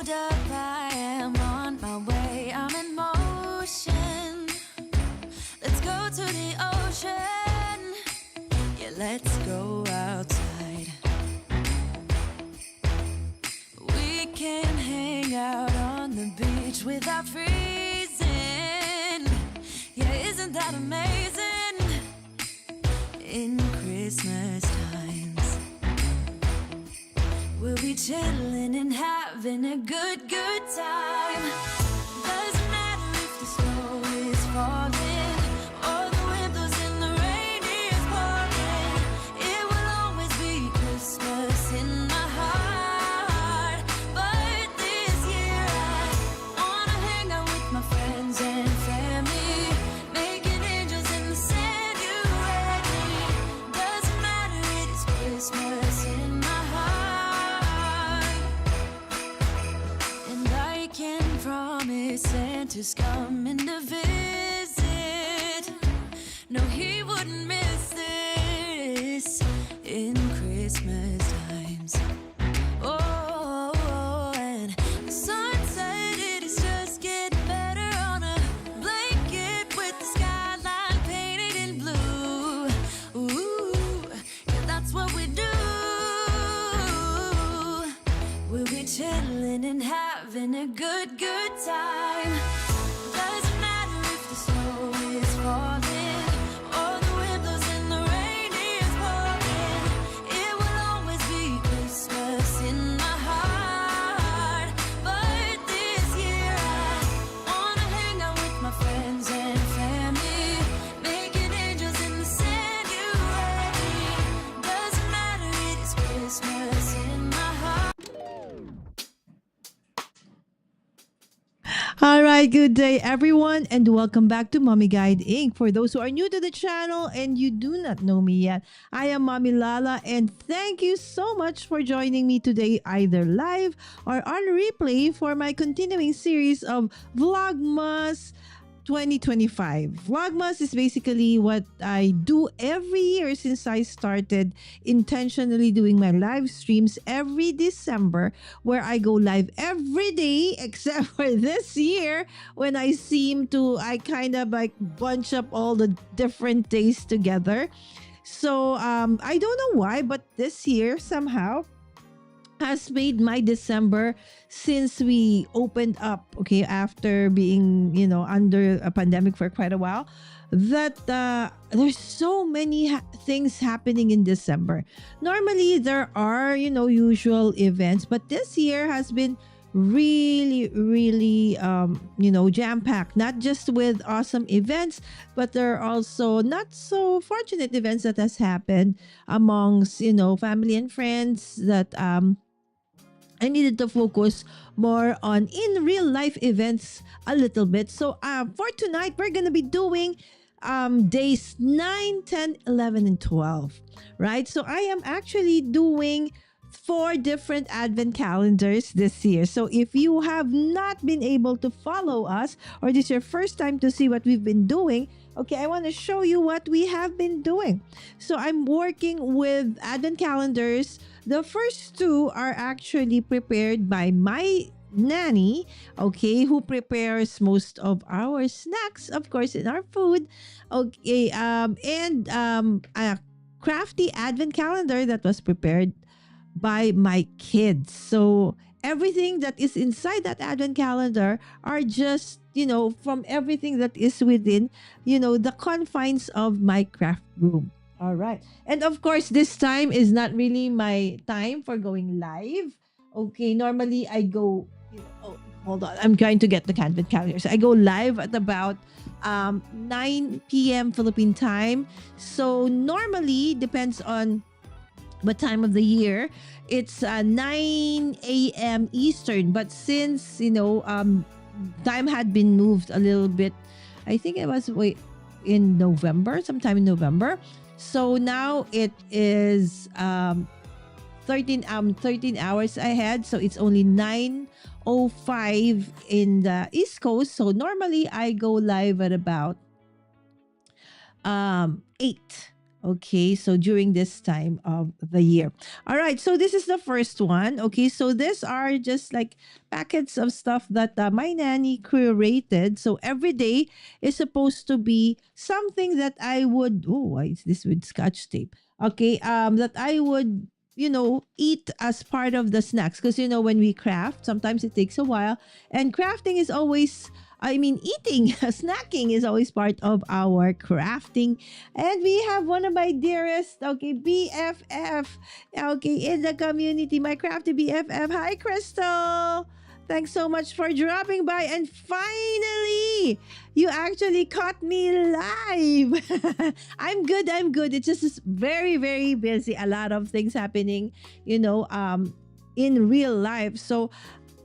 hold up, I am on my way, I'm in motion. Let's go to the ocean. Yeah, let's go outside. We can hang out on the beach without freezing. Yeah, isn't that amazing? In Christmas times, we'll be chilling and having a good time. Doesn't matter if the snow is falling or the wind blows and the rain is pouring. It will always be Christmas in my heart. But this year I wanna hang out with my friends and family, making angels in the sand. You ready? Doesn't matter, it is Christmas in my heart. And I can promise Santa's coming to visit. No, he wouldn't miss this in Christmas times. Oh, and the sun said it is just getting better on a blanket with the skyline painted in blue. Ooh, yeah, that's what we do. We'll be chilling and having a good time. Doesn't matter if the snow is falling or the wind blows and the rain is pouring. It will always be Christmas in my heart. But this year I wanna hang out with my friends and family, making angels in the sand. You ready? Doesn't matter, it is Christmas in my heart. All right, good day everyone, and welcome back to Mommy Guide Inc. For those who are new to the channel and you do not know me yet, I am Mommy Lala, and thank you so much for joining me today, either live or on replay, for my continuing series of Vlogmas 2025. Vlogmas is basically what I do every year since I started intentionally doing my live streams every December, where I go live every day except for this year when I kind of like bunch up all the different days together. So I don't know why, but this year somehow has made my December, since we opened up, okay, after being, under a pandemic for quite a while, that there's so many things happening in December. Normally, there are, usual events, but this year has been really, really, jam-packed, not just with awesome events, but there are also not so fortunate events that has happened amongst, family and friends that, I needed to focus more on in real life events a little bit. So for tonight, we're going to be doing days 9, 10, 11, and 12, right? So I am actually doing 4 different advent calendars this year. So if you have not been able to follow us, or this is your first time to see what we've been doing, okay, I want to show you what we have been doing. So I'm working with advent calendars. The first 2 are actually prepared by my nanny, okay, who prepares most of our snacks, of course, in our food. Okay, and a crafty advent calendar that was prepared by my kids. So everything that is inside that advent calendar are just, from everything that is within, the confines of my craft room. All right. And of course, this time is not really my time for going live. Okay, normally I go, hold on. I'm trying to get the advent calendars. I go live at about 9 p.m. Philippine time. So normally, depends on what time of the year, it's 9 a.m. Eastern. But since, time had been moved a little bit, I think it was in November, sometime in November. So now it is 13 hours ahead. So it's only 9:05 in the East Coast. So normally I go live at about 8 Okay, so during this time of the year. All right, so this is the first one. Okay, so these are just like packets of stuff that my nanny curated. So every day is supposed to be something that I would, oh, why is this with scotch tape? Okay, that I would, eat as part of the snacks. Because, when we craft, sometimes it takes a while. And crafting is always, I mean, eating, snacking is always part of our crafting. And we have one of my dearest, okay, BFF, okay, in the community, my crafty BFF. Hi, Crystal. Thanks so much for dropping by. And finally, you actually caught me live. I'm good. I'm good. It's just very, very busy. A lot of things happening, in real life. So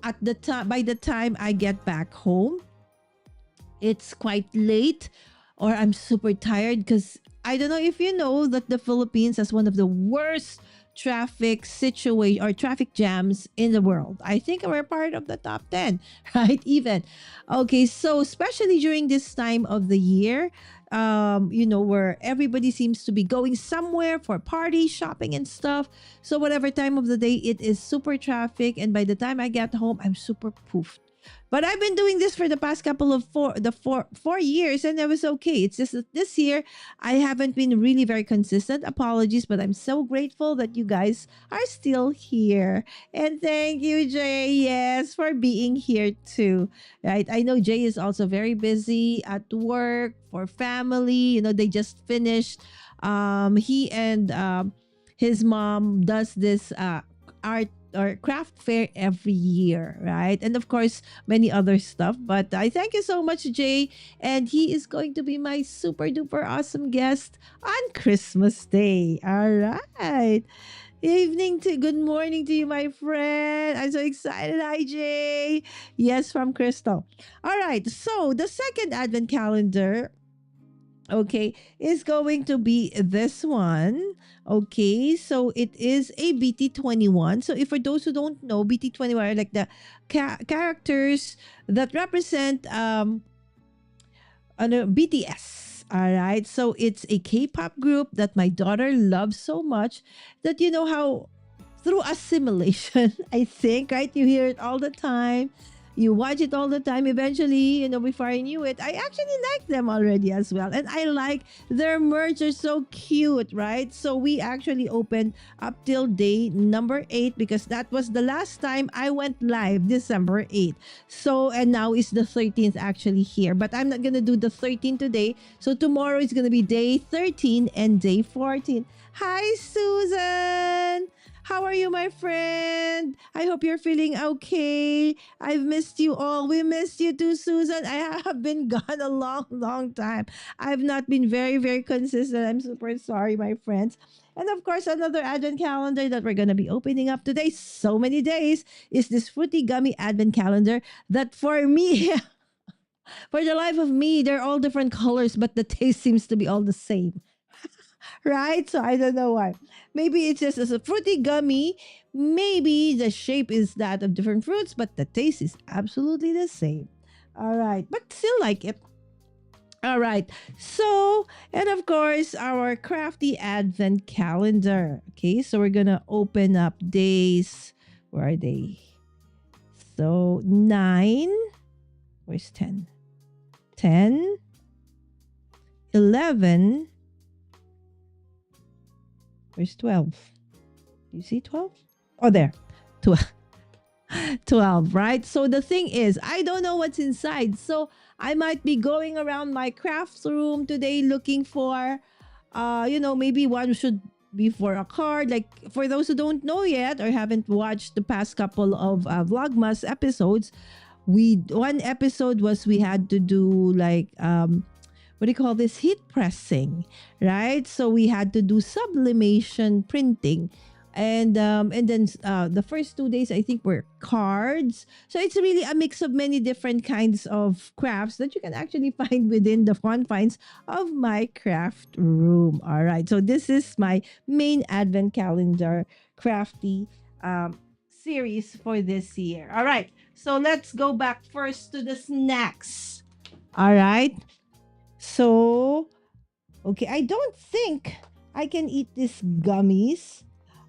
at the time, by the time I get back home, it's quite late or I'm super tired because I don't know if you know that the Philippines has one of the worst traffic situation or traffic jams in the world. I think we're part of the top 10, right? Even. Okay, so especially during this time of the year, where everybody seems to be going somewhere for party, shopping and stuff. So whatever time of the day, it is super traffic. And by the time I get home, I'm super poofed. But I've been doing this for the past couple of 4 years, and it was okay. It's just that this year I haven't been really very consistent. Apologies, but I'm so grateful that you guys are still here. And thank you, Jay, yes, for being here too. Right? I know Jay is also very busy at work for family. They just finished. He and his mom does this art or craft fair every year, right? And of course, many other stuff. But I thank you so much, Jay. And he is going to be my super duper awesome guest on Christmas Day. All right. Good morning to you, my friend. I'm so excited. Hi, Jay. Yes, from Crystal. All right. So the second advent calendar, okay, is going to be this one. Okay, so it is a BT21. So if for those who don't know, BT21 are like the characters that represent BTS. All right, so it's a K-pop group that my daughter loves so much that you know how through assimilation, I think, right? You hear it all the time. You watch it all the time. Eventually, before I knew it, I actually like them already as well. And I like their merch are so cute, right? So we actually opened up till day number 8 because that was the last time I went live, December 8th. So, and now is the 13th actually here. But I'm not going to do the 13th today. So tomorrow is going to be day 13 and day 14. Hi, Susan. How are you, my friend? I hope you're feeling okay. I've missed you all. We missed you too, Susan. I have been gone a long, long time. I've not been very, very consistent. I'm super sorry, my friends. And of course, another advent calendar that we're going to be opening up today, so many days, is this fruity gummy advent calendar that for me, for the life of me, they're all different colors, but the taste seems to be all the same. Right? So I don't know why. Maybe it's just as a fruity gummy. Maybe the shape is that of different fruits, but the taste is absolutely the same. All right, but still like it. All right. So, and of course, our crafty advent calendar. Okay, so we're gonna open up days. Where are they? So 9. Where's 10? 10, 11. Where's 12? You see 12? Oh, there. 12. 12, right? So the thing is, I don't know what's inside. So I might be going around my craft room today looking for, maybe one should be for a card. Like for those who don't know yet or haven't watched the past couple of Vlogmas episodes, one episode was we had to do like what do you call this, heat pressing, right? So we had to do sublimation printing, and then the first 2 days I think were cards. So it's really a mix of many different kinds of crafts that you can actually find within the confines of my craft room. All right, so this is my main advent calendar crafty series for this year. All right, so let's go back first to the snacks. All right. So, okay, I don't think I can eat these gummies.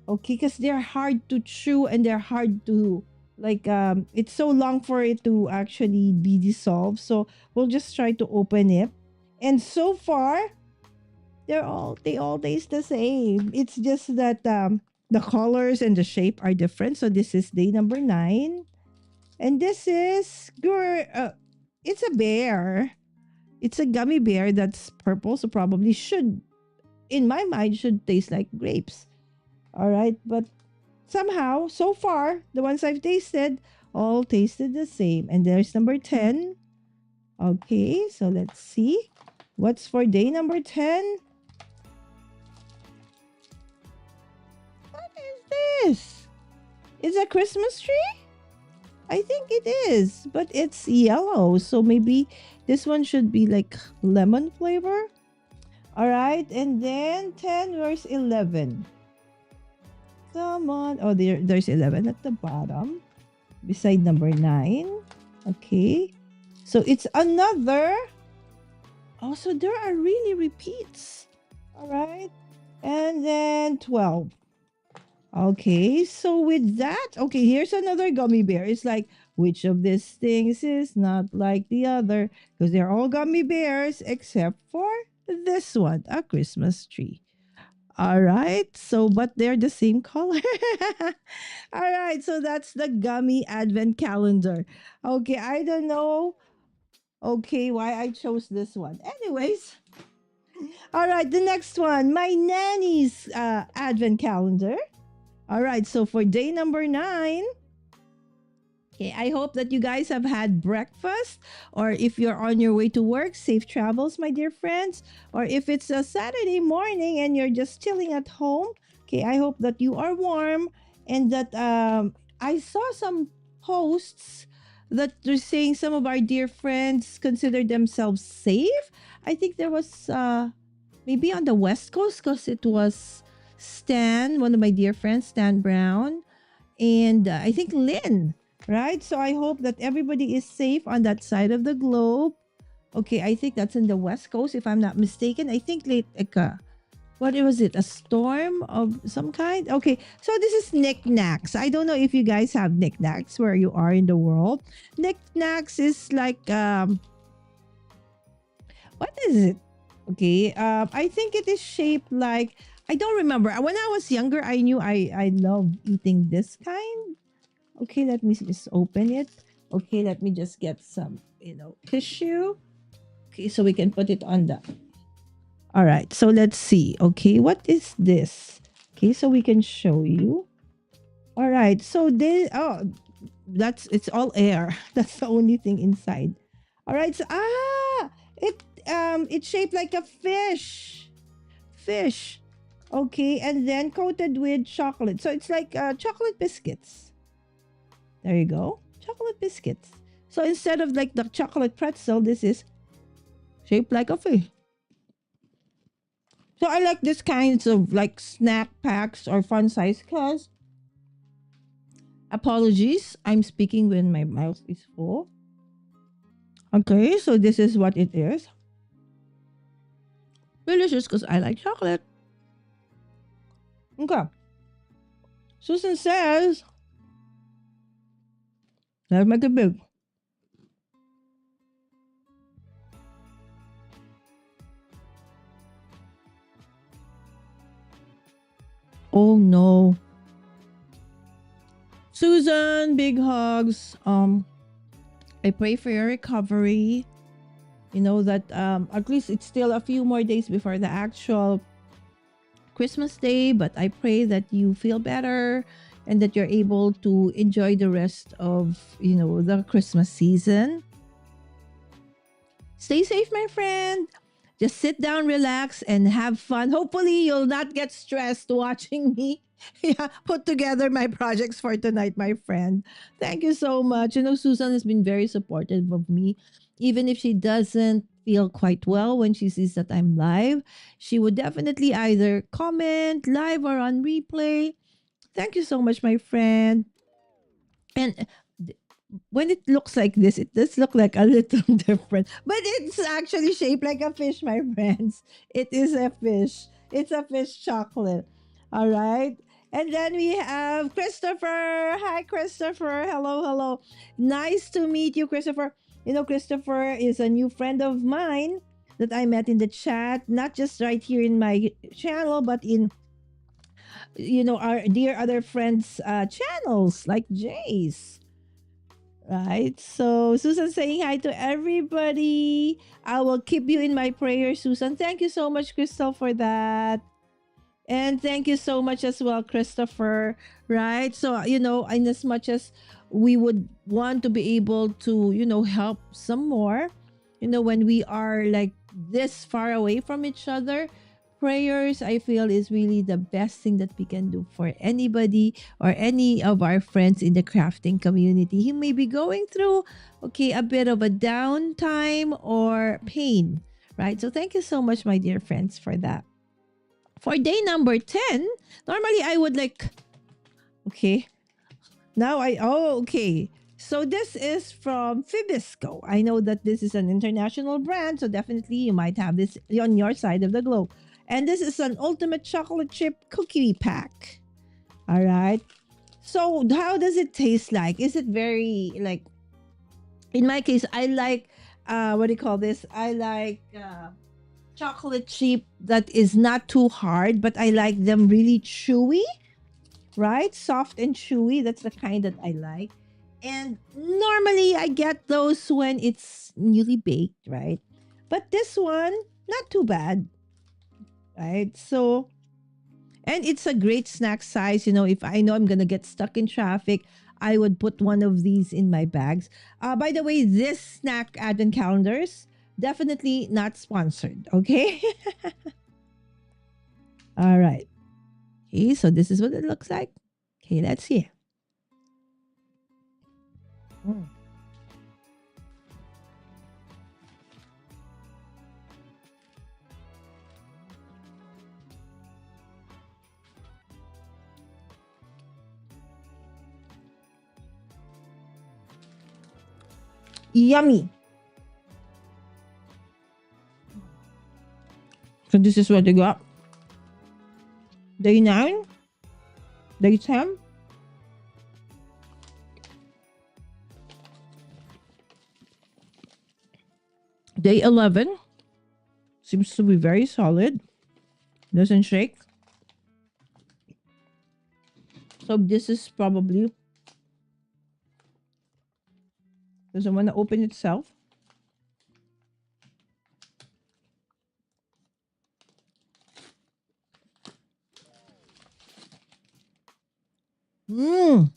Okay, because they're hard to chew and they're hard to like it's so long for it to actually be dissolved. So we'll just try to open it. And so far, they all taste the same. It's just that the colors and the shape are different. So this is day number 9. And this is it's a bear. It's a gummy bear that's purple, so probably should, in my mind, should taste like grapes. All right, but somehow, so far, the ones I've tasted all tasted the same. And there's number 10. Okay, so let's see. What's for day number 10? What is this? It's a Christmas tree? I think it is, but it's yellow. So maybe this one should be like lemon flavor. All right, and then 10, where's 11? Come on. Oh, there's 11 at the bottom beside number 9. Okay. So it's another. Oh, so there are really repeats. All right. And then 12. Okay. So with that, okay, here's another gummy bear. It's like, which of these things is not like the other? Because they're all gummy bears except for this one, a Christmas tree. All right. So, but they're the same color. All right. So that's the gummy advent calendar. Okay. I don't know. Okay. Why I chose this one. Anyways. All right. The next one, my nanny's advent calendar. All right. So for day number 9. Okay, I hope that you guys have had breakfast, or if you're on your way to work, safe travels, my dear friends. Or if it's a Saturday morning and you're just chilling at home, okay, I hope that you are warm and that I saw some posts that they're saying some of our dear friends consider themselves safe. I think there was maybe on the West Coast because it was Stan, one of my dear friends, Stan Brown, and I think Lynn. Right? So I hope that everybody is safe on that side of the globe. Okay, I think that's in the West Coast, if I'm not mistaken. I think what was it? A storm of some kind? Okay, so this is knickknacks. I don't know if you guys have knickknacks where you are in the world. Knickknacks is like what is it? Okay, I think it is shaped like, I don't remember. When I was younger, I knew I love eating this kind. Okay, let me just open it. Okay, let me just get some, tissue. Okay, so we can put it on the. All right, so let's see. Okay, what is this? Okay, so we can show you. All right, so it's all air. That's the only thing inside. All right, so it's shaped like a fish. Fish. Okay, and then coated with chocolate. So it's like chocolate biscuits. There you go. Chocolate biscuits. So instead of like the chocolate pretzel, this is shaped like a fish. So I like this kinds of like snack packs or fun size because, apologies, I'm speaking when my mouth is full. Okay, so this is what it is. Delicious because I like chocolate. Okay. Susan says, let's make it big. Oh no. Susan, big hugs. I pray for your recovery. You know that at least it's still a few more days before the actual Christmas day, but I pray that you feel better and that you're able to enjoy the rest of, the Christmas season. Stay safe, my friend. Just sit down, relax, and have fun. Hopefully, you'll not get stressed watching me put together my projects for tonight, my friend. Thank you so much. Susan has been very supportive of me. Even if she doesn't feel quite well when she sees that I'm live, she would definitely either comment live or on replay. Thank you so much, my friend. And when it looks like this, it does look like a little different. But it's actually shaped like a fish, my friends. It is a fish. It's a fish chocolate. All right. And then we have Christopher. Hi, Christopher. Hello, hello. Nice to meet you, Christopher. You know, Christopher is a new friend of mine that I met in the chat, not just right here in my channel, but in, our dear other friends' channels like Jay's. Right. So Susan saying hi to everybody. I will keep you in my prayers, Susan. Thank you so much, Crystal, for that. And thank you so much as well, Christopher. Right. So, in as much as we would want to be able to, help some more, when we are like this far away from each other, prayers, I feel, is really the best thing that we can do for anybody or any of our friends in the crafting community who may be going through, okay, a bit of a downtime or pain. Right. So, thank you so much, my dear friends, for that. For day number 10, normally I would like, okay, okay. So this is from Fibisco. I know that this is an international brand, so definitely you might have this on your side of the globe. And this is an ultimate chocolate chip cookie pack. All right. So how does it taste like? Is it very like, in my case, I like, what do you call this? I like, chocolate chip that is not too hard, but I like them really chewy, right? Soft and chewy. That's the kind that I like. And normally I get those when it's newly baked, right? But this one, not too bad, right? So, and it's a great snack size. If I know I'm going to get stuck in traffic, I would put one of these in my bags. By the way, this snack advent calendars, definitely not sponsored, okay? All right. Okay, so this is what it looks like. Okay, let's see. Mm. Yummy. So this is what I got. Day 9, day 10. Day 11 seems to be very solid. Doesn't shake. So this is probably doesn't want to open itself. Mmm.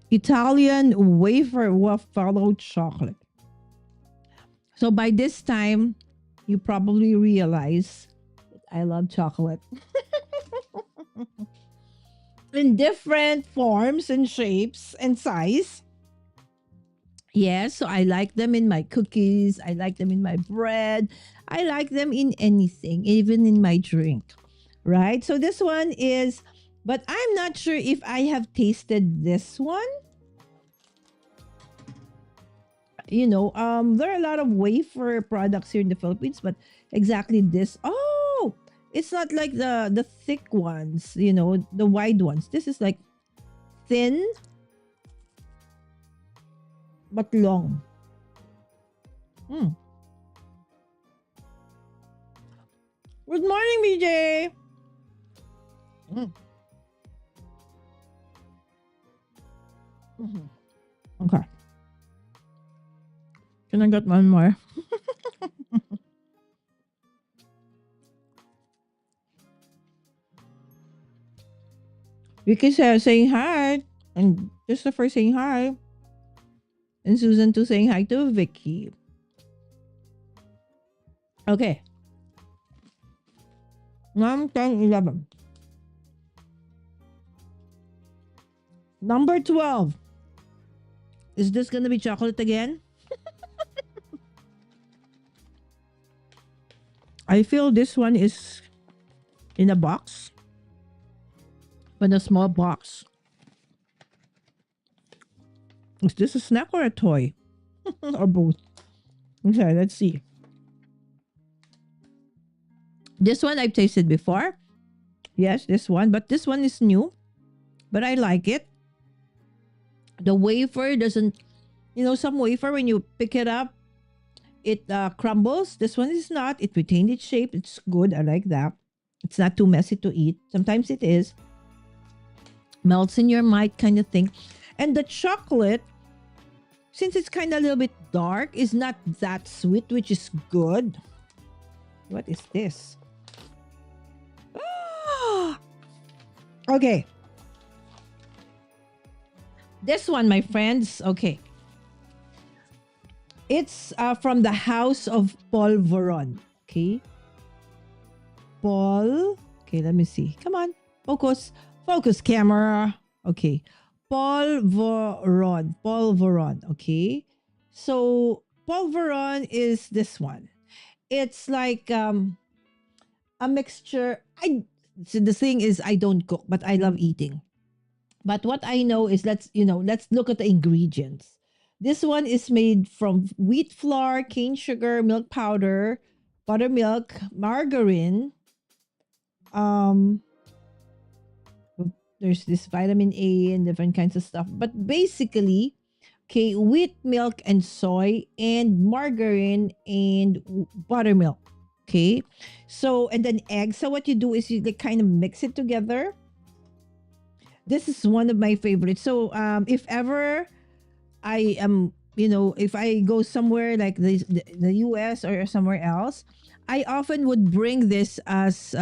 Italian wafer waffle chocolate. So by this time, you probably realize that I love chocolate in different forms and shapes and size. Yes, so I like them in my cookies. I like them in my bread. I like them in anything, even in my drink. Right? So this one is, but I'm not sure if I have tasted this one. There are a lot of wafer products here in the Philippines, but exactly this. Oh, it's not like the thick ones, the wide ones. This is like thin but long. Mm. Good morning, BJ. Mm. Mhm. Okay. Can I get one more? Vicky saying hi, and Christopher saying hi, and Susan too saying hi to Vicky. Okay. 9, 10, 11. Number 12. Is this gonna be chocolate again? I feel this one is in a box, but a small box. Is this a snack or a toy? Or both? Okay, let's see. This one I've tasted before. Yes, this one. But this one is new. But I like it. The wafer doesn't, some wafer, when you pick it up, it crumbles. This one is not. It retained its shape. It's good. I like that. It's not too messy to eat. Sometimes it is. Melts in your mouth kind of thing. And the chocolate, since it's kind of a little bit dark, is not that sweet, which is good. What is this? Okay. This one, my friends, okay. It's from the house of Polvoron. Okay. Okay, let me see. Come on. Focus. Focus, camera. Okay. Polvoron. Okay. So, Polvoron is this one. It's like a mixture. So the thing is, I don't cook, but I love eating. But what I know is, let's look at the ingredients. This one is made from wheat flour, cane sugar, milk powder, buttermilk, margarine. There's this vitamin A and different kinds of stuff. But basically, okay, wheat milk and soy and margarine and buttermilk. Okay. So, and then eggs. So what you do is you like kind of mix it together. This is one of my favorites. So if ever I am, if I go somewhere like the US or somewhere else, I often would bring this as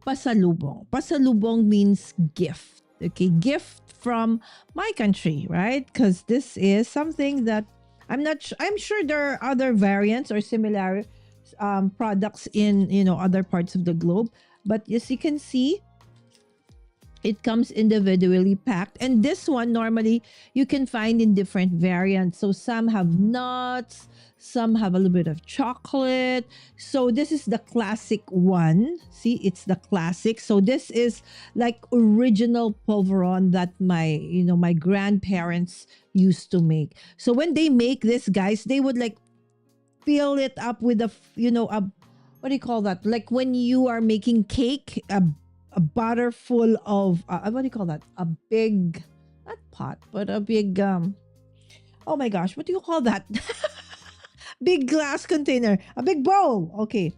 pasalubong. Pasalubong means gift. Okay, gift from my country, right? Because this is something that I'm sure there are other variants or similar products in other parts of the globe, but as you can see, it comes individually packed. And this one, normally, you can find in different variants. So some have nuts, some have a little bit of chocolate. So this is the classic one. See, it's the classic. So this is like original polvoron that my grandparents used to make. So when they make this, guys, they would like fill it up with a what do you call that? Like when you are making cake, a butter full of what do you call that? A big, not pot, but a big oh my gosh, what do you call that? Big glass container, a big bowl. Okay,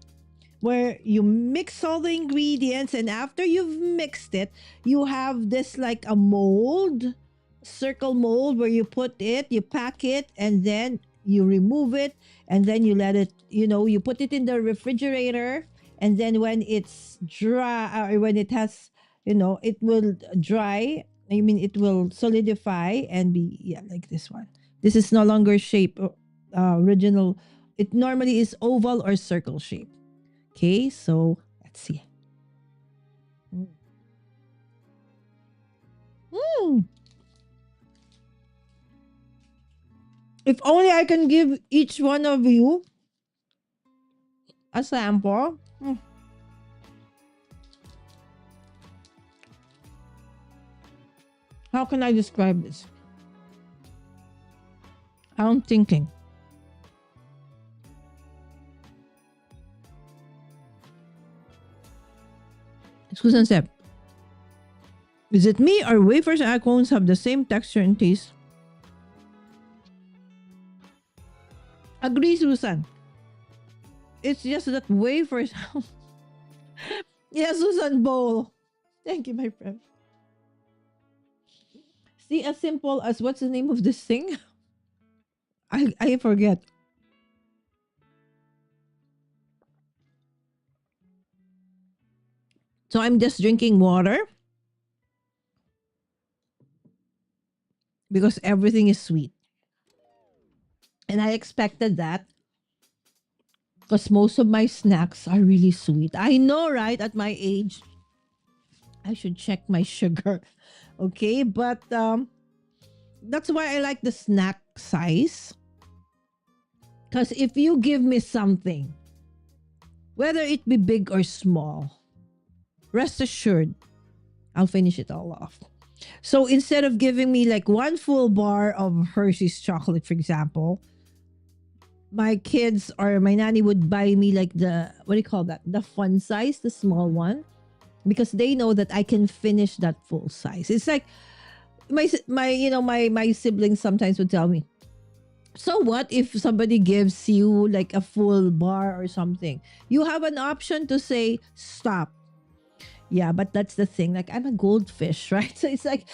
where you mix all the ingredients, and after you've mixed it, you have this like a mold, circle mold, where you put it, you pack it, and then you remove it, and then you let it, you put it in the refrigerator. And then when it's dry, or when it has, it will dry. I mean, it will solidify and be, like this one. This is no longer shape, original. It normally is oval or circle shape. Okay, so let's see. If only I can give each one of you a sample. How can I describe this? I'm thinking. Excuse me, Seb. Is it me or wafers and cones have the same texture and taste? Agree, Susan. It's just that wafers. Yeah, Susan Bowl. Thank you, my friend. See, as simple as what's the name of this thing? I forget. So I'm just drinking water because everything is sweet. And I expected that because most of my snacks are really sweet. I know, right? At my age, I should check my sugar. Okay, but that's why I like the snack size. Because if you give me something, whether it be big or small, rest assured, I'll finish it all off. So instead of giving me like one full bar of Hershey's chocolate, for example, my kids or my nanny would buy me like the, what do you call that? The fun size, the small one, because they know that I can finish that full size. It's like my siblings sometimes would tell me, so what if somebody gives you like a full bar or something? You have an option to say stop. Yeah, but that's the thing. Like I'm a goldfish, right? So it's like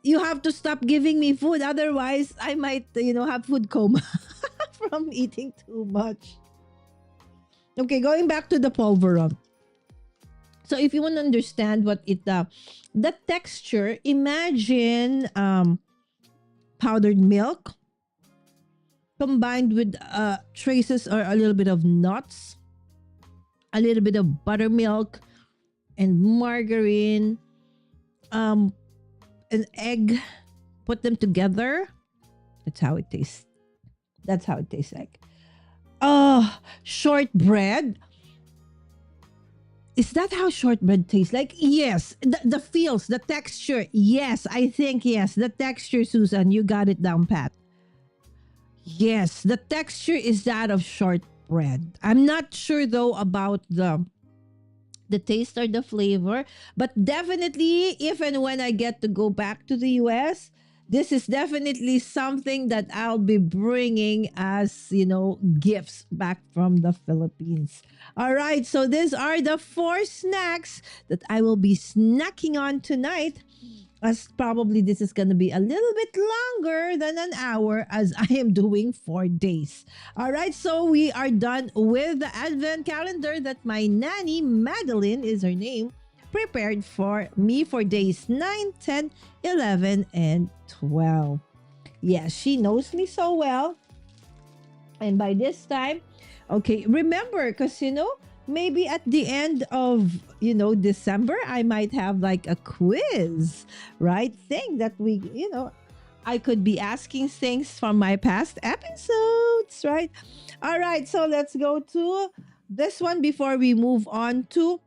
you have to stop giving me food, otherwise I might have food coma from eating too much. Okay, going back to the pulveron. So if you want to understand what the texture, imagine powdered milk combined with traces or a little bit of nuts, a little bit of buttermilk and margarine, an egg, put them together. That's how it tastes. That's how it tastes like. Oh, shortbread. Is that how shortbread tastes like? Yes. The feels, the texture. Yes, I think yes. The texture, Susan, you got it down pat. Yes, the texture is that of shortbread. I'm not sure though about the taste or the flavor, but definitely if and when I get to go back to the US, this is definitely something that I'll be bringing as, gifts back from the Philippines. All right, so these are the 4 snacks that I will be snacking on tonight. As probably this is going to be a little bit longer than an hour as I am doing 4 days. All right, so we are done with the advent calendar that my nanny, Madeline is her name, prepared for me for days 9, 10, 11, and 12. Yes, she knows me so well. And by this time, okay, remember, because maybe at the end of December, I might have like a quiz, right? Thing that I could be asking things from my past episodes, right? All right, so let's go to this one before we move on to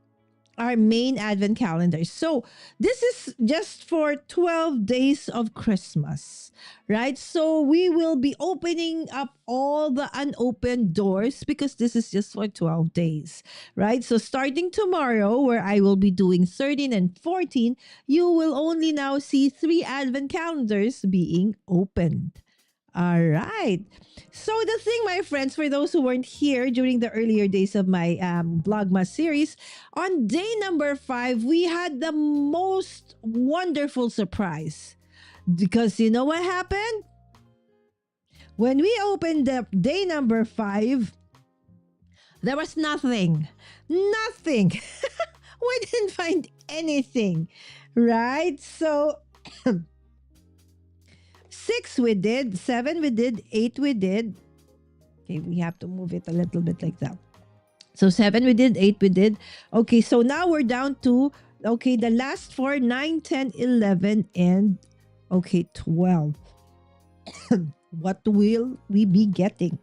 our main advent calendar. So this is just for 12 days of Christmas, right? So we will be opening up all the unopened doors because this is just for 12 days, right? So starting tomorrow, where I will be doing 13 and 14, you will only now see 3 advent calendars being opened. All right. So the thing, my friends, for those who weren't here during the earlier days of my Vlogmas series, on day number 5, we had the most wonderful surprise. Because you know what happened? When we opened the day number 5, there was nothing. Nothing. We didn't find anything. Right? So 6 we did, 7 we did, 8 we did. Okay, we have to move it a little bit like that. So 7 we did, 8 we did. Okay, so now we're down to, the last 4, 9, 10, 11, and 12. What will we be getting?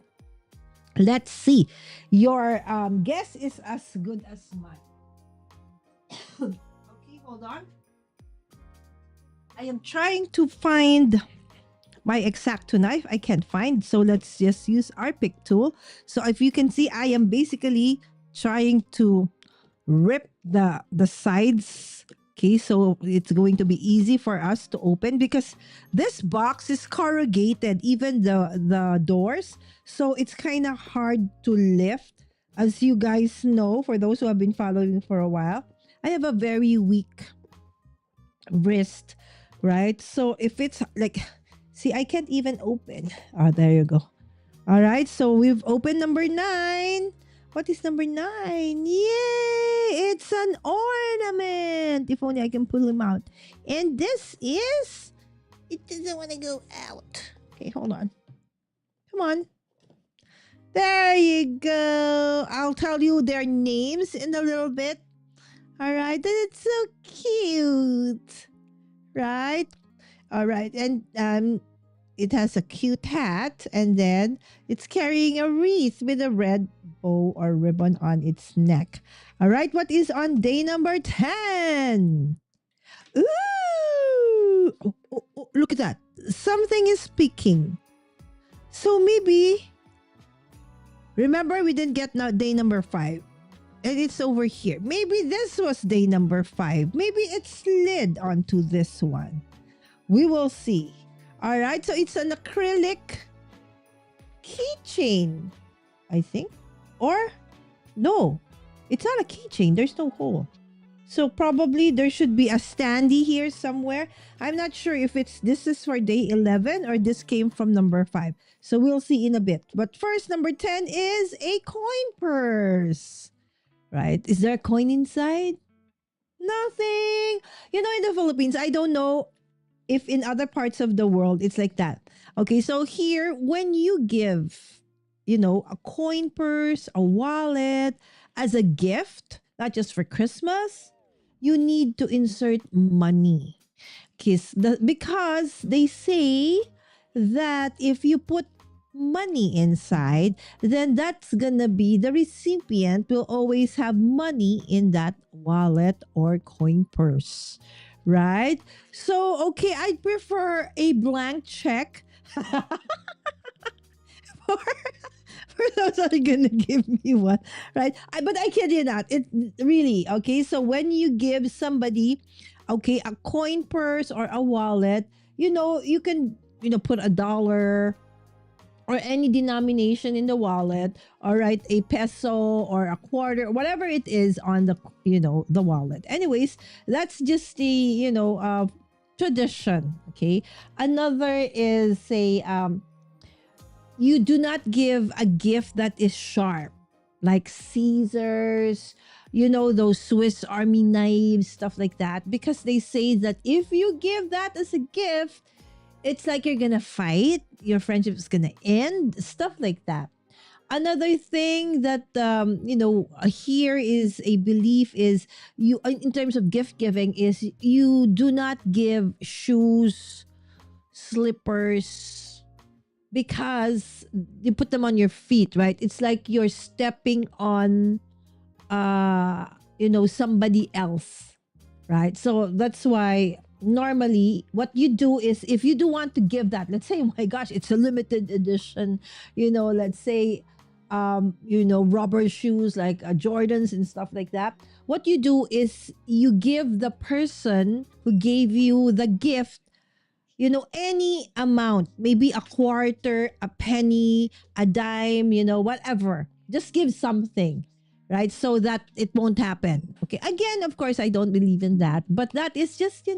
Let's see. Your guess is as good as mine. Okay, hold on. I am trying to find my X-Acto knife. I can't find, so let's just use our pick tool. So if you can see, I am basically trying to rip the sides. Okay, so it's going to be easy for us to open because this box is corrugated, even the doors. So it's kind of hard to lift. As you guys know, for those who have been following for a while, I have a very weak wrist, right? So if it's like, see, I can't even open. Oh, there you go. All right, so we've opened number 9. What is number 9? Yay! It's an ornament. If only I can pull him out. And this is... It doesn't want to go out. Okay, hold on. Come on. There you go. I'll tell you their names in a little bit. All right, and it's so cute. Right? All right, and it has a cute hat, and then it's carrying a wreath with a red bow or ribbon on its neck. All right, what is on day number 10? Ooh! Oh, look at that. Something is speaking. So maybe Remember, we didn't get now day number 5. And it's over here. Maybe this was day number 5. Maybe it slid onto this one. We will see. All right. So it's an acrylic keychain, I think. Or no, it's not a keychain. There's no hole. So probably there should be a standee here somewhere. I'm not sure if this is for day 11 or this came from number 5. So we'll see in a bit. But first, number 10 is a coin purse. Right? Is there a coin inside? Nothing. You know, in the Philippines, I don't know if in other parts of the world it's like that. Okay, so here, when you give, a coin purse, a wallet as a gift, not just for Christmas, you need to insert money. Because they say that if you put money inside, then that's gonna be the recipient will always have money in that wallet or coin purse, right? So, okay, I'd prefer a blank check for, for those that are gonna give me one, right? But I kid you not, it really, okay? So when you give somebody, okay, a coin purse or a wallet, you can, put $1 or any denomination in the wallet, all right, a peso or a quarter, whatever it is on the, the wallet. Anyways, that's just the, tradition, okay? Another is say, you do not give a gift that is sharp, like scissors, those Swiss Army knives, stuff like that, because they say that if you give that as a gift, it's like you're gonna fight, your friendship is gonna end, stuff like that. Another thing that here is a belief is you in terms of gift giving is you do not give shoes, slippers, because you put them on your feet, right? It's like you're stepping on somebody else, right? So that's why normally what you do is if you do want to give that, let's say, oh my gosh, it's a limited edition, let's say rubber shoes like Jordans and stuff like that. What you do is you give the person who gave you the gift, any amount, maybe a quarter, a penny, a dime, whatever. Just give something, right? So that it won't happen. Okay. Again, of course, I don't believe in that, but that is just,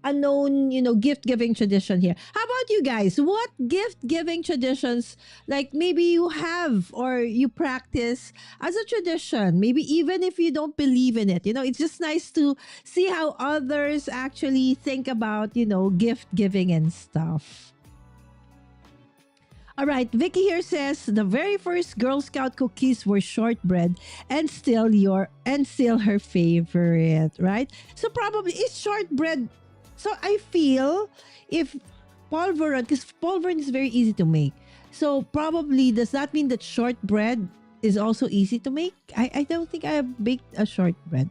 a known, gift giving tradition here. How about you guys? What gift giving traditions, like maybe you have or you practice as a tradition? Maybe even if you don't believe in it, it's just nice to see how others actually think about, gift giving and stuff. All right, Vicky here says the very first Girl Scout cookies were shortbread and still her favorite, right? So probably it's shortbread. So I feel if polvoron, because polvoron is very easy to make. So probably does that mean that shortbread is also easy to make? I don't think I have baked a shortbread.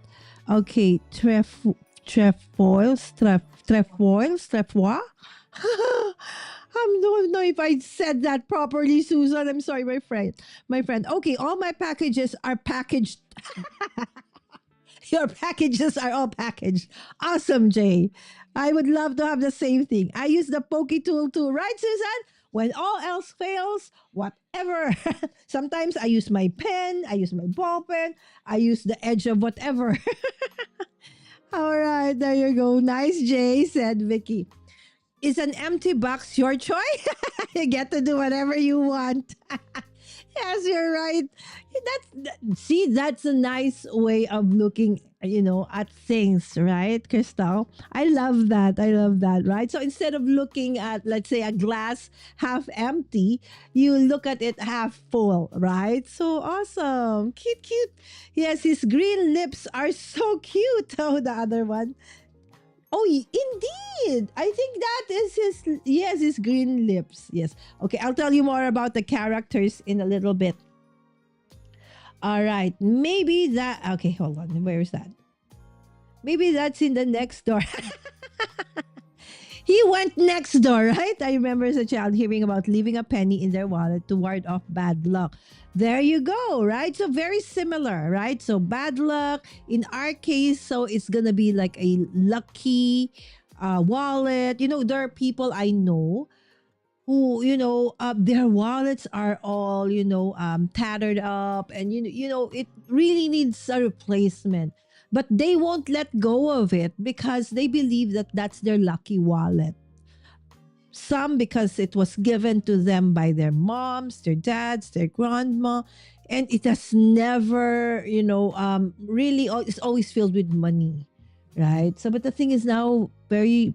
Okay, trefoils. I don't know if I said that properly, Susan. I'm sorry, my friend. Okay, all my packages are packaged. Your packages are all packaged. Awesome, Jay. I would love to have the same thing. I use the pokey tool too, right, Susan? When all else fails, whatever. Sometimes I use my pen, I use my ball pen, I use the edge of whatever. All right, there you go. Nice, Jay, said Vicky. Is an empty box your choice? You get to do whatever you want. Yes, you're right. That's a nice way of looking, at things, right, Crystal? I love that. Right? So instead of looking at, let's say, a glass half empty, you look at it half full, right? So awesome. Cute. Yes, his green lips are so cute. Oh, the other one. Oh, indeed. I think that is his green lips. Yes. Okay, I'll tell you more about the characters in a little bit. All right. Maybe that... Okay, hold on. Where is that? Maybe that's in the next door. He went next door, right? I remember as a child hearing about leaving a penny in their wallet to ward off bad luck. There you go, right? So very similar, right? So bad luck in our case, so it's gonna be like a lucky wallet. There are people I know who their wallets are all tattered up, and it really needs a replacement, but they won't let go of it because they believe that that's their lucky wallet. Some because it was given to them by their moms, their dads, their grandma, and it has never really it's always filled with money, right? So but the thing is now very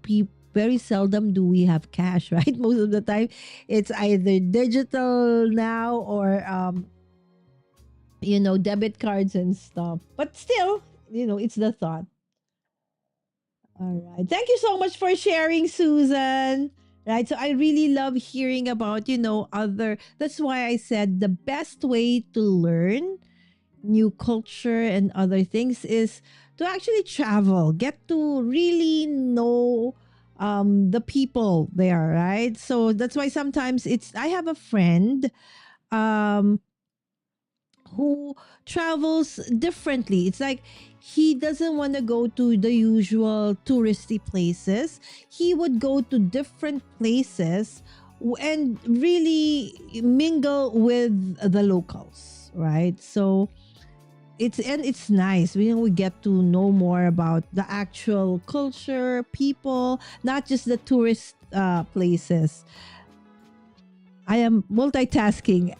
seldom do we have cash, right? Most of the time it's either digital now or debit cards and stuff, but still it's the thought. All right. Thank you so much for sharing, Susan. Right. So I really love hearing about, other. That's why I said the best way to learn new culture and other things is to actually travel, get to really know the people there, right? So that's why sometimes I have a friend um who travels differently. It's like he doesn't want to go to the usual touristy places. He would go to different places and really mingle with the locals, right? So it's nice. We get to know more about the actual culture, people, not just the tourist places. I am multitasking.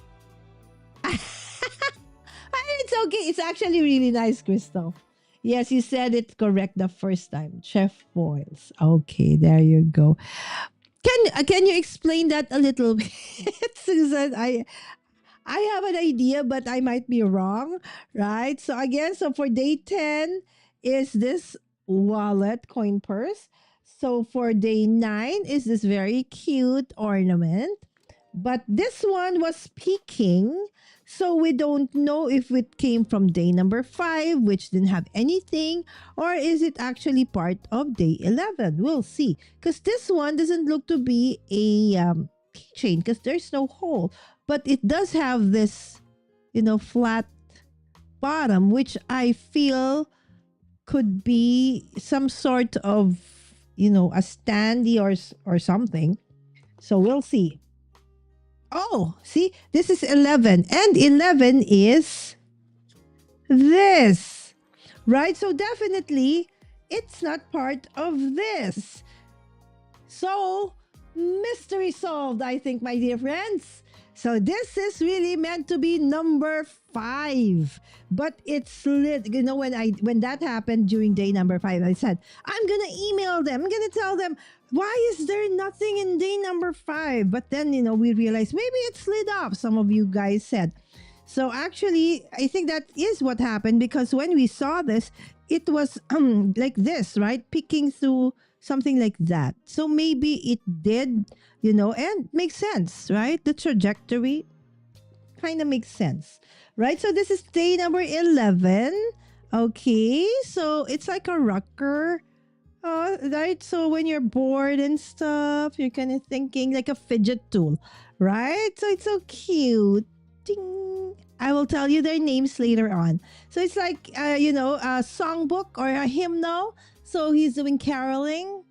It's okay. It's actually really nice, Crystal. Yes, you said it correct the first time. Chef Boils. Okay, there you go. Can you explain that a little bit, Susan? I have an idea, but I might be wrong, right? So again, so for day 10 is this wallet coin purse. So for day 9 is this very cute ornament. But this one was peaking. So we don't know if it came from day number 5, which didn't have anything, or is it actually part of day 11? We'll see. Because this one doesn't look to be a keychain because there's no hole. But it does have this, flat bottom, which I feel could be some sort of, a standee or something. So we'll see. Oh, see, this is 11. And 11 is this, right? So definitely, it's not part of this. So, mystery solved, I think, my dear friends. So this is really meant to be number 5, but it slid. When that happened during day number 5, I said I'm gonna email them. I'm gonna tell them why is there nothing in day number 5. But then we realized maybe it slid off. Some of you guys said. So actually, I think that is what happened because when we saw this, it was like this, right? Picking through something like that. So maybe it did, and makes sense, right? The trajectory kind of makes sense, right? So this is day number 11. Okay, so it's like a rocker, right? So when you're bored and stuff, you're kind of thinking like a fidget tool, right? So it's so cute. Ding. I will tell you their names later on. So it's like, a songbook or a hymnal. So he's doing caroling,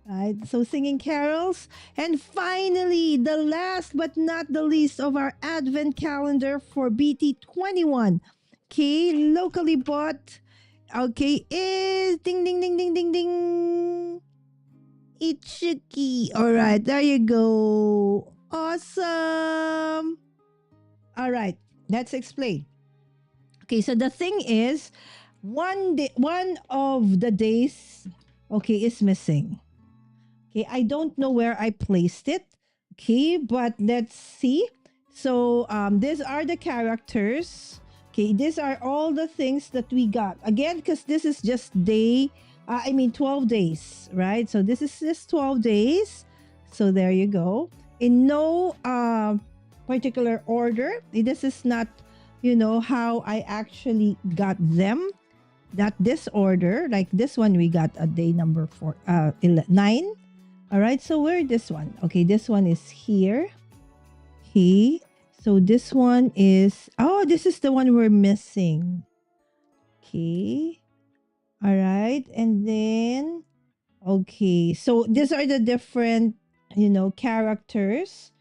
right? So singing carols. And finally, the last but not the least of our advent calendar for BT21. Okay, locally bought. Okay, is ding ding ding ding ding ding. Itchy. All right, there you go. Awesome. All right, let's explain. Okay, so the thing is, one of the days, okay, is missing. Okay, I don't know where I placed it. Okay, but let's see. So these are the characters. Okay, these are all the things that we got. Again, because this is just 12 days, right? So this is just 12 days. So there you go. In no particular order. This is not, how I actually got them. Not this order. Like this one, we got a day number 9. All right, so where this one? Okay, this one is here. Okay, so this one is, oh, this is the one we're missing. Okay, all right, and then, okay, so these are the different, characters.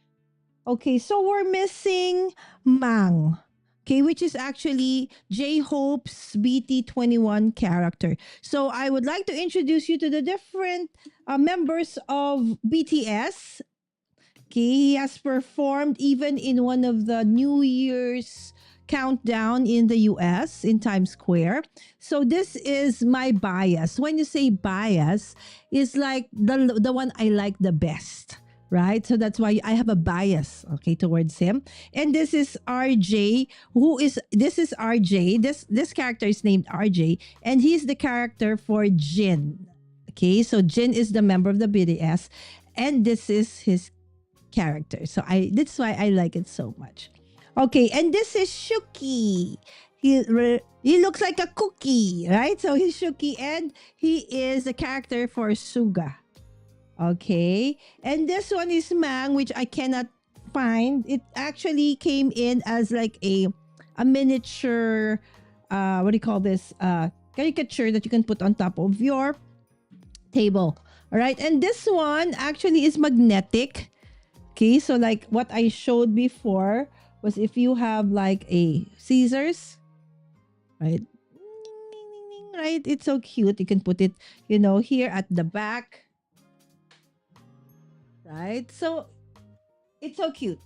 Okay, so we're missing Mang. Okay, which is actually J Hope's BT21 character. So I would like to introduce you to the different members of BTS. Okay, he has performed even in one of the New Year's countdown in the US in Times Square. So this is my bias. When you say bias, is like the one I like the best. Right? So that's why I have a bias, okay, towards him. And this is RJ, this is RJ. This character is named RJ, and he's the character for Jin. Okay, so Jin is the member of the BTS, and this is his character. So that's why I like it so much. Okay, and this is Shuki. He looks like a cookie, right? So he's Shuki, and he is the character for Suga. Okay, and this one is Mang, which I cannot find. It actually came in as like a miniature, what do you call this? Caricature that you can put on top of your table. All right, and this one actually is magnetic. Okay, so like what I showed before was if you have like a scissors, right? Right, it's so cute. You can put it, here at the back. Right? So it's so cute.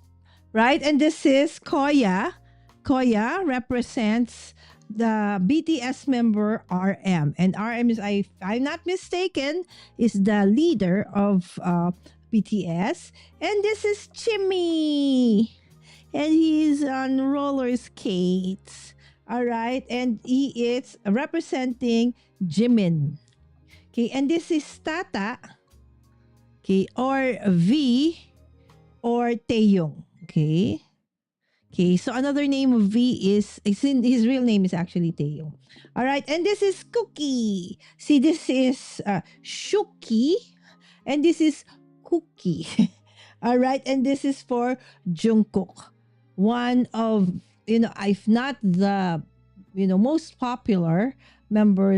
Right? And this is Koya. Koya represents the BTS member RM. And RM is, if I'm not mistaken, is the leader of BTS. And this is Chimmy. And he's on roller skates. All right. And he is representing Jimin. Okay. And this is Tata. Okay, or V or Taeyong. Okay. Okay, so another name of V is his real name is actually Taeyong. All right, and this is Cookie. See, this is Shuki, and this is Cookie. All right, and this is for Jungkook, one of if not the most popular member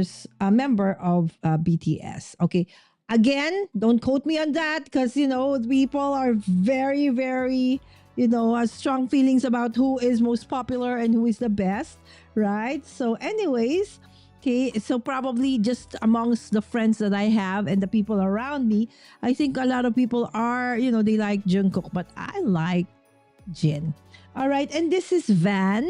of BTS. Okay, again, don't quote me on that because, people are very, very, has strong feelings about who is most popular and who is the best, right? So anyways, okay, so probably just amongst the friends that I have and the people around me, I think a lot of people are, they like Jungkook, but I like Jin. All right, and this is Van.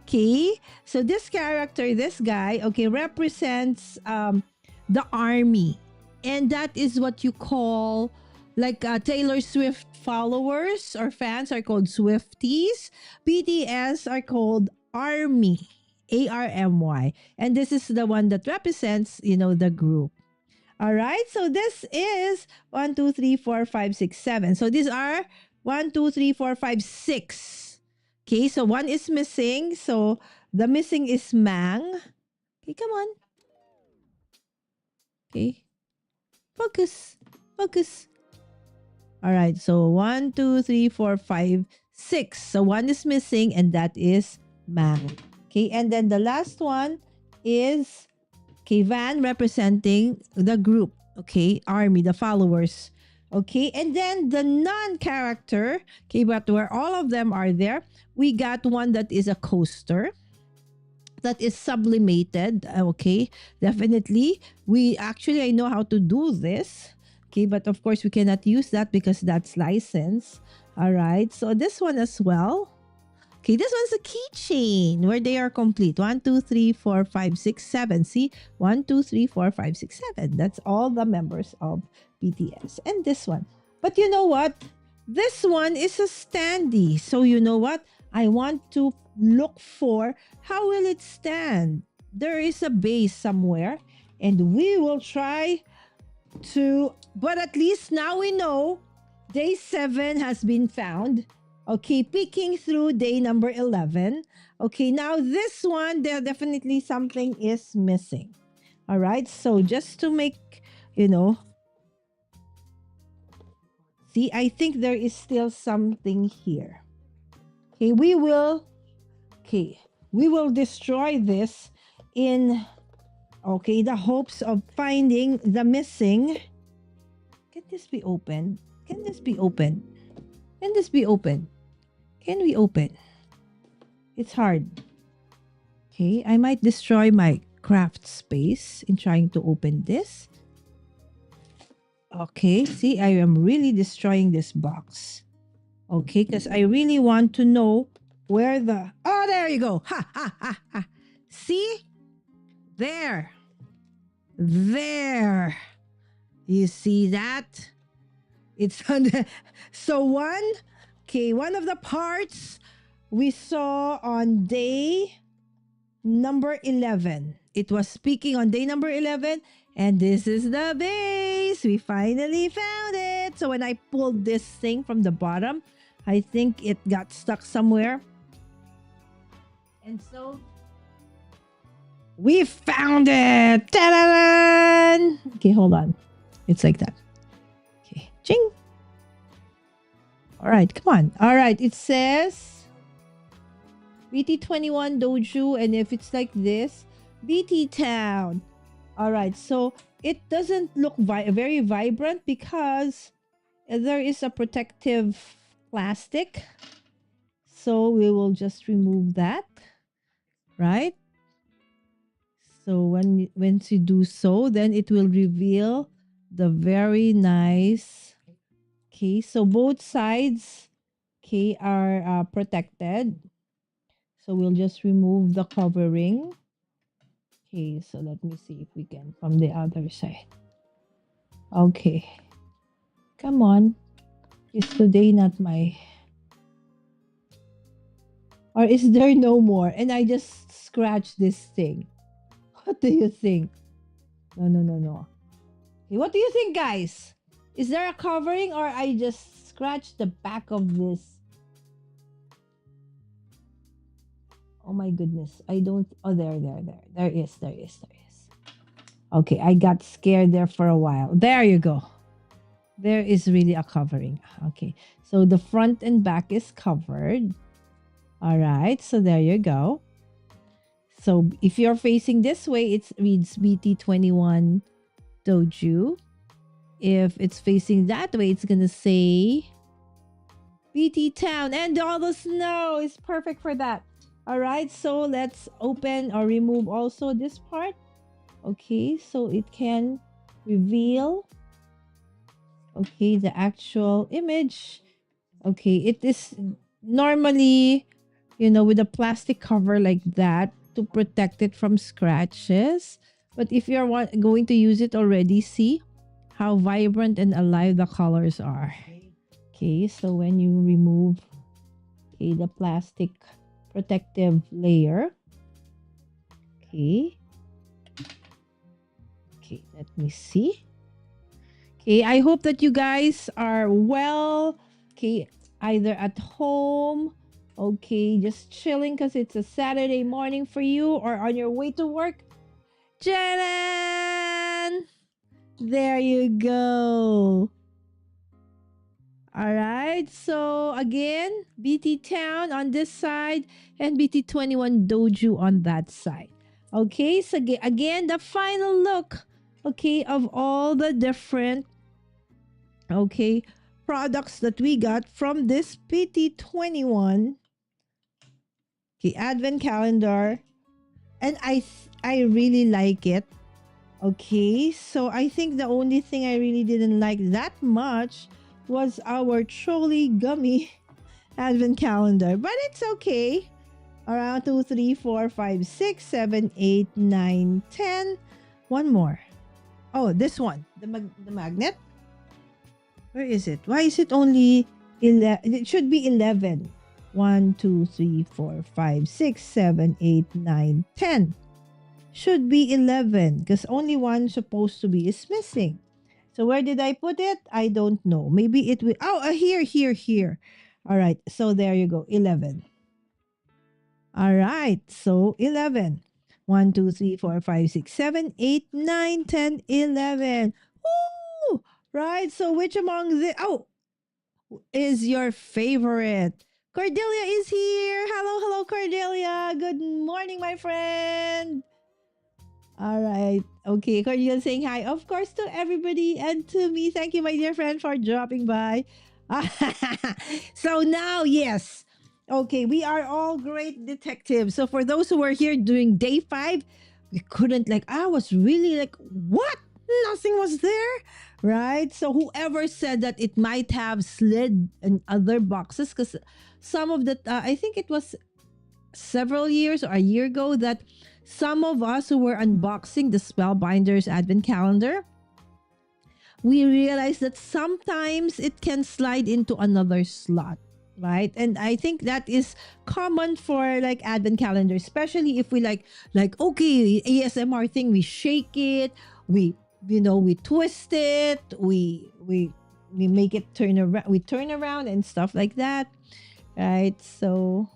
Okay, so this character, this guy, okay, represents the army. And that is what you call like Taylor Swift followers or fans are called Swifties. BTS are called Army, ARMY. And this is the one that represents, the group. All right. So this is 1, 2, 3, 4, 5, 6, 7. So these are 1, 2, 3, 4, 5, 6. Okay. So one is missing. So the missing is Mang. Okay. Come on. Okay. Focus. Focus. All right. So 1, 2, 3, 4, 5, 6. So one is missing, and that is Mang. Okay. And then the last one is Van representing the group. Okay. Army, the followers. Okay. And then the non-character. Okay. But where all of them are there, we got one that is a coaster. That is sublimated. Okay, definitely. I know how to do this. Okay, but of course we cannot use that because that's licensed. All right, so this one as well. Okay, this one's a keychain where they are complete. 1, 2, 3, 4, 5, 6, 7. See, 1, 2, 3, 4, 5, 6, 7. That's all the members of BTS. And this one. But you know what? This one is a standee. So you know what? I want to look for how will it stand. There is a base somewhere, and we will try to, but at least now we know day 7 has been found. Okay, peeking through day number 11. Okay, now this one, there definitely something is missing. All right, so just to make, See, I think there is still something here. Okay, we will destroy this in, okay, the hopes of finding the missing. Can this be open? Can this be open? Can this be open? Can we open? It's hard. Okay, I might destroy my craft space in trying to open this. Okay, see, I am really destroying this box. Okay, because I really want to know where the... Oh, there you go. Ha, ha, ha, ha. See? There. There. You see that? It's on the... So one of the parts we saw on day number 11. It was speaking on day number 11, and this is the base. We finally found it. So when I pulled this thing from the bottom, I think it got stuck somewhere. And so we found it. Ta-da-da! Okay, hold on. It's like that. Okay, ching. All right, come on. All right, it says BT21 Doju, and if it's like this, BT Town. All right, so it doesn't look very vibrant because there is a protective plastic. So we will just remove that, right? So once you do so, then it will reveal the very nice. Okay, so both sides, okay, are protected. So we'll just remove the covering. Okay, so let me see if we can from the other side. Okay. Come on. Is today not my... Or is there no more? And I just scratched this thing. What do you think? No. Okay, what do you think, guys? Is there a covering or I just scratched the back of this? Oh my goodness. I don't... Oh, there. There is. Okay, I got scared there for a while. There you go. There is really a covering. Okay, so the front and back is covered. All right, so there you go. So if you're facing this way, it reads BT21 Doju. If it's facing that way, it's gonna say BT Town, and all the snow is perfect for that. All right, so let's open or remove also this part. Okay, so it can reveal, okay, the actual image. Okay, it is normally, with a plastic cover like that to protect it from scratches. But if you're going to use it already, see how vibrant and alive the colors are. Okay, so when you remove, okay, the plastic protective layer. Okay, let me see. Okay, I hope that you guys are well. Okay, either at home, okay, just chilling because it's a Saturday morning for you, or on your way to work. Janan! There you go. All right, so again, BT Town on this side and BT21 Doju on that side. Okay, so again, the final look, okay, of all the different, okay, products that we got from this BT21, okay, advent calendar. And I really like it. Okay, so I think the only thing I really didn't like that much was our trolley gummy advent calendar, but it's okay. Around 2, 3, 4, 5, 6, 7, 8, 9, 10. One more. Oh, this one, the magnet. Where is it? Why is it only 11? It should be 11. 1, 2, 3, 4, 5, 6, 7, 8, 9, 10. Should be 11 because only one supposed to be is missing. So where did I put it? I don't know. Maybe it will... Oh, here. All right. So there you go. 11. All right. So 11. 1, 2, 3, 4, 5, 6, 7, 8, 9, 10, 11. Woo! Right. So which among the... Oh, is your favorite? Cordelia is here. Hello, hello, Cordelia. Good morning, my friend. All right. Okay, Cordelia saying hi, of course, to everybody and to me. Thank you, my dear friend, for dropping by. So now, yes. Okay, we are all great detectives. So for those who were here during day 5, we couldn't like, I was really like, what? Nothing was there, right? So whoever said that it might have slid in other boxes, because some of the, I think it was several years or a year ago that some of us who were unboxing the Spellbinders Advent Calendar, we realized that sometimes it can slide into another slot, right? And I think that is common for like Advent Calendar, especially if we like okay, ASMR thing, we shake it, we twist it, we make it turn around, we turn around and stuff like that, right? So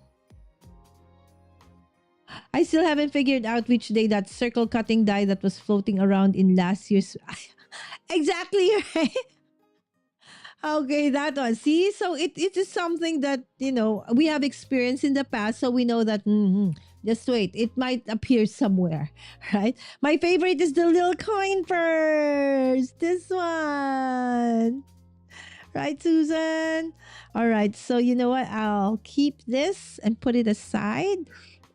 I still haven't figured out which day that circle cutting die that was floating around in last year's. Exactly, right? Okay, that one. See, so it is something that we have experienced in the past, so we know that. Just wait, it might appear somewhere, right? My favorite is the little coin purse. This one, right, Susan? All right, so you know what? I'll keep this and put it aside.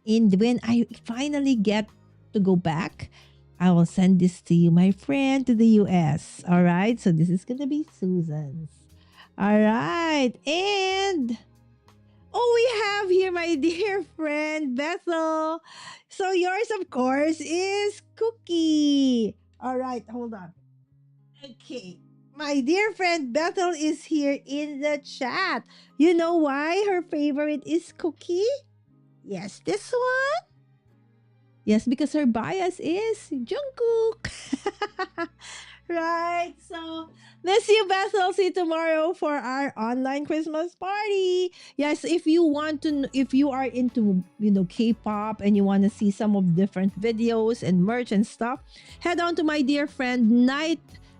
And when I finally get to go back, I will send this to you, my friend, to the US. All right. So this is going to be Susan's. All right. And we have here my dear friend, Bethel. So yours, of course, is Cookie. All right. Hold on. Okay. My dear friend Bethel is here in the chat. You know why her favorite is Cookie? Yes, this one. Yes, because her bias is Jungkook. Right. So, miss you, Bethel. See you tomorrow for our online Christmas party. Yes, if you want to, if you are into, K-pop and you want to see some of different videos and merch and stuff, head on to my dear friend Night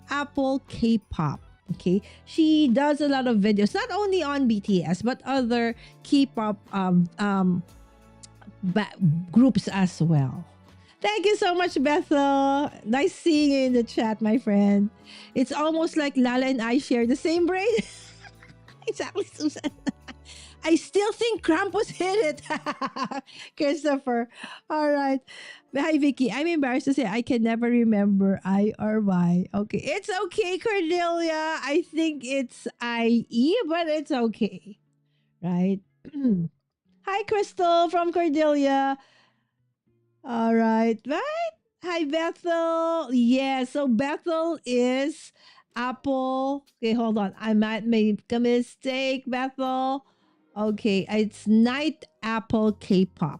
Apple K-pop. Okay, she does a lot of videos, not only on BTS but other K-pop groups as well. Thank you so much, Bethel. Nice seeing you in the chat, my friend. It's almost like Lala and I share the same brain. Exactly, Susan. I still think Krampus hit it. Christopher. All right. Hi, Vicky. I'm embarrassed to say I can never remember I or Y. Okay. It's okay, Cordelia. I think it's IE, but it's okay. Right? Hi, Crystal from Cordelia. All right. Right. Hi, Bethel. Yeah. So Bethel is Apple. Okay, hold on. I might make a mistake, Bethel. Okay, it's Night Apple K-pop.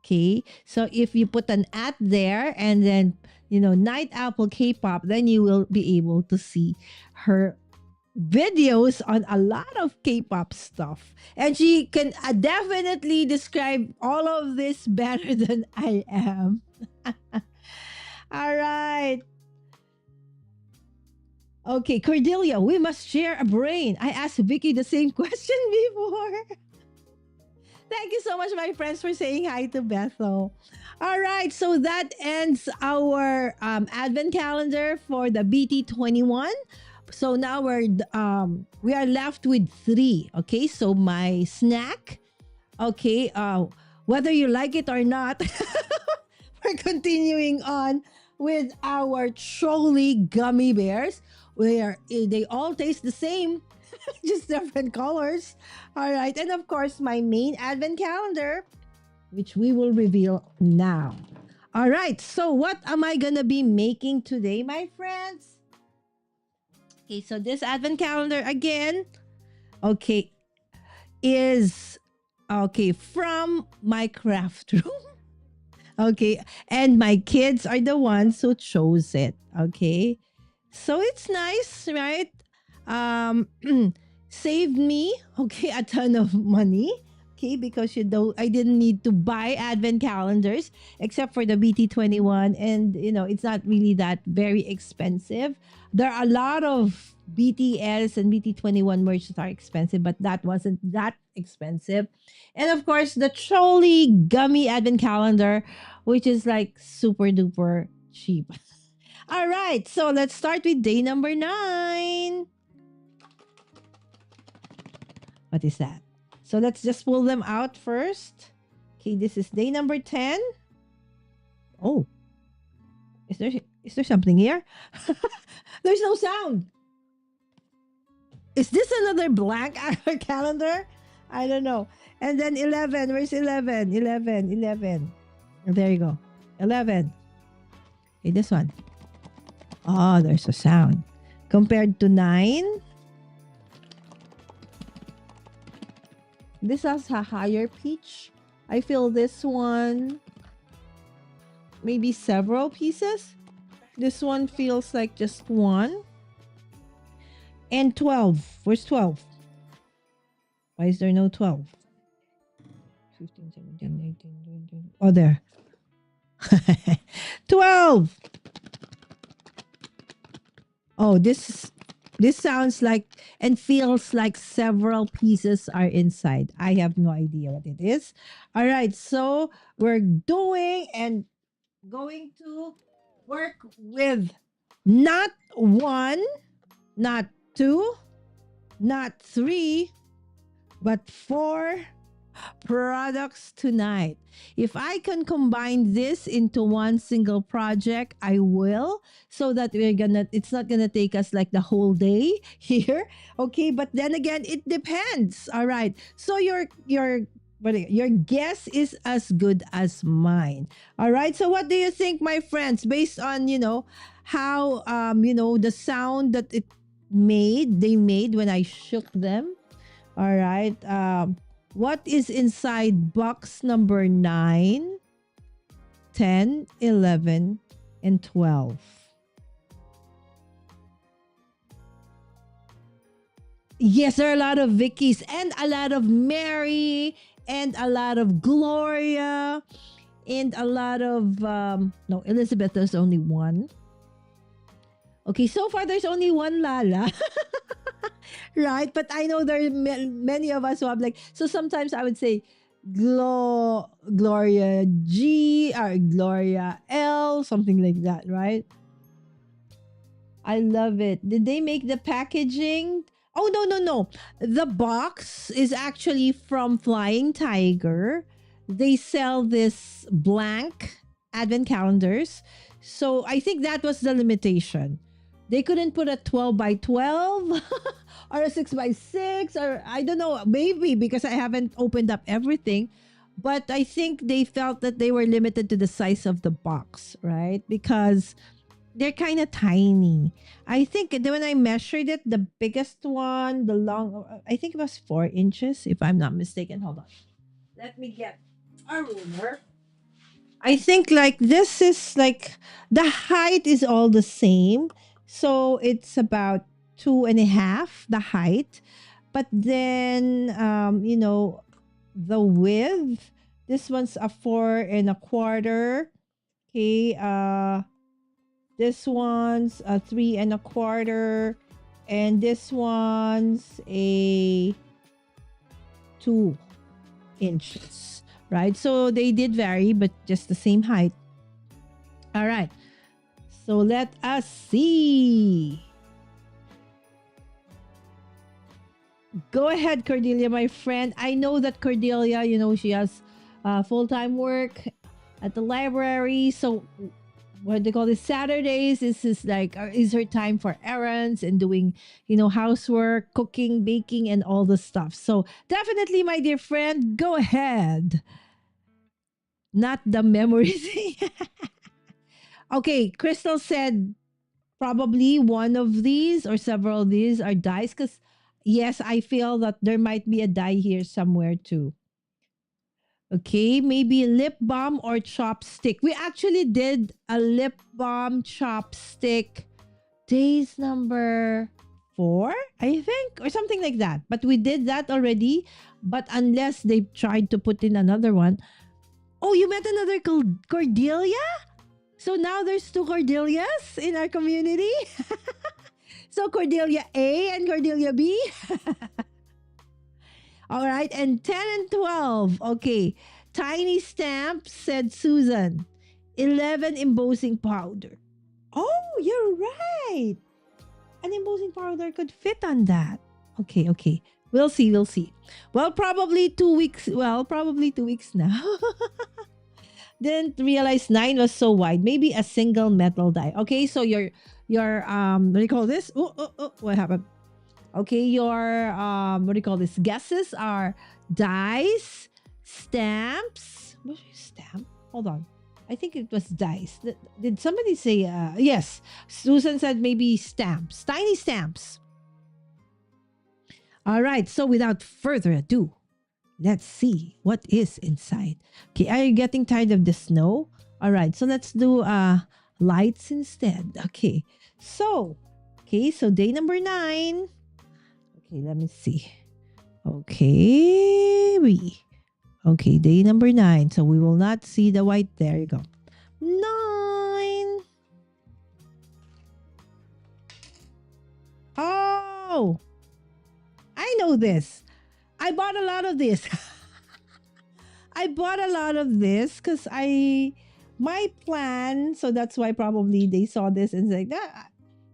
Okay. So if you put an at there and then, Night Apple K-pop, then you will be able to see her videos on a lot of K-pop stuff. And she can definitely describe all of this better than I am. All right. Okay, Cordelia, we must share a brain. I asked Vicky the same question before. Thank you so much, my friends, for saying hi to Bethel. All right, so that ends our advent calendar for the BT21. So now we are left with 3. Okay, so my snack. Okay, whether you like it or not, we're continuing on with our trolley gummy bears. Where they all taste the same, just different colors. All right, and of course my main advent calendar, which we will reveal now. All right, so what am I gonna be making today, my friends? Okay, so this advent calendar again, okay, is from my craft room. Okay, and my kids are the ones who chose it. Okay, so it's nice, right? Um, saved me, okay, a ton of money Okay, because I didn't need to buy advent calendars except for the BT21, and it's not really that very expensive. There are a lot of BTS and BT21 merch that are expensive, but that wasn't that expensive. And of course, the trolley gummy advent calendar, which is like super duper cheap. All right, so let's start with day number 9. What is that? So let's just pull them out first. Okay, this is day number 10. Oh, is there something here? There's no sound. Is this another blank calendar? I don't know. And then 11. Where's 11? 11, 11. Oh, there you go. 11. Okay, this one. Oh, there's a sound. Compared to 9, this has a higher pitch. I feel this one maybe several pieces. This one feels like just one. And 12. Where's 12? Why is there no 12? 15, 17, 18, 20. Oh, there. 12. Oh, this sounds like and feels like several pieces are inside. I have no idea what it is. All right, so we're going to work with not 1, not 2, not 3, but 4 products tonight. If I can combine this into one single project, I will, so that it's not gonna take us like the whole day here. Okay, but then again, it depends. All right. So your guess is as good as mine. All right. So what do you think, my friends, based on how the sound that they made when I shook them? All right. What is inside box number 9, 10, 11, and 12? Yes, there are a lot of Vickies and a lot of Mary and a lot of Gloria and a lot of no, Elizabeth. There's only one. Okay, so far there's only one Lala. Right? But I know there are many of us who have so sometimes I would say Gloria G or Gloria L, something like that, right? I love it. Did they make the packaging? Oh, no. The box is actually from Flying Tiger. They sell this blank advent calendars. So I think that was the limitation. They couldn't put a 12 by 12 or a 6 by 6, or I don't know, maybe because I haven't opened up everything. But I think they felt that they were limited to the size of the box, right? Because they're kind of tiny. I think when I measured it, the biggest one, I think it was 4 inches, if I'm not mistaken. Hold on. Let me get a ruler. I think this is the height is all the same. So it's about 2.5, the height. But then, the width, this one's a 4.25. Okay. This one's a 3.25. And this one's a 2 inches. Right? So they did vary, but just the same height. All right. So let us see. Go ahead, Cordelia, my friend. I know that Cordelia, she has full-time work at the library. So what they call this Saturdays, this is is her time for errands and doing, housework, cooking, baking, and all the stuff. So definitely, my dear friend, go ahead. Not the memories. Okay, Crystal said probably one of these or several of these are dies, because yes, I feel that there might be a die here somewhere too. Okay, maybe lip balm or chopstick. We actually did a lip balm chopstick days number 4, I think, or something like that. But we did that already But unless they've tried to put in another one. Oh, you met another Cordelia? So now there's two Cordelias in our community. So Cordelia A and Cordelia B. All right. And 10 and 12. Okay. Tiny stamps, said Susan. 11 embossing powder. Oh, you're right. An embossing powder could fit on that. Okay, okay. We'll see, we'll see. Well, probably 2 weeks. Well, probably 2 weeks now. Didn't realize 9 was so wide. Maybe a single metal die. Okay, so your what do you call this? Oh, what happened? Okay, your what do you call this? Guesses are dice, stamps. What is stamp? Hold on. I think it was dice. Did somebody say yes? Susan said maybe stamps. Tiny stamps. All right, so without further ado, let's see what is inside. Okay, are you getting tired of the snow? All right, so let's do lights instead. Okay, so day number 9. Okay, let me see. Okay, day number 9. So we will not see the white. There you go. 9. Oh, I know this. I bought a lot of this. I bought a lot of this because my plan, so that's why probably they saw this and like that.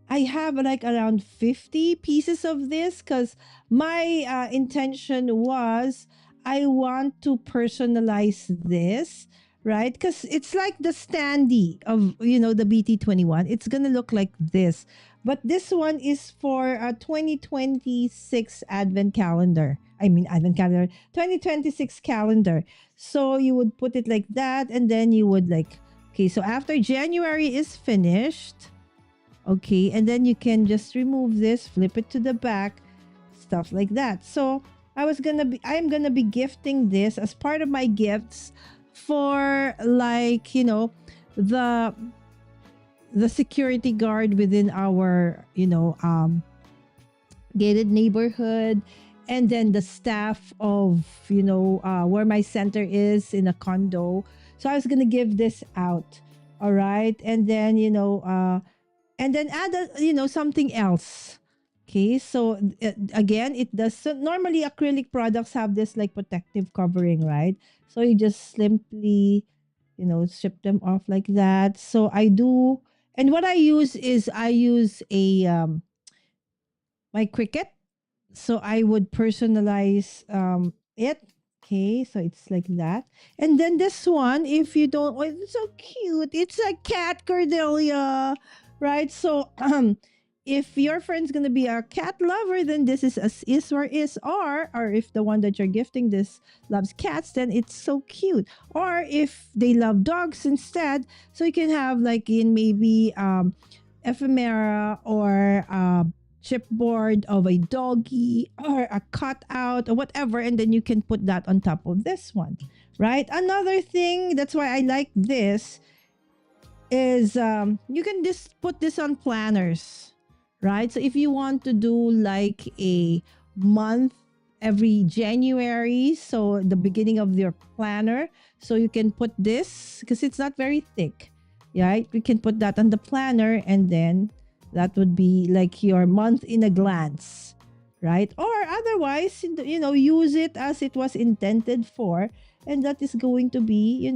I have like around 50 pieces of this because my intention was I want to personalize this, right? Because it's like the standee of, the BT21. It's going to look like this. But this one is for a 2026 Advent calendar. I mean, Advent calendar, 2026 calendar. So you would put it like that. And then you would okay, so after January is finished, okay, and then you can just remove this, flip it to the back, stuff like that. So I'm gonna be gifting this as part of my gifts for the security guard within our gated neighborhood, and then the staff of where my center is in a condo. So I was gonna give this out, all right, and then add something else. Okay, so again, it does. So normally acrylic products have this like protective covering, right? So you just simply strip them off like that. So I do, and what I use is I use a my Cricut. So I would personalize it. Okay, so it's like that. And then this one, if you don't, oh, it's so cute. It's a cat Cordelia, right? So if your friend's gonna be a cat lover, then this is or if the one that you're gifting this loves cats, then it's so cute. Or if they love dogs instead, so you can have like in maybe ephemera or chipboard of a doggy or a cutout or whatever, and then you can put that on top of this one, right? Another thing, that's why I like this, is you can just put this on planners, right? So if you want to do like a month every January, so the beginning of your planner, so you can put this because it's not very thick, right? We can put that on the planner, and then that would be like your month in a glance, right? Or otherwise, use it as it was intended for. And that is going to be,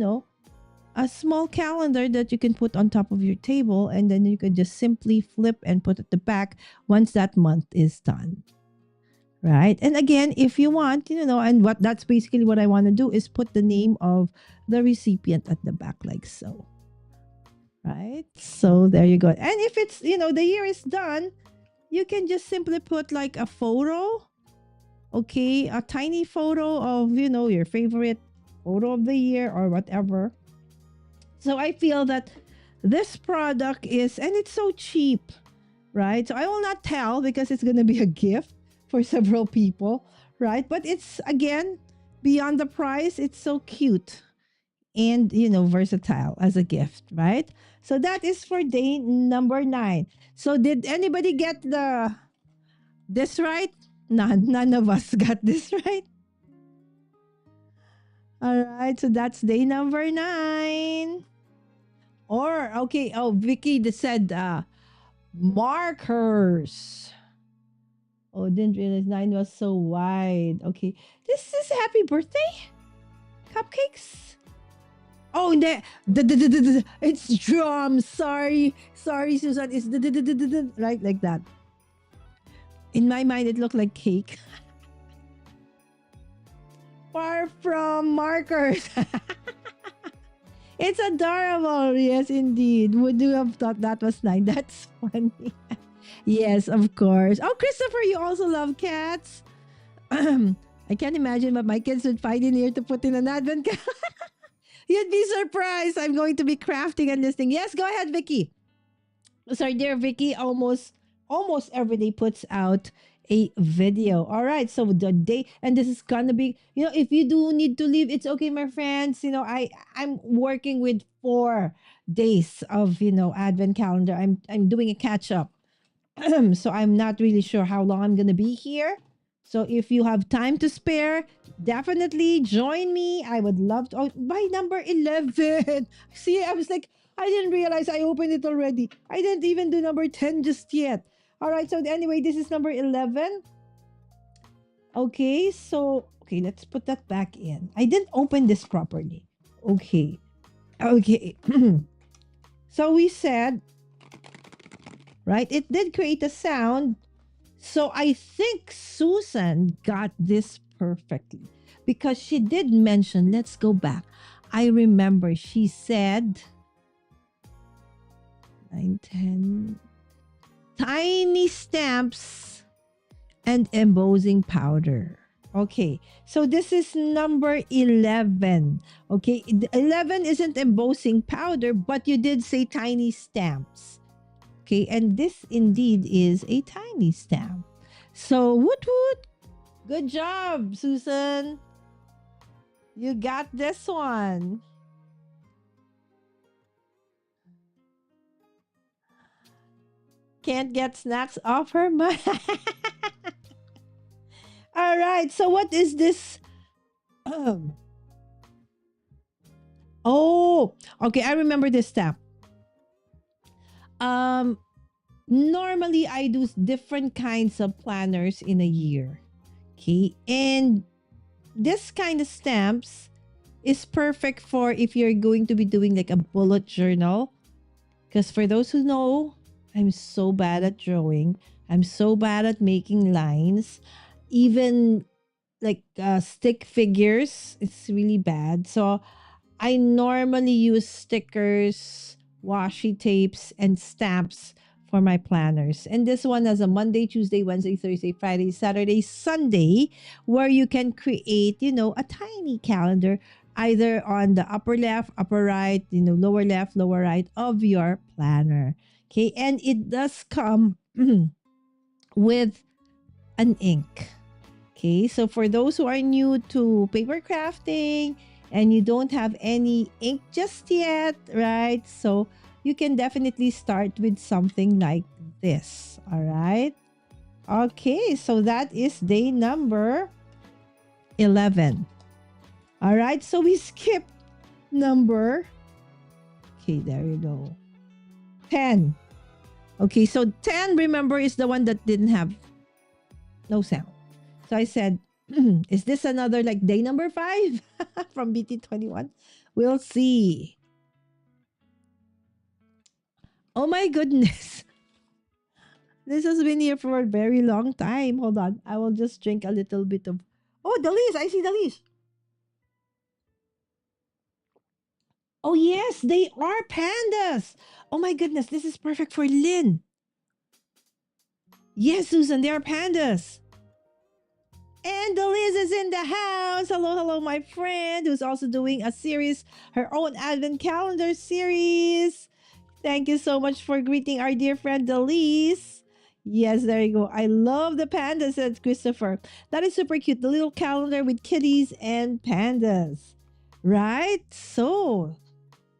a small calendar that you can put on top of your table. And then you can just simply flip and put at the back once that month is done. Right? And again, if you want, that's basically what I want to do is put the name of the recipient at the back like so. Right? So there you go. And if it's, the year is done, you can just simply put like a photo, okay, a tiny photo of, your favorite photo of the year or whatever. So I feel that this product is, and it's so cheap, right? So I will not tell because it's going to be a gift for several people, right? But it's, again, beyond the price, it's so cute and versatile as a gift, right? So that is for day number 9. So did anybody get this right? None of us got this right. right, so that's day number 9. Or okay, oh Vicky said markers. Oh, didn't realize 9 was so wide. Okay. This is happy birthday? Cupcakes? Oh, it's drums. Sorry. Sorry, Susan. It's right like that. In my mind, it looked like cake. Far from markers. It's adorable. Yes, indeed. Would you have thought that was 9? That's funny. Yes, of course. Oh, Christopher, you also love cats? I can't imagine what my kids would find in here to put in an advent calendar. You'd be surprised. I'm going to be crafting and listening. Yes, go ahead, Vicky. Sorry, dear Vicky, almost every day puts out a video. All right, so the day, and this is gonna be, if you do need to leave, it's okay, my friends. I'm working with 4 days of advent calendar. I'm doing a catch up. So I'm not really sure how long I'm gonna be here. So if you have time to spare, definitely join me. I would love to. Oh, by number 11. See, I was like, I didn't realize I opened it already. I didn't even do number 10 just yet. All right, so anyway, this is number 11. Okay, let's put that back in. I didn't open this properly. Okay. So we said, right, it did create a sound. So I think Susan got this perfectly because she did mention, let's go back. I remember she said 9, 10, tiny stamps and embossing powder. Okay, so this is number 11. Okay, 11 isn't embossing powder, but you did say tiny stamps. Okay, and this indeed is a tiny stamp. So, woot woot. Good job, Susan. You got this one. Can't get snacks off her mind. All right, so what is this? Oh, okay, I remember this stamp. Normally I do different kinds of planners in a year. Okay, and this kind of stamps is perfect for if you're going to be doing like a bullet journal. Because for those who know, I'm so bad at drawing. I'm so bad at making lines. Even like stick figures, it's really bad. So I normally use stickers, washi tapes, and stamps for my planners. And this one has a Monday, Tuesday, Wednesday, Thursday, Friday, Saturday, Sunday, where you can create, a tiny calendar either on the upper left, upper right, lower left, lower right of your planner. Okay, and it does come with an ink. Okay, so for those who are new to paper crafting and you don't have any ink just yet, right? So you can definitely start with something like this. All right. Okay, so that is day number 11. All right, so we skipped number. Okay, there you go. 10. Okay, so 10, remember, is the one that didn't have no sound. So I said, is this another like day number 5 from BT21? We'll see. Oh my goodness. This has been here for a very long time. Hold on. I will just drink a little bit of... Oh, the leaves. I see the leaves. Oh yes, they are pandas. Oh my goodness. This is perfect for Lynn. Yes, Susan, they are pandas. And the Liz is in the house. Hello, hello, my friend who's also doing a series, her own advent calendar series. Thank you so much for greeting our dear friend Delise. Yes, there you go. I love the pandas, said Christopher. That is super cute. The little calendar with kitties and pandas. Right? So,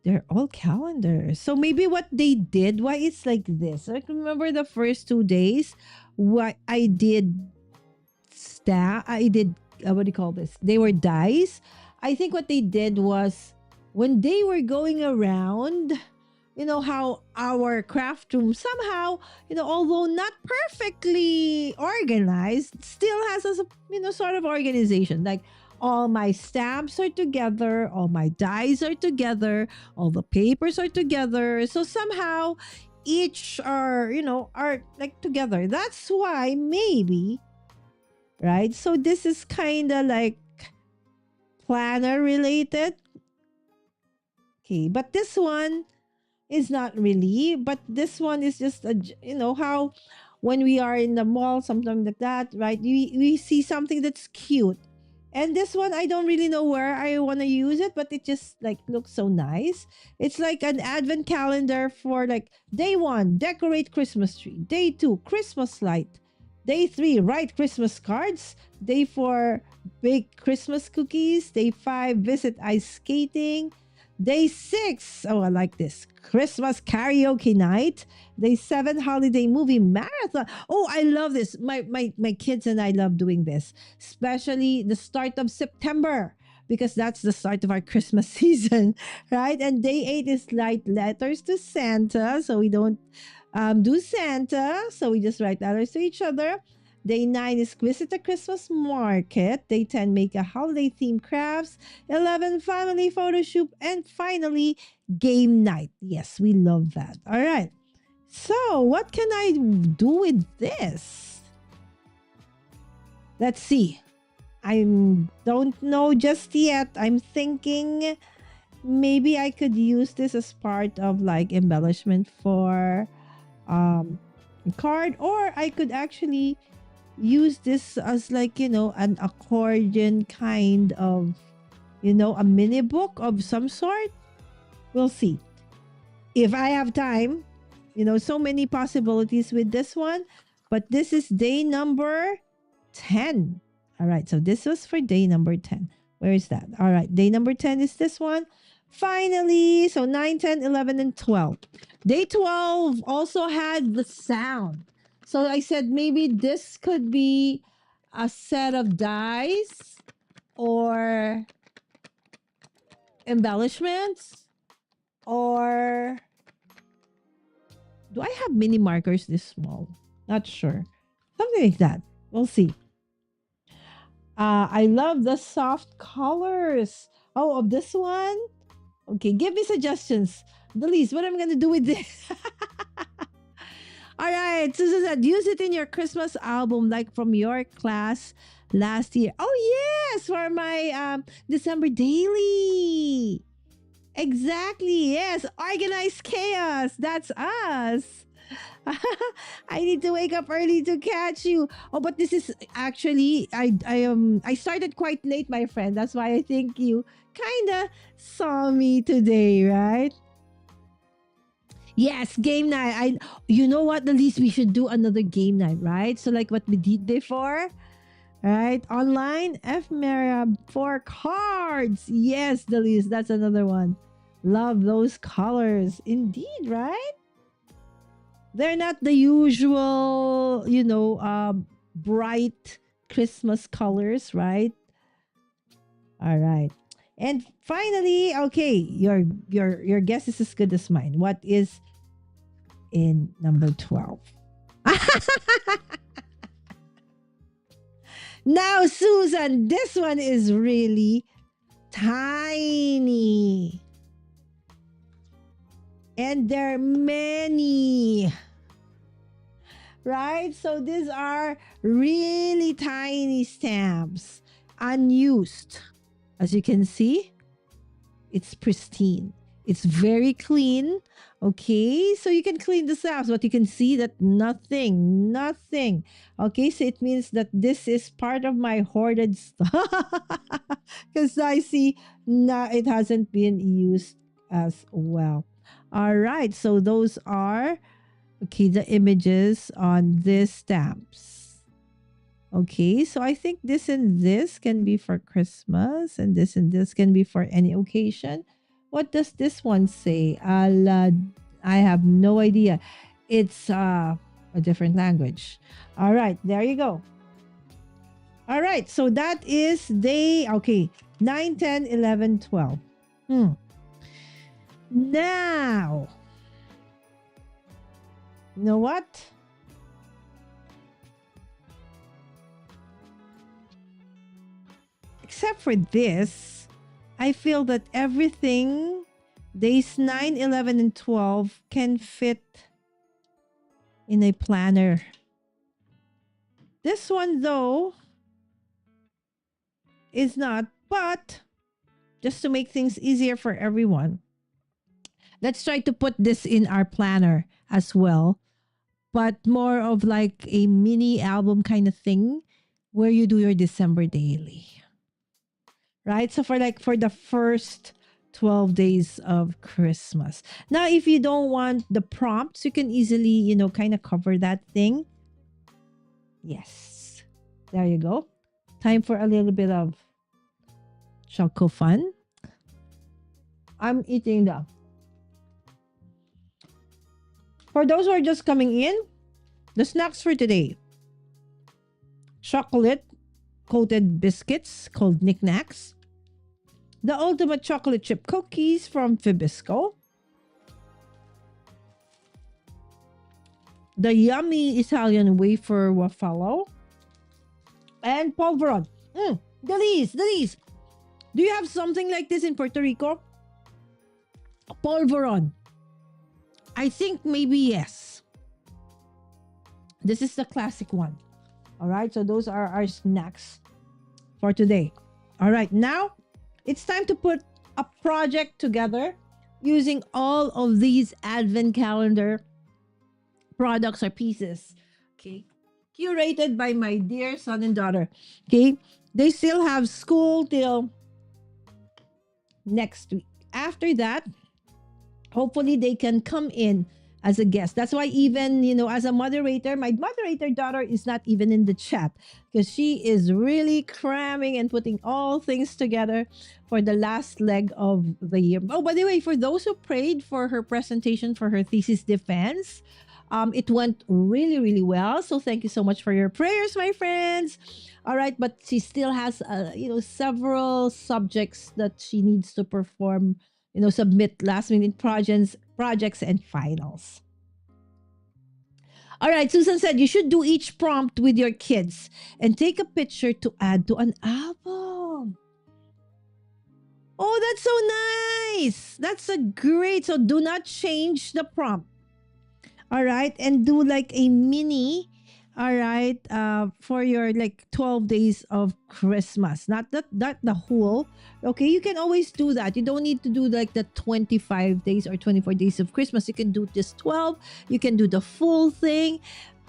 they're all calendars. So maybe what they did, why it's like this. Like remember the first 2 days, what I did, what do you call this? They were dies. I think what they did was when they were going around, how our craft room somehow, although not perfectly organized, still has a, sort of organization. Like all my stamps are together, all my dies are together, all the papers are together. So somehow each are like together. That's why maybe, right? So this is kind of like planner related. Okay, but this one is not really, but this one is just how when we are in the mall, something like that, right? We see something that's cute. And this one, I don't really know where I want to use it, but it just like looks so nice. It's like an advent calendar for like day 1, decorate Christmas tree. Day 2, Christmas light. Day 3, write Christmas cards. Day 4, bake Christmas cookies. Day 5, visit ice skating. Day 6, oh, I like this. Christmas karaoke night. Day 7, holiday movie marathon. Oh, I love this. My kids and I love doing this, especially the start of September because that's the start of our Christmas season, right? And day 8 is write letters to Santa. So we don't do Santa. So we just write letters to each other. Day 9 is visit a Christmas market. Day 10, make a holiday themed crafts. 11, family photo shoot. And finally, game night. Yes, we love that. All right. So, what can I do with this? Let's see. I don't know just yet. I'm thinking maybe I could use this as part of like embellishment for a card, or I could actually use this as like an accordion kind of a mini book of some sort. We'll see if I have time. So many possibilities with this one, but this is day number 10. All right, so this was for day number 10. Where is that? All right, day number 10 is this one. Finally, so 9, 10, 11, and 12. Day 12 also had the sound. So I said maybe this could be a set of dice or embellishments, or do I have mini markers this small? Not sure. Something like that. We'll see. I love the soft colors. Oh, of this one? Okay, give me suggestions. Delise, what am I going to do with this? All right, Susan said, use it in your Christmas album, like from your class last year. Oh, yes, for my December daily. Exactly, yes. Organized chaos. That's us. I need to wake up early to catch you. Oh, but this is actually I started quite late, my friend. That's why I think you kinda saw me today, right? Yes, game night. You know what? The least we should do another game night, right? So like what we did before, right? Online ephemera for cards. Yes, the least. That's another one. Love those colors. Indeed, right? They're not the usual, bright Christmas colors, right? All right. And finally, okay, your guess is as good as mine. What is in number 12? Now, Susan, this one is really tiny. And there are many. Right? So these are really tiny stamps, unused. As you can see, it's pristine. It's very clean. Okay, so you can clean the stamps, but you can see that nothing. Okay, so it means that this is part of my hoarded stuff. Because I see it hasn't been used as well. All right, so those are the images on these stamps. Okay, so I think this and this can be for Christmas, and this can be for any occasion. What does this one say? I have no idea. It's a different language. All right, there you go. All right, so that is okay. 9, 10, 11, 12. Hmm. Now, you know what? Except for this, I feel that everything, days 9, 11, and 12, can fit in a planner. This one, though, is not, but just to make things easier for everyone, let's try to put this in our planner as well, but more of like a mini album kind of thing where you do your December daily, right? So for the first 12 days of Christmas. Now, if you don't want the prompts, you can easily, kind of cover that thing. Yes. There you go. Time for a little bit of choco fun. I'm eating the. For those who are just coming in, the snacks for today: chocolate coated biscuits called knickknacks, the ultimate chocolate chip cookies from Fibisco, the yummy Italian wafer waffalo, and polvoron. Delise, do you have something like this in Puerto Rico? Polvoron. I think maybe yes. This is the classic one. All right, so those are our snacks for today. All right, now it's time to put a project together using all of these advent calendar products or pieces. Okay, curated by my dear son and daughter. Okay, they still have school till next week. After that, hopefully they can come in as a guest. That's why even, as a moderator, my moderator daughter is not even in the chat because she is really cramming and putting all things together for the last leg of the year. Oh, by the way, for those who prayed for her presentation for her thesis defense, it went really, really well. So thank you so much for your prayers, my friends. All right, but she still has, several subjects that she needs to perform, submit last minute projects and finals. All right, Susan said you should do each prompt with your kids and take a picture to add to an album. Oh, that's so nice. That's a great. So do not change the prompt. All right, and do like a mini, all right, for your like 12 days of Christmas, not the whole. Okay, you can always do that. You don't need to do like the 25 days or 24 days of Christmas. You can do just 12. You can do the full thing.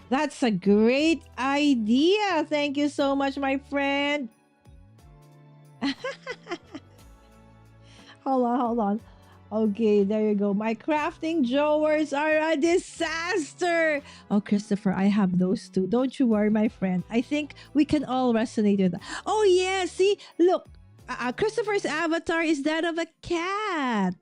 That's a great idea. Thank you so much, my friend. Hold on. Okay, there you go. My crafting drawers are a disaster. Oh, Christopher, I have those too. Don't you worry, my friend. I think we can all resonate with that. Oh, yeah. See, look, Christopher's avatar is that of a cat.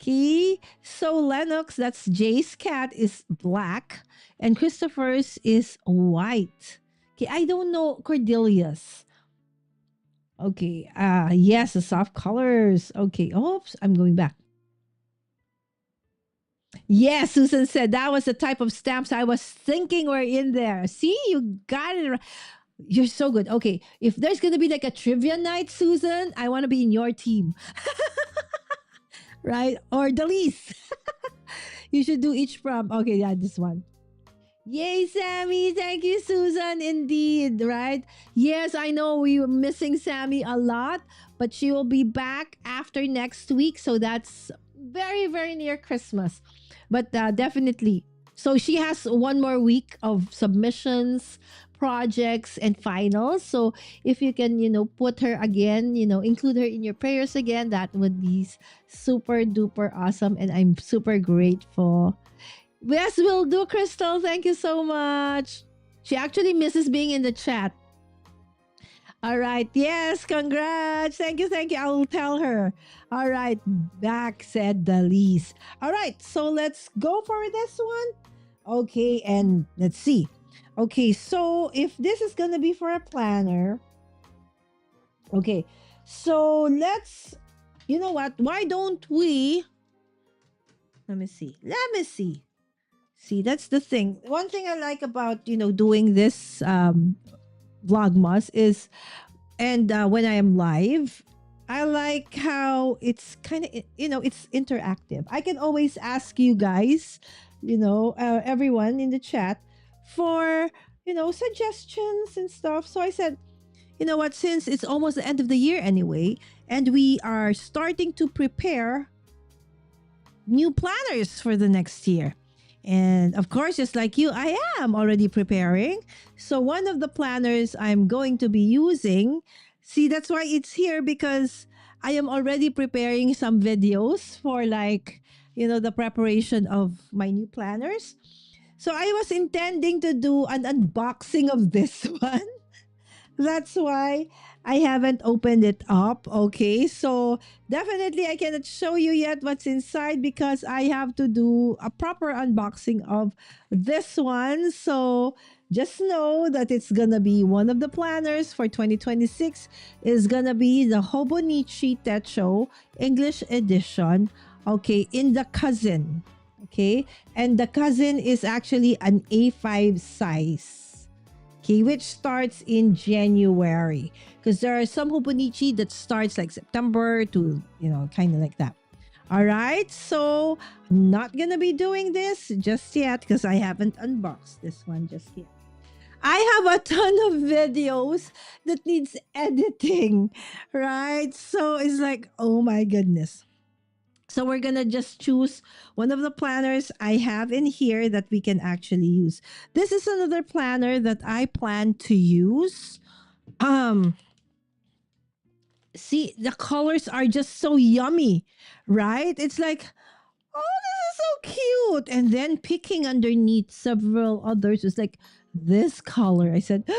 Okay, so Lennox, that's Jay's cat, is black, and Christopher's is white. Okay, I don't know Cordelia's. Okay, yes, the soft colors. Okay, oops, I'm going back. Yes, Susan said that was the type of stamps I was thinking were in there. See, you got it. You're so good. Okay, if there's going to be like a trivia night, Susan, I want to be in your team. Right? Or Delise. You should do each prompt. Okay, yeah, this one. Yay, Sammy. Thank you, Susan. Indeed, right? Yes, I know we were missing Sammy a lot, but she will be back after next week. So that's very, very near Christmas. But definitely. So she has one more week of submissions, projects, and finals. So if you can, put her again, include her in your prayers again, that would be super duper awesome. And I'm super grateful. Yes, will do, Crystal. Thank you so much. She actually misses being in the chat. All right. Yes, congrats. Thank you. Thank you. I will tell her. All right. Back, said the least. All right. So let's go for this one. Okay. And let's see. Okay. So if this is going to be for a planner. Okay. So let's, you know what? Why don't we? Let me see. Let me see. See, that's the thing. One thing I like about doing this vlogmas is, and when I am live, I like how it's kind of it's interactive. I can always ask you guys, everyone in the chat for suggestions and stuff. So I said, you know what, since it's almost the end of the year anyway, and we are starting to prepare new planners for the next year. And of course, just like you, I am already preparing. So one of the planners I'm going to be using, see, that's why it's here, because I am already preparing some videos for, like, the preparation of my new planners. So I was intending to do an unboxing of this one. That's why I haven't opened it up. Okay. So definitely I cannot show you yet what's inside, because I have to do a proper unboxing of this one. So just know that it's going to be one of the planners for 2026 is going to be the Hobonichi Techo English edition. Okay. In the cousin. Okay. And the cousin is actually an A5 size. Okay, which starts in January, because there are some Hobonichi that starts like September to, kind of like that. All right, so I'm not gonna be doing this just yet because I haven't unboxed this one just yet. I have a ton of videos that needs editing, right? So it's like, oh my goodness. So we're going to just choose one of the planners I have in here that we can actually use. This is another planner that I plan to use. See, the colors are just so yummy, right? It's like, oh, this is so cute. And then picking underneath several others was like, this color. I said,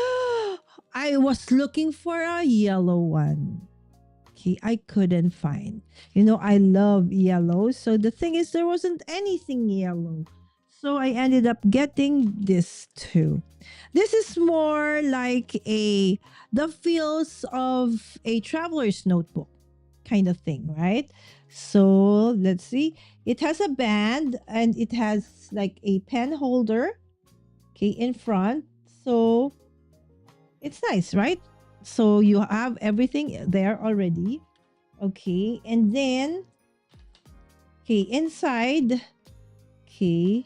I was looking for a yellow one. Okay, I couldn't find. I love yellow. So the thing is, there wasn't anything yellow. So I ended up getting this too. This is more like the feels of a traveler's notebook kind of thing, right? So let's see. It has a band and it has like a pen holder, okay, in front. So it's nice, right? So you have everything there already. Okay. And then, okay, inside, okay,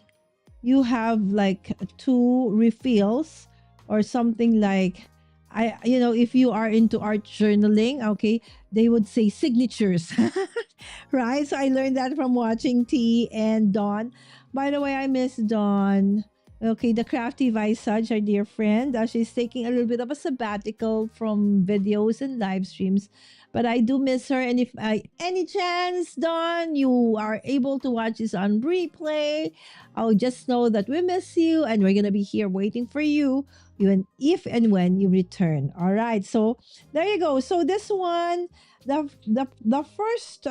you have like two refills or something like, if you are into art journaling, okay, they would say signatures, right? So I learned that from watching T and Dawn. By the way, I miss Dawn. Okay, the crafty Visage, our dear friend. She's taking a little bit of a sabbatical from videos and live streams, but I do miss her. And if any chance, Dawn, you are able to watch this on replay, I'll just know that we miss you and we're gonna be here waiting for you, even if and when you return. All right, so there you go. So this one, the first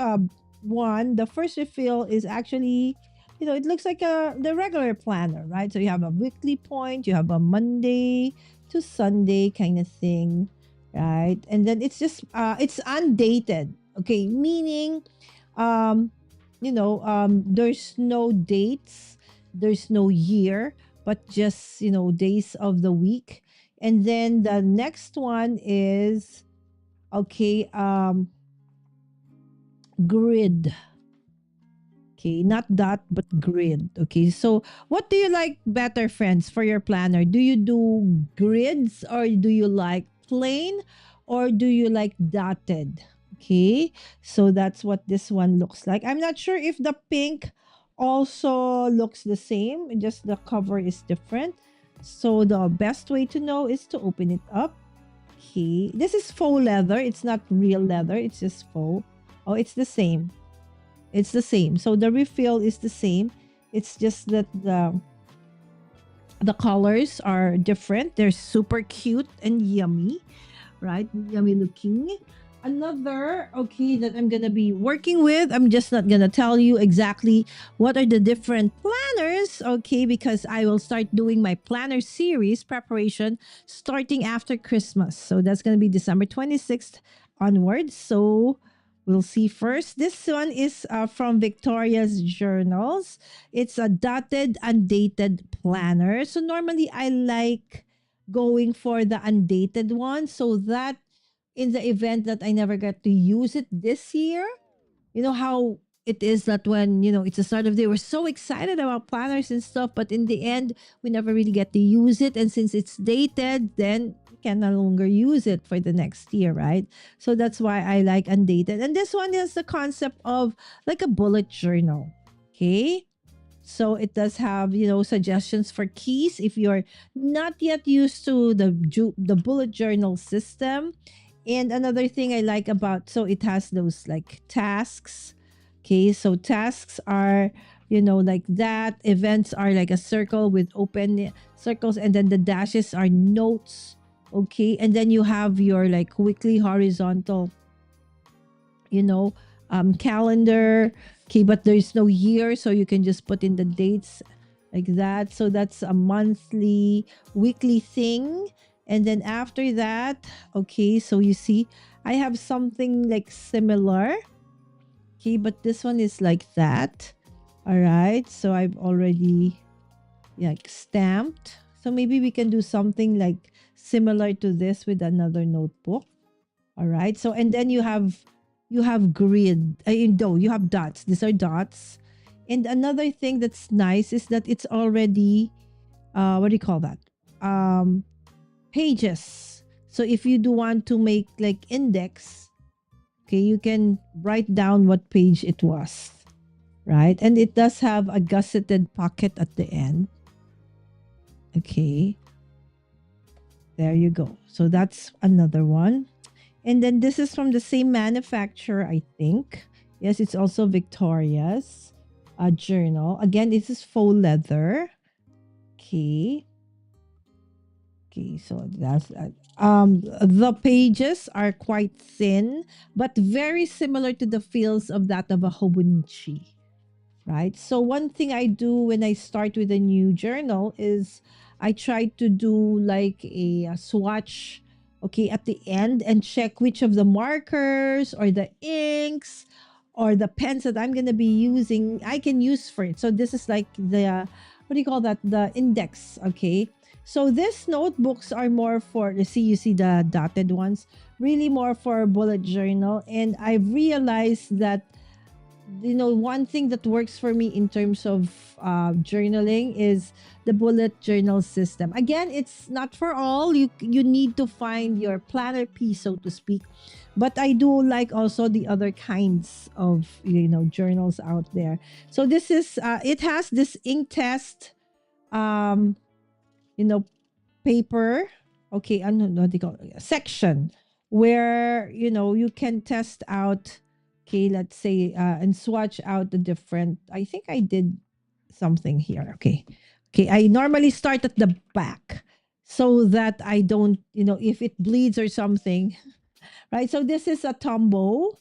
one, the first refill is actually, it looks like the regular planner, right? So you have a weekly point, you have a Monday to Sunday kind of thing, right? And then it's just it's undated, okay, meaning there's no dates, there's no year, but just days of the week. And then the next one is okay, grid. Okay, not dot, but grid. Okay, so what do you like better, friends, for your planner? Do you do grids, or do you like plain, or do you like dotted? Okay, so that's what this one looks like. I'm not sure if the pink also looks the same, just the cover is different. So the best way to know is to open it up. Okay, this is faux leather. It's not real leather, it's just faux. Oh, it's the same. It's the same. So the refill is the same. It's just that the colors are different. They're super cute and yummy, right? Yummy looking. Another, okay, that I'm gonna be working with. I'm just not gonna tell you exactly what are the different planners, okay, because I will start doing my planner series preparation starting after Christmas. So that's gonna be December 26th onwards. So we'll see first. This one is from Victoria's Journals. It's a dotted, undated planner. So normally I like going for the undated one so that in the event that I never get to use it this year, you know how it is that when it's the start of the day, we're so excited about planners and stuff, but in the end we never really get to use it, and since it's dated, then we can no longer use it for the next year, right? So that's why I like undated. And this one has the concept of like a bullet journal. Okay, so it does have suggestions for keys if you're not yet used to the bullet journal system. And another thing I like about, so it has those like tasks. Okay, so tasks are, like that. Events are like a circle with open circles, and then the dashes are notes. Okay, and then you have your like weekly horizontal, you know, calendar. Okay, but there's no year, so you can just put in the dates like that. So that's a monthly, weekly thing. And then after that, okay, so you see, I have something like similar. Okay, but this one is like that. All right, so I've already like stamped. So maybe we can do something like similar to this with another notebook. All right. So and then you have grid. No, you have dots. These are dots. And another thing that's nice is that it's already what do you call that? Pages. So if you do want to make like index, okay, you can write down what page it was. Right? And it does have a gusseted pocket at the end. Okay. There you go. So that's another one. And then this is from the same manufacturer, I think. Yes, it's also Victoria's journal. Again, this is faux leather. Okay. Okay, so that's the pages are quite thin, but very similar to the feels of that of a Hobonichi. Right? So one thing I do when I start with a new journal is I try to do like a swatch, okay, at the end, and check which of the markers or the inks or the pens that I'm going to be using I can use for it. So this is like the what do you call that? The index, okay? So these notebooks are more for, you see the dotted ones, really more for bullet journal. And I've realized that one thing that works for me in terms of journaling is the bullet journal system. Again, it's not for all. You need to find your planner piece, so to speak. But I do like also the other kinds of journals out there. So this is it has this ink test um you know paper, okay, ano what do you call it? Section where you can test out, okay, let's say and swatch out the different. I think I did something here. Okay, I normally start at the back so that I don't, if it bleeds or something. Right, so this is a Tombow.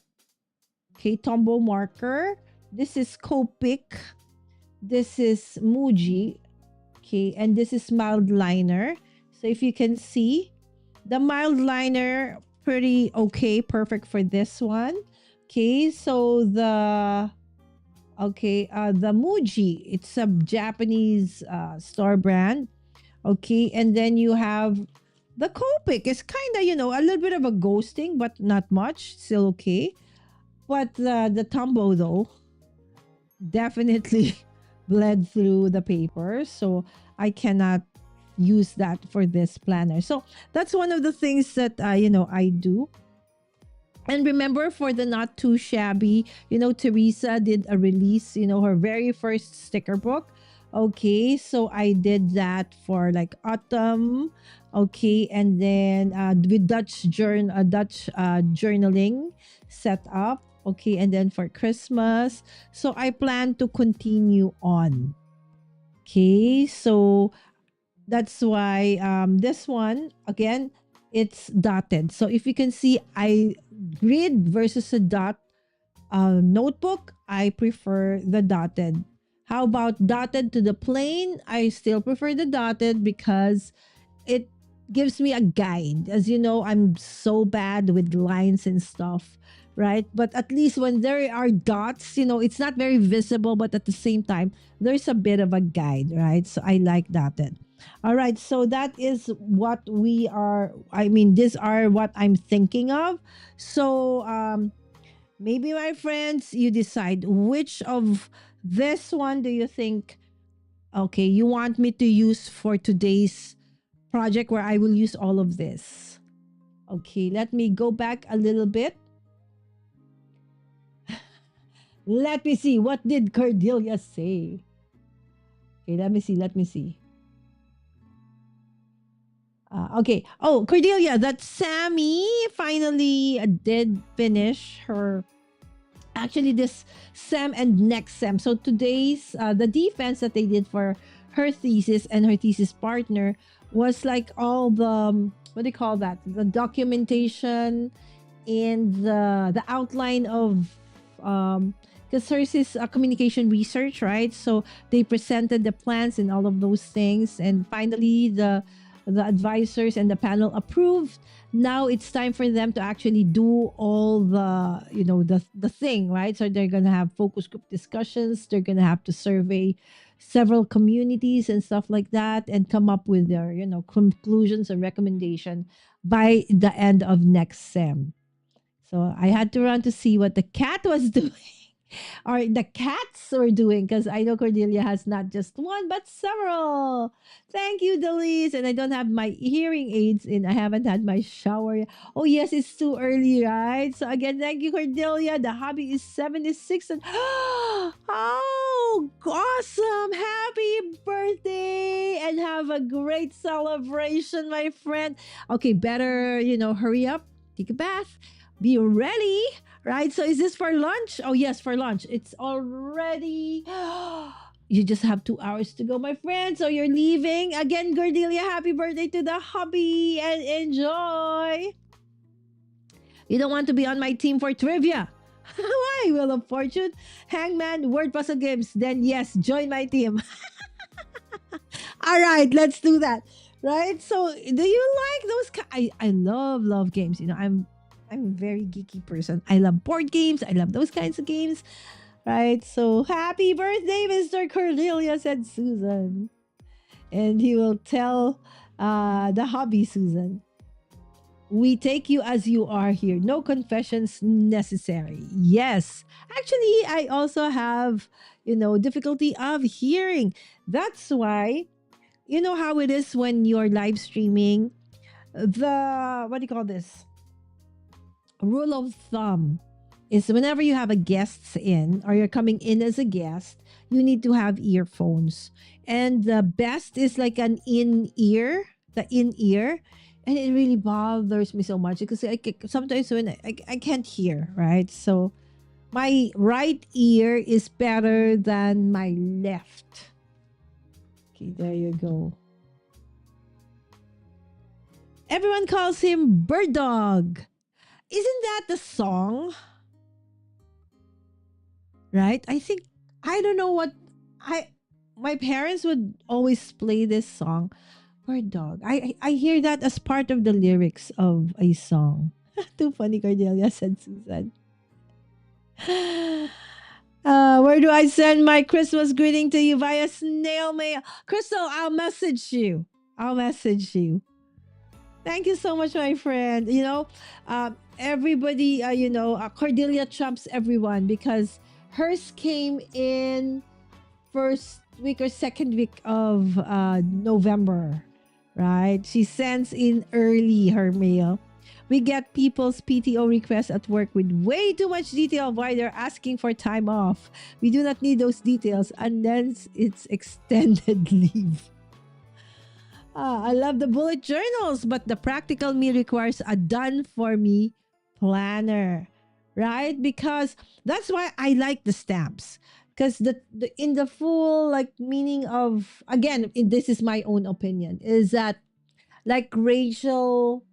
Okay, Tombow marker. This is Copic. This is Muji. Okay, and this is mild liner. So if you can see, the mild liner, pretty okay, perfect for this one. Okay, so the Muji, it's a Japanese store brand. Okay, and then you have the Copic. It's kind of, a little bit of a ghosting, but not much. Still okay. But the Tombow though, definitely bled through the paper. So I cannot use that for this planner. So that's one of the things that I do. And remember, for the not too shabby, Teresa did a release, her very first sticker book. Okay, so I did that for like autumn. Okay, and then with Dutch journaling set up. Okay, and then for Christmas. So I plan to continue on. Okay, so that's why this one again, it's dotted. So if you can see, I grid versus a dot notebook, I prefer the dotted. How about dotted to the plain? I still prefer the dotted because it gives me a guide. As you know, I'm so bad with lines and stuff, right? But at least when there are dots, it's not very visible, but at the same time, there's a bit of a guide, right? So I like that. Then. All right, so that is what we are. I mean, these are what I'm thinking of. So maybe my friends, you decide which of this one do you think, okay, you want me to use for today's project where I will use all of this. Okay, let me go back a little bit. Let me see. What did Cordelia say? Okay, let me see. Let me see. Okay. Oh, Cordelia, that Sammy finally did finish her. Actually, this SEM and next SEM. So today's the defense that they did for her thesis and her thesis partner was like all the what do you call that? The documentation and the outline of because hers is communication research, right? So they presented the plans and all of those things, and finally the advisors and the panel approved. Now it's time for them to actually do all the thing, right? So they're gonna have focus group discussions. They're gonna have to survey several communities and stuff like that, and come up with their conclusions and recommendation by the end of next sem. So I had to run to see what the cat was doing or the cats were doing because I know Cordelia has not just one but several. Thank you, Delise. And I don't have my hearing aids in. I haven't had my shower yet. Oh, yes, it's too early, right? So again, thank you, Cordelia. The hobby is 76 and oh, awesome. Happy birthday and have a great celebration, my friend. Okay, better, hurry up, take a bath, be ready, right? So is this for lunch? Oh, yes, for lunch. It's already. You just have 2 hours to go, my friend. So you're leaving. Again, Cordelia, happy birthday to the hubby and enjoy. You don't want to be on my team for trivia. Why? Wheel of Fortune, Hangman, Word Puzzle Games. Then yes, join my team. All right, let's do that. Right? So do you like those? I love games. I'm a very geeky person. I love board games. I love those kinds of games. Right? So happy birthday, Mr. Cordelia, said Susan. And he will tell the hobby, Susan. We take you as you are here. No confessions necessary. Yes. Actually, I also have, difficulty of hearing. That's why, you know how it is when you're live streaming. What do you call this? Rule of thumb is whenever you have a guest in or you're coming in as a guest, you need to have earphones. And the best is like an the in-ear. And it really bothers me so much because sometimes when I can't hear, right? So my right ear is better than my left. Okay, there you go. Everyone calls him Bird Dog. Isn't that the song? Right? I don't know what my parents would always play this song. Bird Dog. I hear that as part of the lyrics of a song. Too funny, Cordelia, said Susan. Where do I send my Christmas greeting to you? Via snail mail. Crystal, I'll message you. Thank you so much, my friend. Everybody, Cordelia trumps everyone because hers came in first week or second week of November, right? She sends in early her mail. We get people's PTO requests at work with way too much detail of why they're asking for time off. We do not need those details unless it's extended leave. I love the bullet journals, but the practical me requires a done for me planner, right? Because that's why I like the stamps. Because the in the full like meaning of again, this is my own opinion, is that like Rachel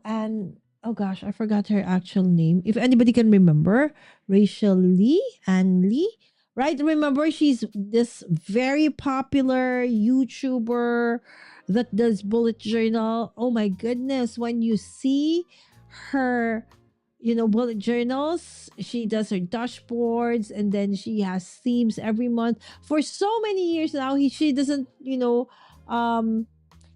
and oh gosh, I forgot her actual name. If anybody can remember, Rachel Lee and Lee, right? Remember, she's this very popular YouTuber, that does bullet journal. Oh my goodness, when you see her, bullet journals, she does her dashboards, and then she has themes every month for so many years now. She doesn't, um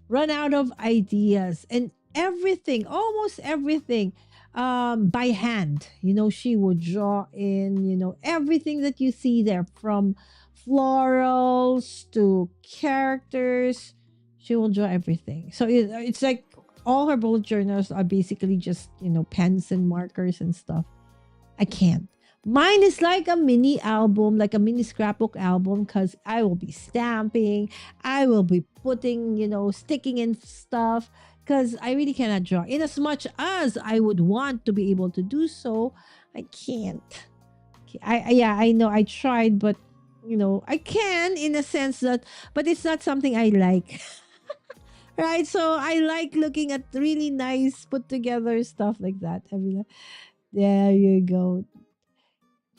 run out of ideas, and everything, almost everything, by hand. She would draw in, everything that you see there, from florals to characters. She will draw everything. So it's like all her bullet journals are basically just, pens and markers and stuff. I can't. Mine is like a mini album, like a mini scrapbook album, because I will be stamping, I will be putting, sticking in stuff, because I really cannot draw. In as much as I would want to be able to do so, I can't. Yeah, I know I tried, but I can, in a sense that, but it's not something I like. Right? So I like looking at really nice put together stuff like that. I mean, there you go.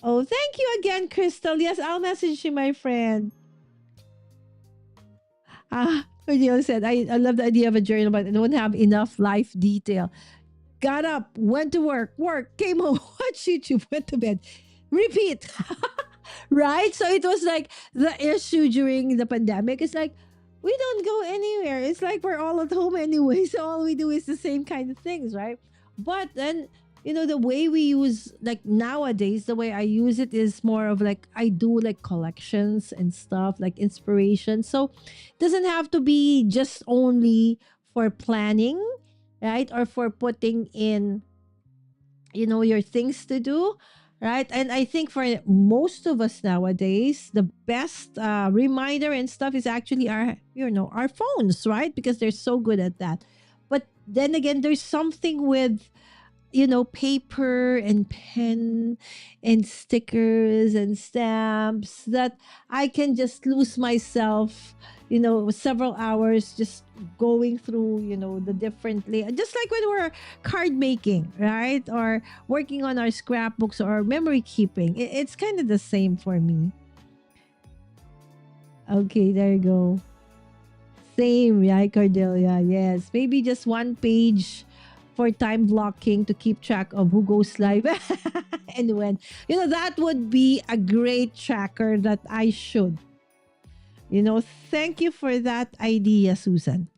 Oh, thank you again, Crystal. Yes, I'll message you, my friend. Cordelia said, I love the idea of a journal, but I don't have enough life detail. Got up, went to work, came home, watched YouTube, went to bed. Repeat. Right? So it was like the issue during the pandemic. It's like, we don't go anywhere. It's like we're all at home anyway. So all we do is the same kind of things, right? But then, the way we use, like nowadays, the way I use it is more of like, I do like collections and stuff, like inspiration. So it doesn't have to be just only for planning, right? Or for putting in, your things to do, right? And I think for most of us nowadays, the best reminder and stuff is actually our phones, right? Because they're so good at that. But then again, there's something with, paper and pen and stickers and stamps that I can just lose myself, several hours just going through, the different just like when we're card making, right? Or working on our scrapbooks or memory keeping. It's kind of the same for me. Okay, there you go. Same, right, Cordelia? Yes. Maybe just one page for time blocking to keep track of who goes live and when. That would be a great tracker that I should. Thank you for that idea, Susan.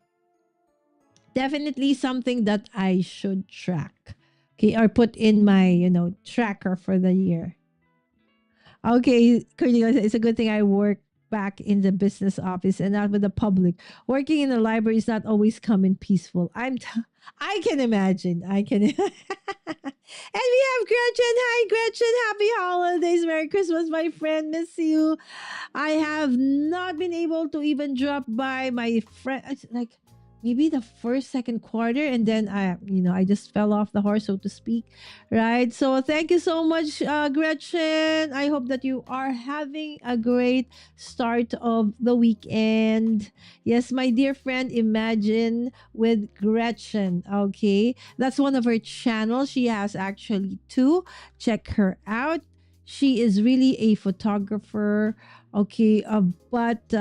Definitely something that I should track. Okay, or put in my, tracker for the year. Okay, Cordelia, it's a good thing I work back in the business office and not with the public. Working in the library is not always calm and peaceful. I can imagine. I can. And we have Gretchen. Hi, Gretchen. Happy holidays. Merry Christmas, my friend. Miss you. I have not been able to even drop by my friend. Like maybe the first, second quarter, and then I just fell off the horse, so to speak. Right. So thank you so much, Gretchen. I hope that you are having a great start of the weekend. Yes, my dear friend, Imagine with Gretchen. Okay. That's one of her channels. She has actually two. Check her out. She is really a photographer. Okay. But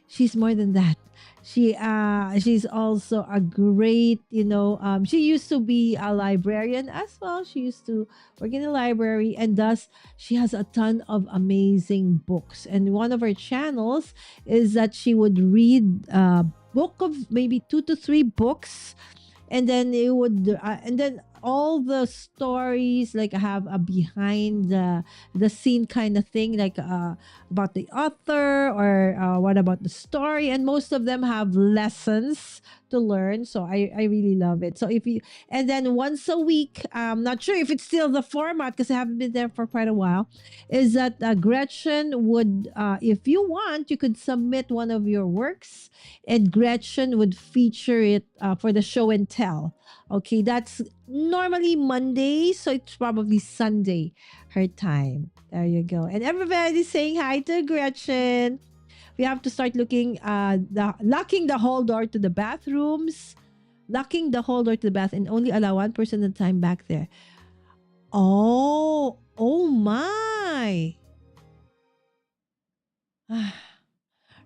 she's more than that. She's also a great, she used to be a librarian as well. She used to work in a library, and thus she has a ton of amazing books. And one of her channels is that she would read a book of maybe 2 to 3 books, and then it would and then all the stories like have a behind the scene kind of thing, like about the author, or what about the story, and most of them have lessons to learn. So I really love it. So if you, and then once a week, I'm not sure if it's still the format because I haven't been there for quite a while, is that Gretchen would, if you want, you could submit one of your works, and Gretchen would feature it for the show and tell. Okay, that's normally Monday, so it's probably Sunday her time. There you go. And everybody's saying hi to Gretchen. We have to start looking locking the whole door to the bathrooms, locking the whole door to the bath, and only allow one person at a time back there. Oh my.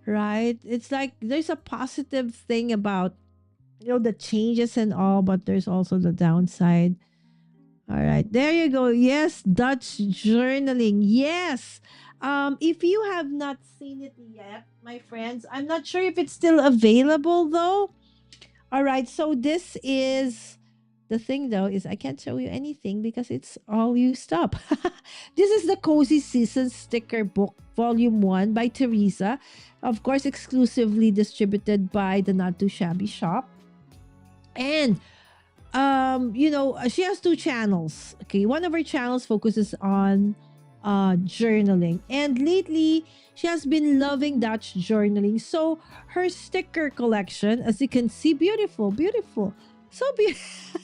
right? It's like there's a positive thing about, the changes and all, but there's also the downside. All right, there you go. Yes, Dutch journaling. Yes. If you have not seen it yet, my friends, I'm not sure if it's still available though. All right, so this is the thing though is I can't show you anything because it's all used up. This is the Cozy Season sticker book, volume 1 by Teresa. Of course, exclusively distributed by the Not Too Shabby shop. And she has two channels. Okay, one of her channels focuses on journaling, and lately she has been loving Dutch journaling. So her sticker collection, as you can see, beautiful, beautiful, so beautiful.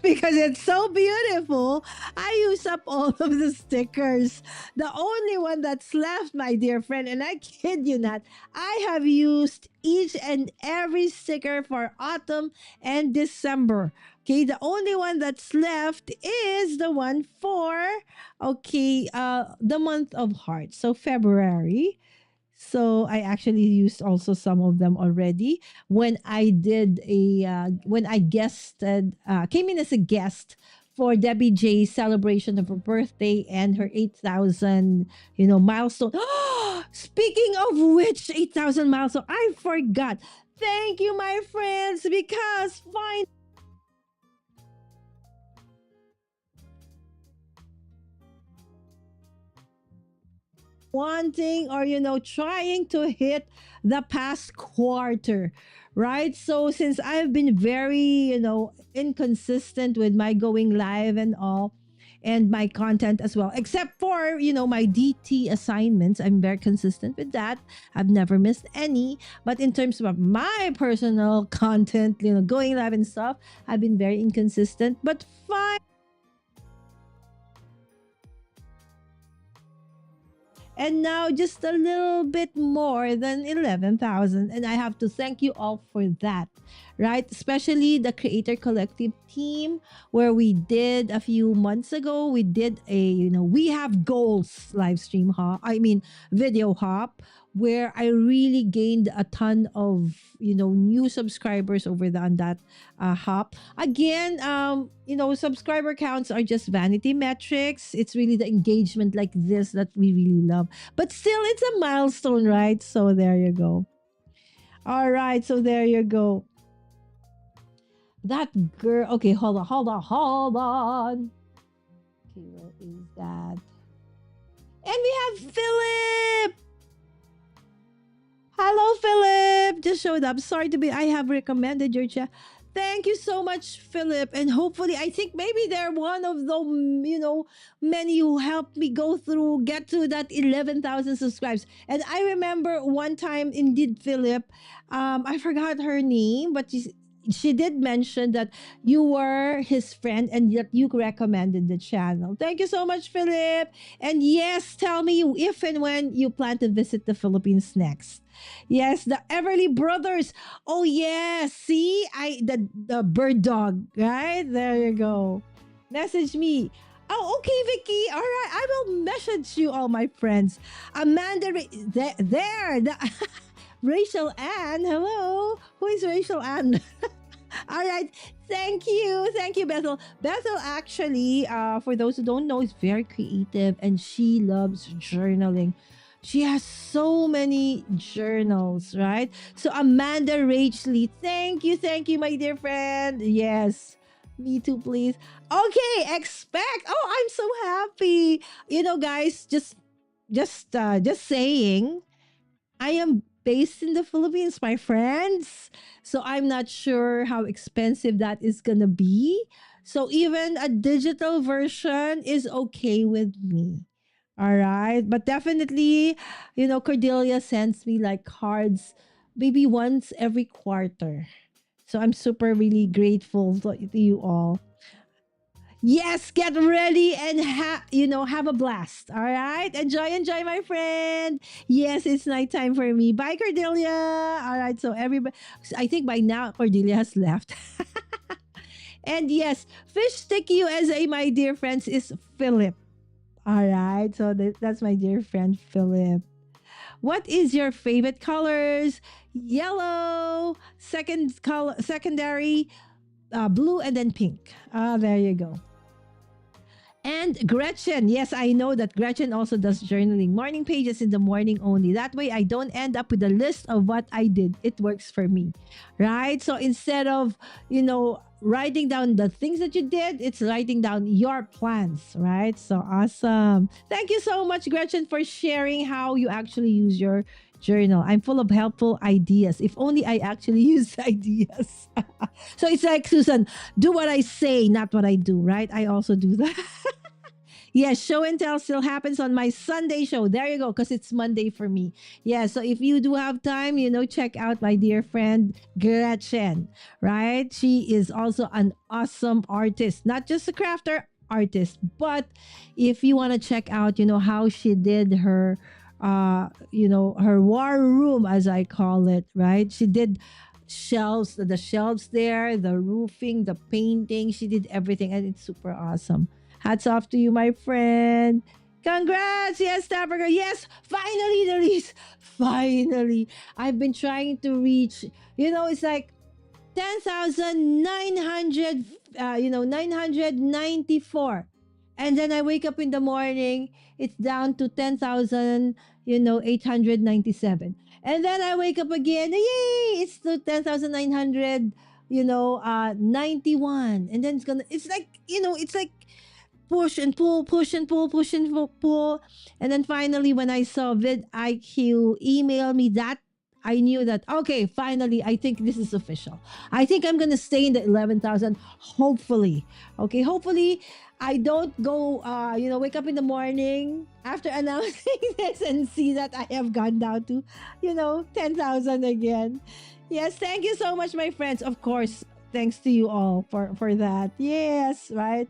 Because it's so beautiful, I use up all of the stickers. The only one that's left, my dear friend, and I kid you not, I have used each and every sticker for autumn and December. Okay, the only one that's left is the one for, the month of heart. So February. So I actually used also some of them already when I did when I guested, came in as a guest for Debbie J's celebration of her birthday and her 8,000, milestone. Speaking of which, 8,000 milestone, I forgot. Thank you, my friends, because fine. Wanting or trying to hit the past quarter, right? So since I've been very inconsistent with my going live and all, and my content as well, except for my DT assignments, I'm very consistent with that. I've never missed any. But in terms of my personal content, going live and stuff, I've been very inconsistent, but fine. And now just a little bit more than 11,000. And I have to thank you all for that, right? Especially the Creator Collective team, where we did a few months ago, we did we have goals live stream hop. I mean, video hop, where I really gained a ton of, new subscribers over on that hop. Again, subscriber counts are just vanity metrics. It's really the engagement like this that we really love. But still, it's a milestone, right? So there you go. All right, so there you go. That girl. Okay, hold on. Okay, where is that? And we have Philip. Hello, Philip. Just showed up. Sorry to be. I have recommended your chat. Thank you so much, Philip. And hopefully, I think maybe they're one of the, many who helped me go through, get to that 11,000 subscribers. And I remember one time, indeed, Philip, I forgot her name, but she did mention that you were his friend and that you recommended the channel. Thank you so much, Philip. And yes, tell me if and when you plan to visit the Philippines next. Yes, the Everly Brothers. Oh yes, see, the bird dog, right? There you go. Message me. Oh, okay, Vicky. All right, I will message you, all my friends. Amanda, there. Rachel Ann. Hello. Who is Rachel Ann? All right. Thank you. Thank you, Bethel. Bethel actually, for those who don't know, is very creative and she loves journaling. She has so many journals, right? So Amanda Rachley, thank you, my dear friend. Yes. Me too, please. Okay, expect. Oh, I'm so happy. Guys, just saying, I am based in the Philippines, my friends. So I'm not sure how expensive that is going to be. So even a digital version is okay with me. All right. But definitely, Cordelia sends me like cards maybe once every quarter. So I'm super really grateful to you all. Yes, get ready and have a blast. All right, enjoy, my friend. Yes, it's nighttime for me. Bye, Cordelia. All right, so everybody, I think by now Cordelia has left. And yes, Fish Stick USA, my dear friends, is Philip. All right, so that's my dear friend Philip. What is your favorite colors? Yellow, second color, secondary, blue, and then pink. There you go. And Gretchen, yes, I know that Gretchen also does journaling. Morning pages in the morning only. That way I don't end up with a list of what I did. It works for me. Right? So instead of, writing down the things that you did, it's writing down your plans, right? So awesome. Thank you so much, Gretchen, for sharing how you actually use your journal. I'm full of helpful ideas. If only I actually use ideas. So it's like, Susan, do what I say, not what I do, right? I also do that. Yes, show and tell still happens on my Sunday show. There you go, because it's Monday for me. Yeah, so if you do have time, check out my dear friend Gretchen, right? She is also an awesome artist, not just a crafter artist, but if you want to check out, how she did her, her war room, as I call it, right? She did the shelves there, the roofing, the painting. She did everything, and it's super awesome. Hats off to you, my friend. Congrats! Yes, Africa. Yes, finally the release. Finally. I've been trying to reach, it's like 10,900, 994. And then I wake up in the morning, it's down to 10,000, 897. And then I wake up again, yay, it's to 10,900, 91. And then it's like push and pull, push and pull, push and pull. And then finally, when I saw vidIQ email me that, I knew that, okay, finally, I think this is official. I think I'm going to stay in the 11,000, hopefully. Okay, hopefully I don't go, wake up in the morning after announcing this and see that I have gone down to, 10,000 again. Yes, thank you so much, my friends. Of course, thanks to you all for that. Yes, right?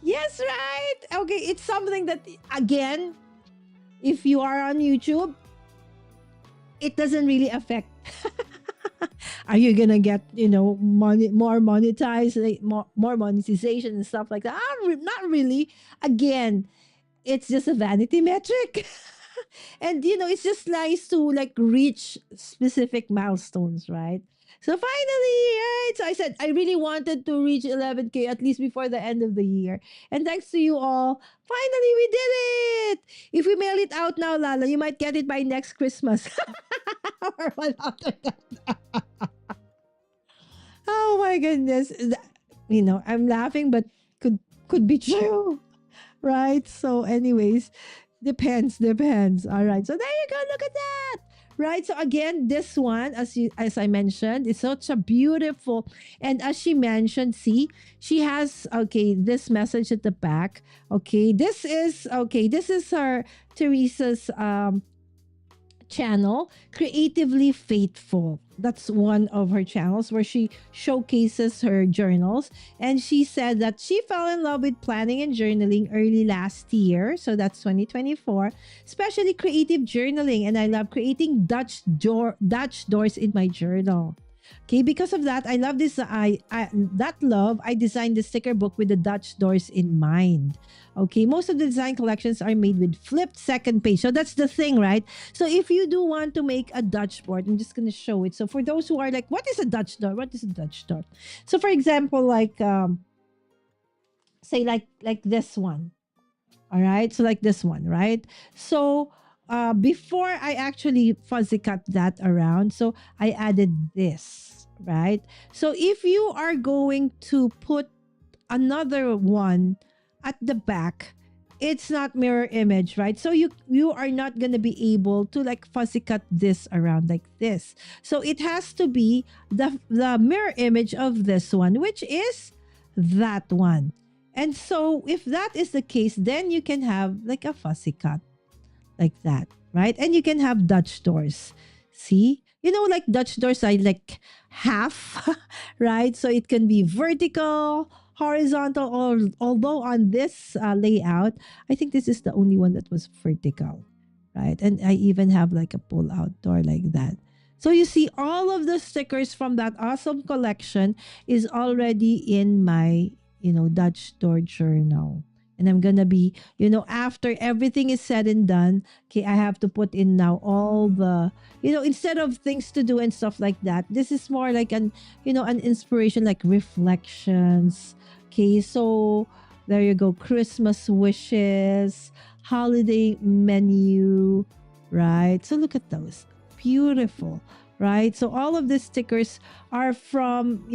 Yes, right. Okay, it's something that, again, if you are on YouTube, it doesn't really affect. Are you gonna get more monetized, like more monetization and stuff like that? Not really. Again, it's just a vanity metric. And it's just nice to like reach specific milestones, right? So finally, right? So I said I really wanted to reach 11K at least before the end of the year. And thanks to you all, finally we did it. If we mail it out now, Lala, you might get it by next Christmas. Or one after that. Oh my goodness. I'm laughing, but could be true. Right? So anyways, depends. All right. So there you go. Look at that. Right. So again, this one, as I mentioned, is such a beautiful, and as she mentioned, see, she has this message at the back. This is her Teresa's channel, Creatively Faithful. That's one of her channels where she showcases her journals. And she said that she fell in love with planning and journaling early last year. So that's 2024, especially creative journaling. And I love creating Dutch doors in my journal. Okay, because of that, I love this. I designed the sticker book with the Dutch doors in mind. Okay, most of the design collections are made with flipped second page. So that's the thing, right? So if you do want to make a Dutch board, I'm just gonna show it. So for those who are like, what is a Dutch door? What is a Dutch door? So for example, like say like this one. All right, so like this one, right? So before I actually fuzzy cut that around, so I added this, right? So if you are going to put another one at the back, it's not mirror image, right? So you are not going to be able to like fuzzy cut this around like this. So it has to be the mirror image of this one, which is that one. And so if that is the case, then you can have like a fuzzy cut like that, right? And you can have Dutch doors. See? Like Dutch doors are like half, right? So it can be vertical, horizontal, or although on this layout, I think this is the only one that was vertical, right? And I even have like a pull out door like that. So you see all of the stickers from that awesome collection is already in my, Dutch door journal. And I'm gonna be, after everything is said and done, okay, I have to put in now all the, instead of things to do and stuff like that. This is more like an inspiration, like reflections. Okay, so there you go. Christmas wishes, holiday menu, right? So look at those. Beautiful, right? So all of the stickers are from,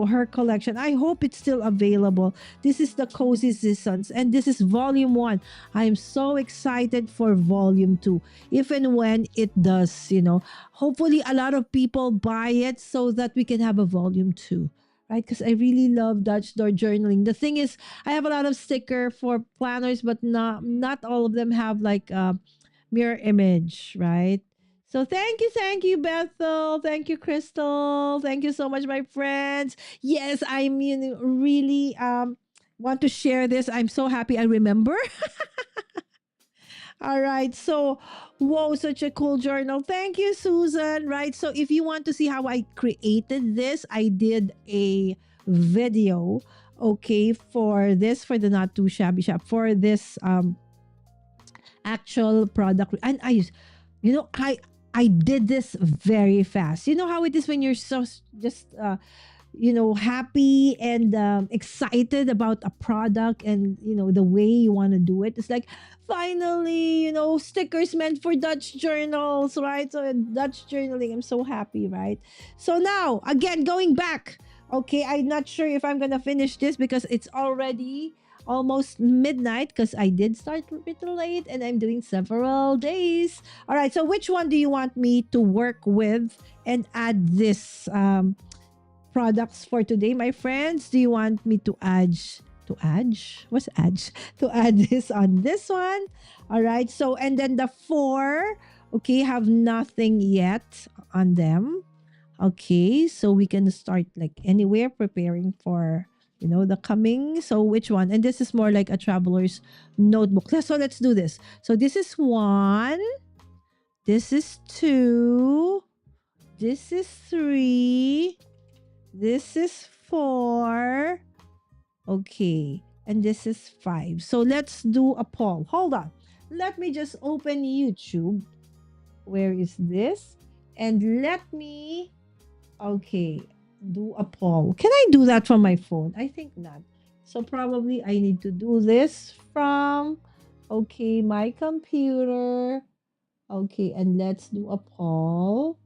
her collection. I hope it's still available. This is the Cozy Seasons, and this is volume 1. I'm so excited for volume 2. If and when it does, hopefully a lot of people buy it so that we can have a volume 2. Right, because I really love Dutch door journaling. The thing is, I have a lot of sticker for planners, but not all of them have like mirror image, right? So thank you, Bethel. Thank you, Crystal. Thank you so much, my friends. Yes, I'm really want to share this. I'm so happy I remember. All right. So, whoa, such a cool journal. Thank you, Susan. Right. So, if you want to see how I created this, I did a video, okay, for the Not Too Shabby Shop, for this actual product. And I did this very fast. You know how it is when you're so just happy and excited about a product, and the way you want to do it. It's like, finally, stickers meant for Dutch journals, right? So Dutch journaling, I'm so happy, right? So now again, going back, okay, I'm not sure if I'm gonna finish this because it's already almost midnight, because I did start a bit late and I'm doing several days. All right, so which one do you want me to work with and add this products for today, my friends? Do you want me to add what's add to add this on this one? All right, so and then the 4, okay, have nothing yet on them. Okay, so we can start like anywhere preparing for the coming. So which one? And this is more like a traveler's notebook. So let's do this. So this is 1, this is 2, this is 3, this is 4. Okay. And this is 5. So let's do a poll. Hold on. Let me just open YouTube. Where is this? And let me, okay, do a poll. Can I do that from my phone? I think not. So probably I need to do this from, okay, my computer. Okay, and let's do a poll.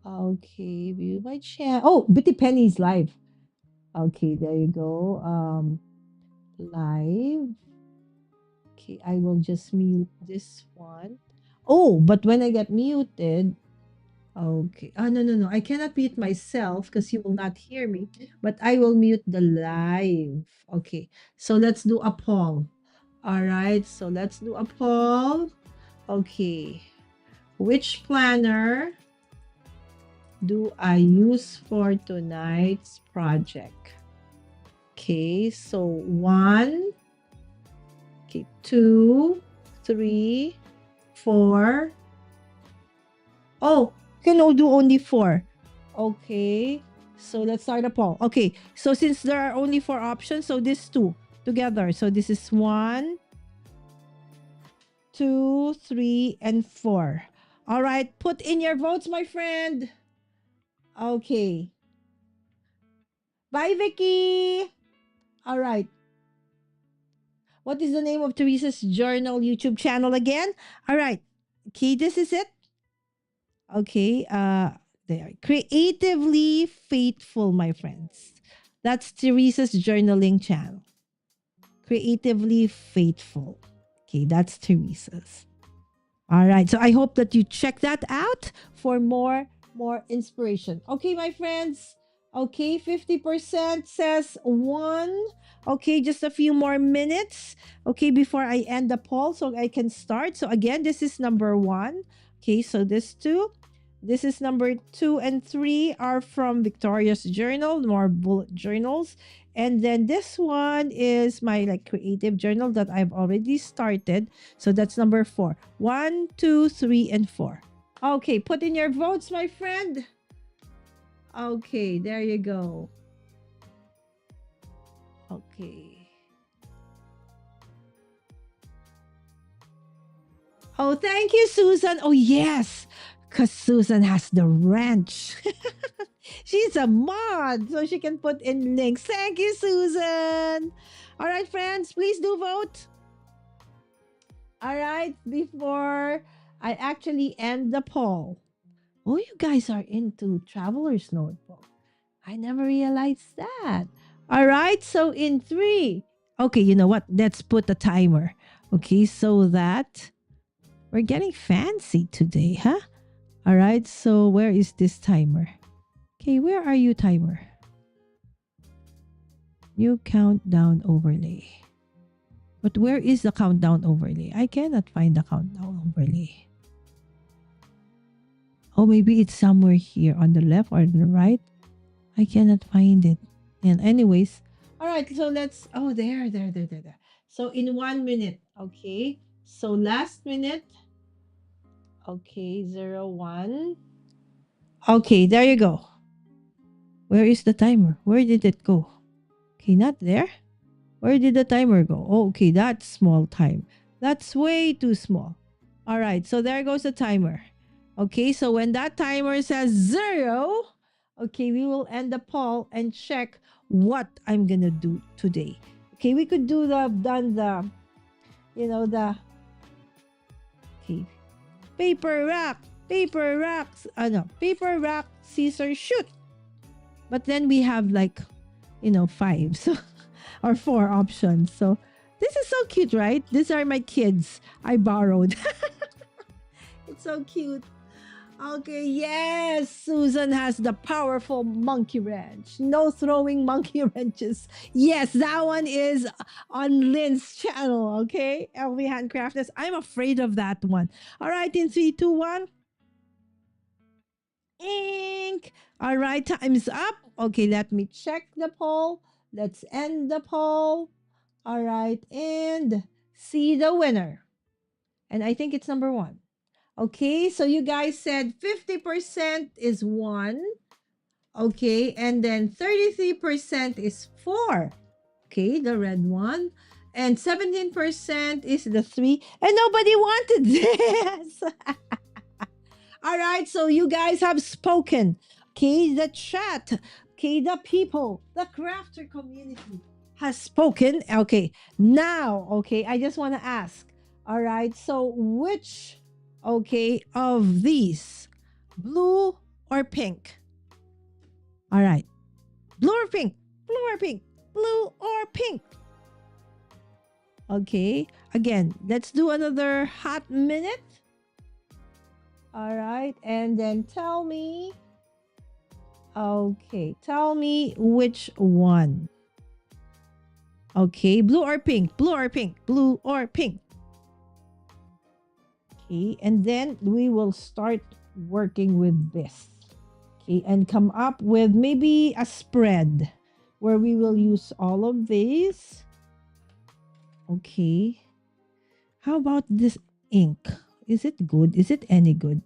Okay, view my channel. Oh, Bitty Penny's live. Okay, there you go. Live. Okay, I will just mute this one. Oh, but when I get muted, okay. Oh, no, no, no. I cannot mute myself because you will not hear me, but I will mute the live. Okay, so let's do a poll. All right, so let's do a poll. Okay, which planner do I use for tonight's project? Okay, so 1, okay, 2, 3, 4. Oh, can do only 4. Okay, so let's start a poll. Okay, so since there are only 4 options, so this 2 together. So this is 1, 2, 3, and 4. All right, put in your votes, my friend. Okay. Bye, Vicky. All right. What is the name of Teresa's Journal YouTube channel again? All right. Okay, this is it. Okay. There. Creatively Faithful, my friends. That's Teresa's journaling channel. Creatively Faithful. Okay, that's Teresa's. All right. So I hope that you check that out for more inspiration. Okay, my friends. Okay, 50% says 1. Okay, just a few more minutes. Okay, before I end the poll so I can start. So again, this is number 1. Okay, so this 2. This is number 2 and 3 are from Victoria's Journal, more bullet journals. And then this one is my like creative journal that I've already started. So that's number 4. 1, 2, 3, and 4. Okay, put in your votes, my friend. Okay, there you go. Okay. Oh, thank you, Susan. Oh, yes. Because Susan has the wrench. She's a mod, so she can put in links. Thank you, Susan. All right, friends, please do vote. All right, before I actually end the poll. Oh, you guys are into Traveler's Notebook. I never realized that. All right, so in three. Okay, you know what? Let's put a timer. Okay, so that we're getting fancy today, huh? All right, so where is this timer? Okay, where are you, timer? New countdown overlay. But where is the countdown overlay? I cannot find the countdown overlay. Oh, maybe it's somewhere here on the left or the right. I cannot find it. And anyways, all right, so let's, oh, there. So in 1 minute, okay. So last minute, okay, 01. Okay, there you go. Where is the timer? Where did it go? Okay, not there. Where did the timer go? Oh, okay, that's small time. That's way too small. All right, so there goes the timer. Okay, so when that timer says 0, okay, we will end the poll and check what I'm gonna do today. Okay, we could do the okay, paper rocks, no, paper rock scissors shoot. But then we have like, 5, so or 4 options. So this is so cute, right? These are my kids I borrowed. It's so cute. Okay, yes, Susan has the powerful monkey wrench. No throwing monkey wrenches. Yes, that one is on Lynn's channel, okay? LV Handcrafters. I'm afraid of that one. All right, in 3, 2, 1. Ink. All right, time's up. Okay, let me check the poll. Let's end the poll. All right, and see the winner. And I think it's number 1. Okay, so you guys said 50% is 1. Okay, and then 33% is 4. Okay, the red one. And 17% is the 3. And nobody wanted this. All right, so you guys have spoken. Okay, the chat. Okay, the people, the crafter community has spoken. Okay, now, okay, I just want to ask. All right, so which, okay, of these, blue or pink? All right, blue or pink? Blue or pink? Blue or pink? Okay, again, let's do another hot minute. All right, and then tell me, okay, tell me which one. Okay, blue or pink? Blue or pink? Blue or pink? Okay, and then we will start working with this. Okay, and come up with maybe a spread where we will use all of these. Okay, how about this ink? Is it good? Is it any good?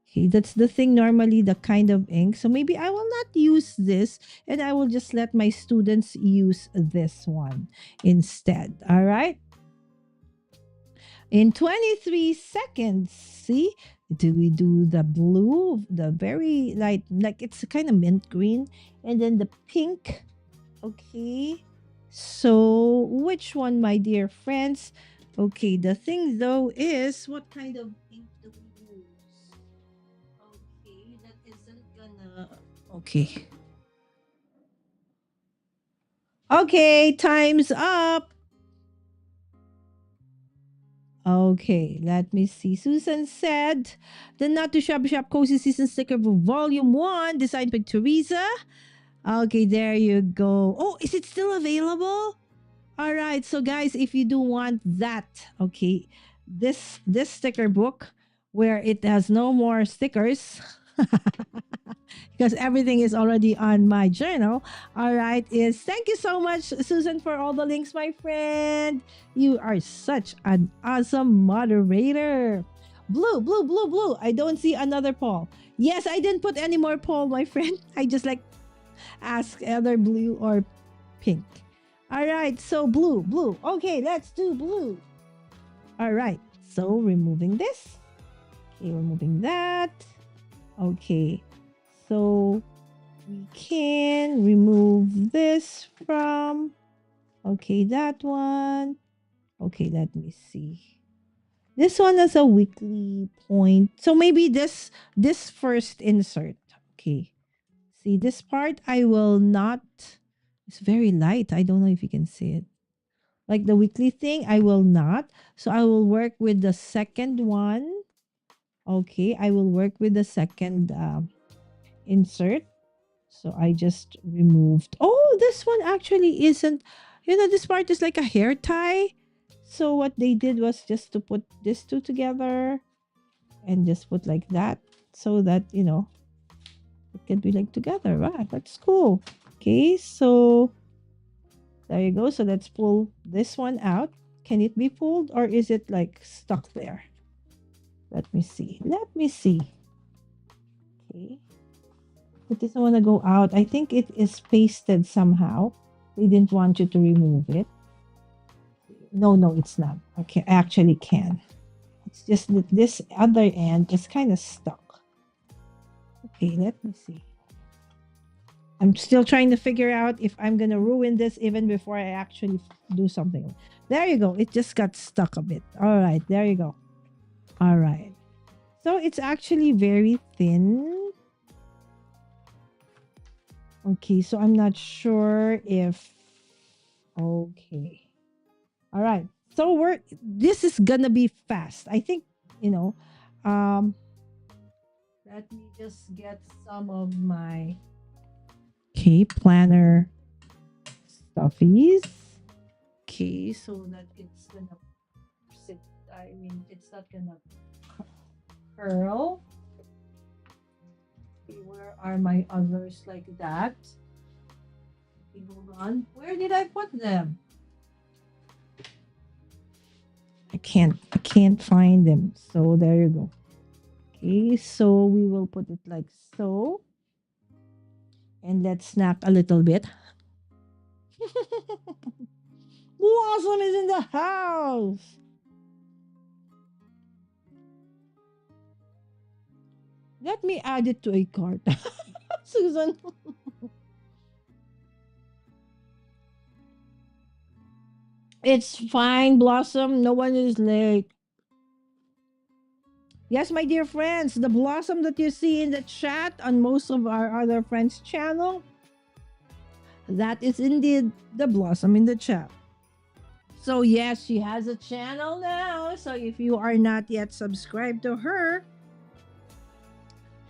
Okay, that's the thing normally, the kind of ink. So maybe I will not use this and I will just let my students use this one instead. All right. In 23 seconds, see, do we do the blue, the very light, like it's kind of mint green, and then the pink. Okay. So which one, my dear friends? Okay, the thing though is, what kind of ink do we use? Okay, that isn't gonna... Okay. Okay, time's up. Okay, let me see. Susan said, the Not to Shop Shop Cozy Season Sticker for Volume 1, designed by Teresa. Okay, there you go. Oh, is it still available? All right, so guys, if you do want that, okay, this sticker book where it has no more stickers because everything is already on my journal. All right, is thank you so much, Susan, for all the links, my friend. You are such an awesome moderator. Blue, blue, blue, blue. I don't see another poll. Yes, I didn't put any more poll, my friend. I just like ask either blue or pink. All right, so blue, blue. Okay, let's do blue. All right, So removing this. Okay, removing that. Okay. So we can remove this from, okay, that one. Okay, let me see. This one has a weekly point. So maybe this first insert. Okay. See this part I will not, it's very light. I don't know if you can see it. Like the weekly thing, I will not. So I will work with the second one. Okay, I will work with the second insert. So I just removed. Oh, this one actually isn't. This part is like a hair tie. So what they did was just to put these two together and just put like that so that, it can be like together. Wow, that's cool. Okay, so there you go. So let's pull this one out. Can it be pulled or is it like stuck there? Let me see. Let me see. Okay. It doesn't want to go out. I think it is pasted somehow. They didn't want you to remove it. No, no, it's not. Okay, I actually can. It's just that this other end is kind of stuck. Okay, let me see. I'm still trying to figure out if I'm going to ruin this even before I actually do something. There you go. It just got stuck a bit. All right, there you go. All right. So it's actually very thin. Okay, so I'm not sure if, okay. All right. So this is gonna be fast. I think, let me just get some of my planner stuffies. Okay, so that it's gonna sit, it's not gonna curl. Okay, where are my others like that? Okay, hold on. Where did I put them? I can't find them. So there you go. Okay, so we will put it like so. And let's snack a little bit. Blossom is in the house. Let me add it to a cart. Susan. It's fine, Blossom. No one is late. Yes, my dear friends, the Blossom that you see in the chat on most of our other friends' channel, that is indeed the Blossom in the chat. So yes, she has a channel now. So if you are not yet subscribed to her,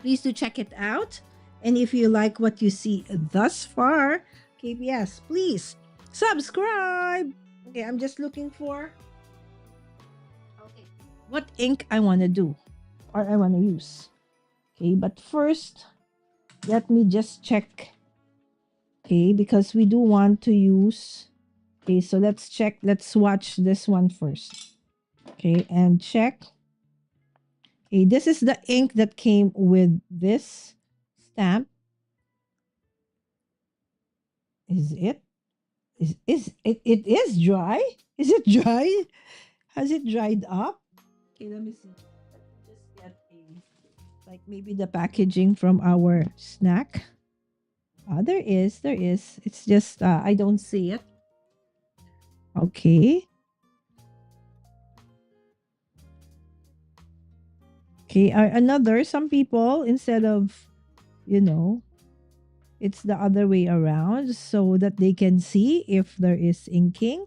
please do check it out. And if you like what you see thus far, KBS, please subscribe. Okay, I'm just looking for what ink I want to do or I want to use. Okay, but first, let me just check. Okay, because we do want to use. Okay, so let's check. Let's watch this one first. Okay, and check. Okay, this is the ink that came with this stamp. Is it? Is it? It is dry. Is it dry? Has it dried up? Okay, let me see. Let me just get like maybe the packaging from our snack. There is. It's just I don't see it. Okay. Okay, some people, instead of, it's the other way around so that they can see if there is inking.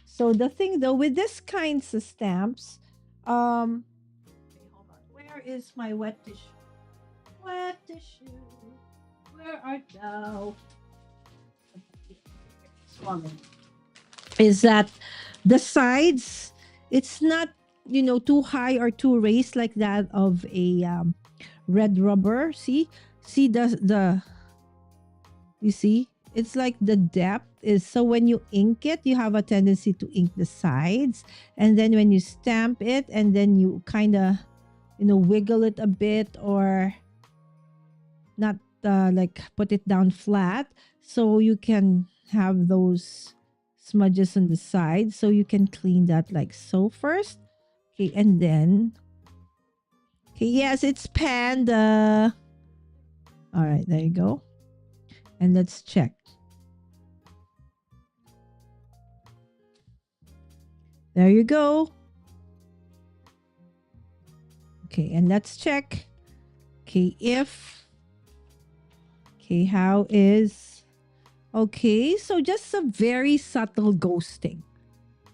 So the thing though with this kinds of stamps, okay, hold on. Where is my wet tissue? Wet tissue. Where art thou? Swallow. Is that the sides? It's not too high or too raised like that of a red rubber. See the you see it's like the depth is, so when you ink it you have a tendency to ink the sides, and then when you stamp it and then you kind of wiggle it a bit or not like put it down flat, so you can have those smudges on the side, so you can clean that like so first. Okay, and then, okay, yes, it's panda. All right, there you go. And let's check. There you go. Okay, and let's check. Okay, if, okay, how is, okay, so just a very subtle ghosting.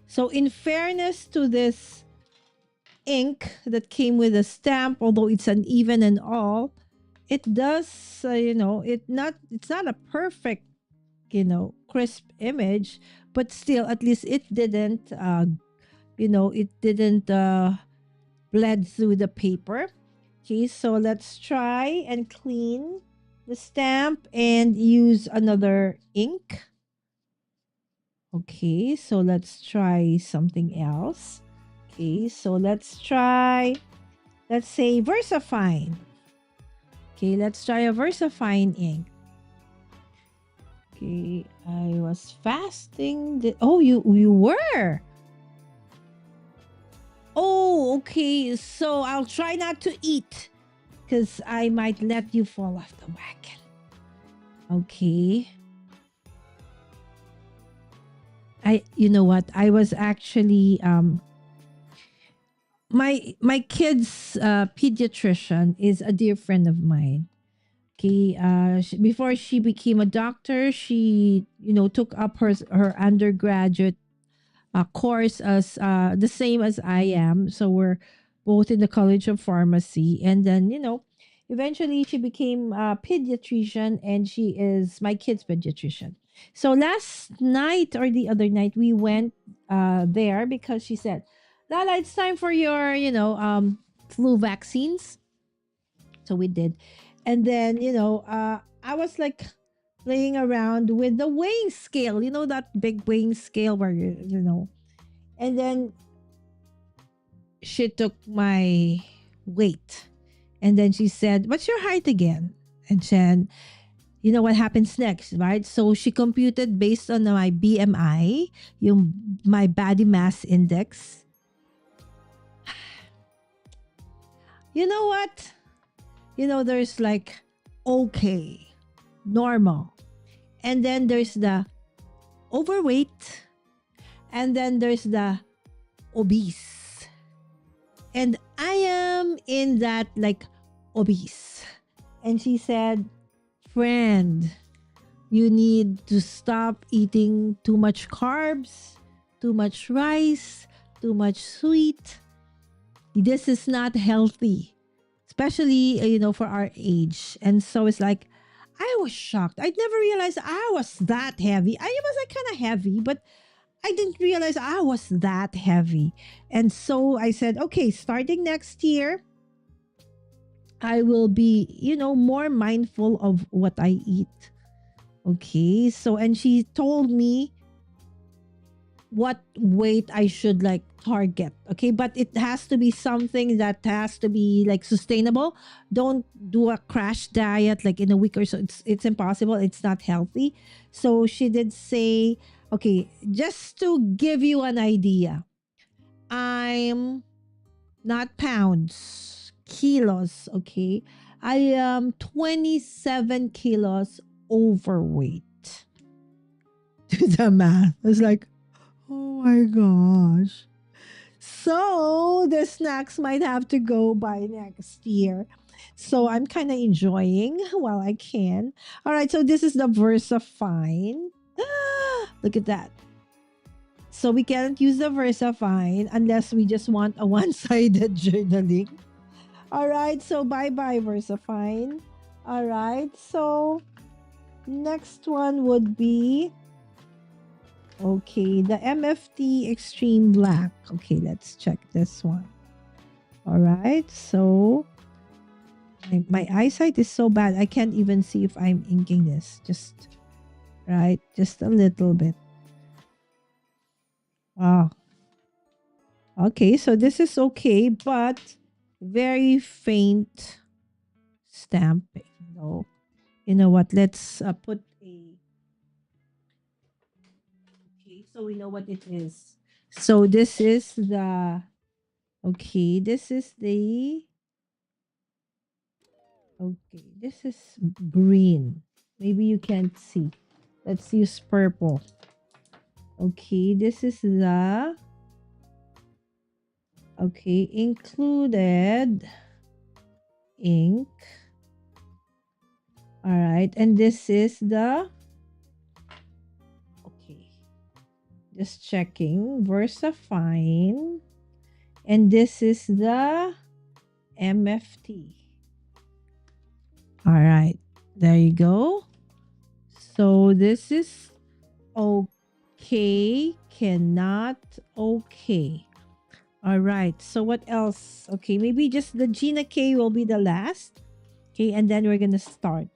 So, in fairness to this ink that came with a stamp, although it's uneven and all, it does, it's not a perfect, crisp image, but still, at least it didn't, it didn't bled through the paper. Okay, so let's try and clean the stamp and use another ink. Okay, so let's try something else. Okay, so let's try, let's say VersaFine. Okay, let's try a VersaFine ink. Okay, I was fasting. Oh, you were. Oh, okay. So I'll try not to eat because I might let you fall off the wagon. Okay. You know what? I was actually my kid's pediatrician is a dear friend of mine. Okay, before she became a doctor, she took up her undergraduate course as the same as I am. So we're both in the College of Pharmacy, and then eventually she became a pediatrician, and she is my kid's pediatrician. So last night or the other night we went there because she said, "Lala, it's time for your flu vaccines." So we did. And then, I was like playing around with the weighing scale, that big weighing scale where and then she took my weight. And then she said, "What's your height again?" And then, you know what happens next, right? So she computed based on my BMI, my body mass index. You know what? There's like okay, normal. And then there's the overweight. And then there's the obese. And I am in that like obese. And she said, "Friend, you need to stop eating too much carbs, too much rice, too much sweet. This is not healthy, especially, for our age." And so it's like, I was shocked. I never realized I was that heavy. I was like kind of heavy, but I didn't realize I was that heavy. And so I said, okay, starting next year, I will be, more mindful of what I eat. Okay. So, and she told me what weight I should like target. Okay. But it has to be something that has to be like sustainable. Don't do a crash diet like in a week or so. It's impossible. It's not healthy. So she did say, okay, just to give you an idea, I'm not pounds, kilos. Okay. I am 27 kilos overweight. Do the math. I was like, oh my gosh. So the snacks might have to go by next year. So I'm kind of enjoying while I can. All right, so this is the VersaFine. Look at that. So we can't use the VersaFine unless we just want a one-sided journaling. All right, so bye-bye VersaFine. All right, so next one would be okay, the MFT Extreme Black. Okay, let's check this one. All right, so my eyesight is so bad. I can't even see if I'm inking this. Just a little bit. Wow. Okay, so this is okay, but very faint stamping. No, you know what? Let's put a. Okay, so we know what it is. So this is the Okay, this is the okay. This is green. Maybe you can't see. Let's use purple. Okay, this is the okay included ink. All right, and this is the okay. Just checking. Versafine. And this is the MFT. All right. There you go. So this is okay, cannot, okay. All right. So what else? Okay, maybe just the Gina K will be the last. Okay, and then we're going to start.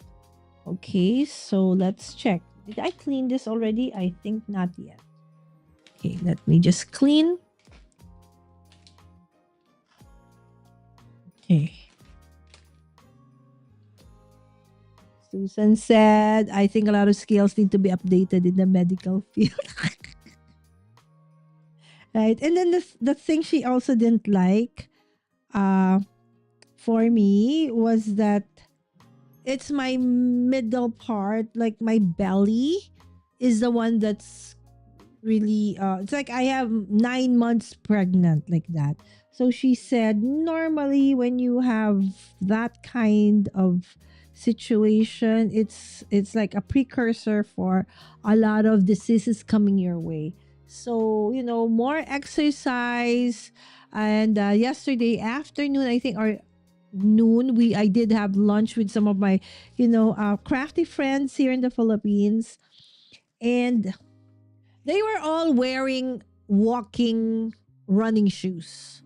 Okay, so let's check. Did I clean this already? I think not yet. Okay, let me just clean. Okay. Susan said, I think a lot of skills need to be updated in the medical field. Right. And then the thing she also didn't like uh, for me was that it's my middle part, like my belly is the one that's really it's like I have 9 months pregnant like that. So she said normally when you have that kind of situation, it's like a precursor for a lot of diseases coming your way. So more exercise. And yesterday afternoon, I think, or noon, we I did have lunch with some of my crafty friends here in the Philippines, and they were all wearing walking running shoes.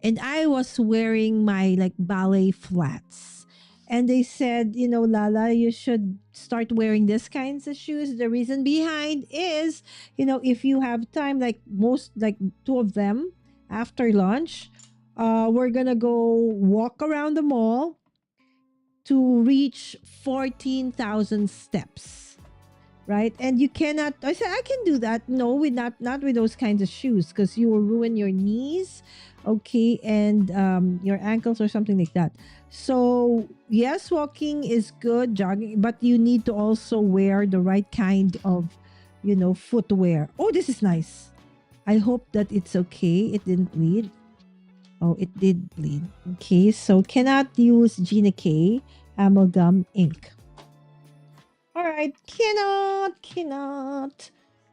And I was wearing my like ballet flats. And they said, Lala, you should start wearing this kinds of shoes. The reason behind is, if you have time, like most, like two of them after lunch, we're gonna go walk around the mall to reach 14,000 steps, right? And you cannot. I said I can do that. No, with not with those kinds of shoes, because you will ruin your knees, okay, and your ankles or something like that. So yes, walking is good, jogging, but you need to also wear the right kind of footwear. Oh, this is nice. I hope that it's okay. It didn't bleed. Oh, it did bleed. Okay, so cannot use Gina K amalgam ink. All right, cannot.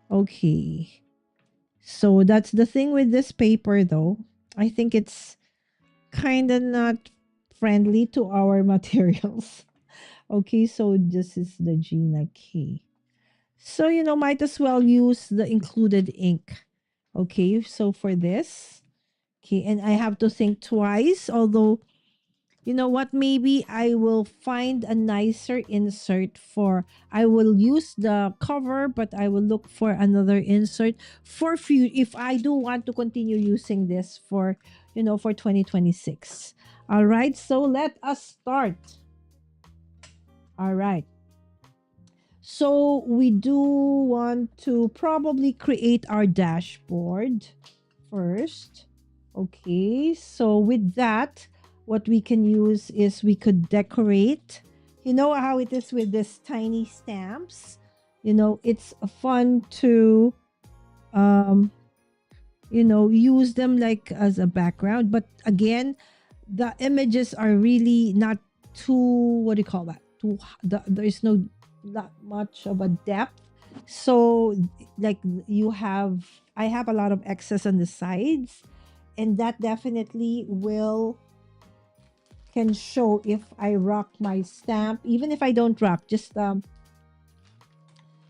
Okay. So that's the thing with this paper though. I think it's kind of not friendly to our materials. Okay, so this is the Gina K. So, might as well use the included ink. Okay, so for this, okay, and I have to think twice, although you know what, maybe I will find a nicer insert for I will use the cover, but I will look for another insert for few if I do want to continue using this for for 2026. All right, so let us start. All right, so we do want to probably create our dashboard first. Okay, so with that, what we can use is we could decorate. You know how it is with this tiny stamps? It's fun to um use them like as a background, but again, the images are really not too, what do you call that? There's no not much of a depth. So like I have a lot of excess on the sides, and that definitely will can show if I rock my stamp, even if I don't rock, just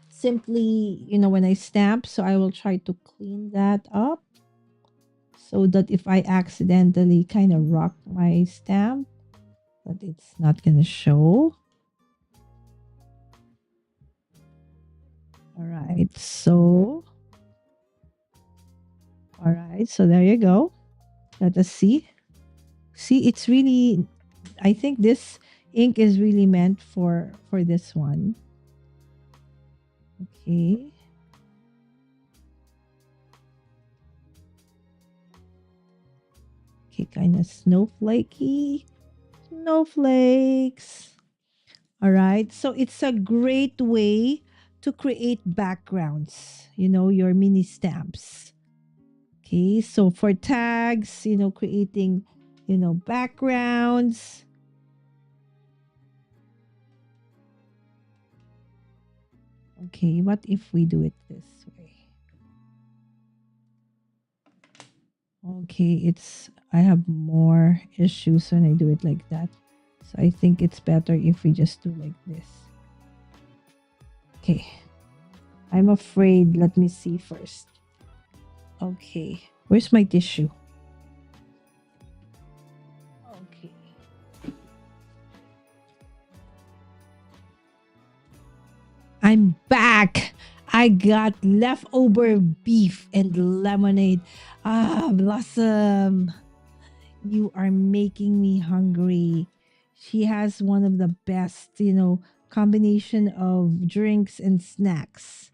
simply when I stamp. So I will try to clean that up so that if I accidentally kind of rock my stamp, that it's not gonna show. All right, so there you go. Let us see. See, it's really, I think this ink is really meant for this one. Okay. Okay, kind of snowflakey. Snowflakes. All right. So it's a great way to create backgrounds, your mini stamps. Okay. So for tags, creating, backgrounds. Okay. What if we do it this way? Okay. I have more issues when I do it like that. So I think it's better if we just do like this. Okay. I'm afraid. Let me see first. Okay. Where's my tissue? Okay. I'm back. I got leftover beef and lemonade. Blossom, you are making me hungry. She has one of the best, combination of drinks and snacks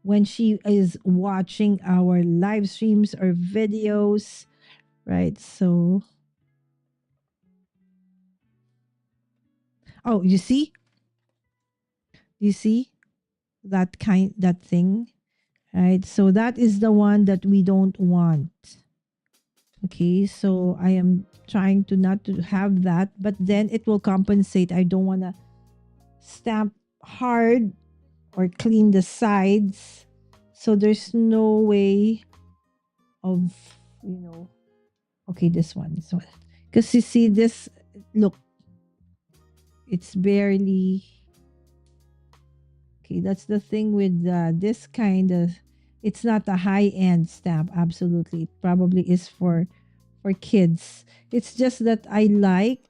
when she is watching our live streams or videos, right? So, oh, you see that thing, right? So that is the one that we don't want. Okay, so I am trying to not to have that, but then it will compensate. I don't want to stamp hard or clean the sides. So there's no way of, okay, this one. Because you see this, look, it's barely, okay, that's the thing with this kind of, it's not a high-end stamp. Absolutely. It probably is for kids. It's just that I like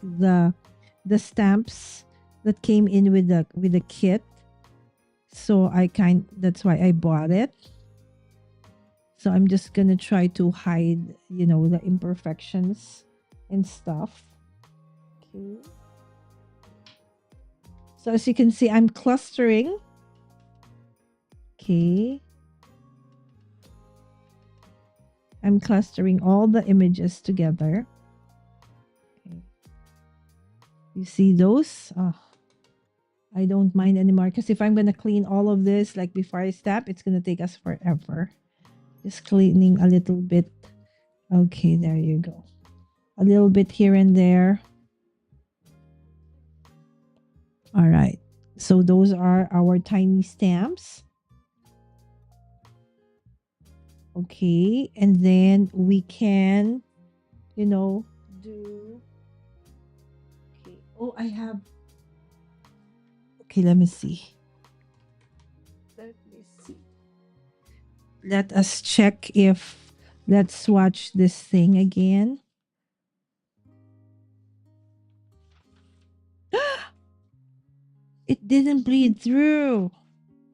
the stamps that came in with the kit. So that's why I bought it. So I'm just gonna try to hide, the imperfections and stuff. Okay. So as you can see, I'm clustering. Okay. I'm clustering all the images together. Okay. You see those? Oh, I don't mind anymore because if I'm going to clean all of this like before I stamp, it's going to take us forever. Just cleaning a little bit. Okay, there you go. A little bit here and there. All right. So those are our tiny stamps. Okay, and then we can, do. Okay. Oh, I have. Okay, let me see. Let me see. Let us check if. Let's swatch this thing again. It didn't bleed through.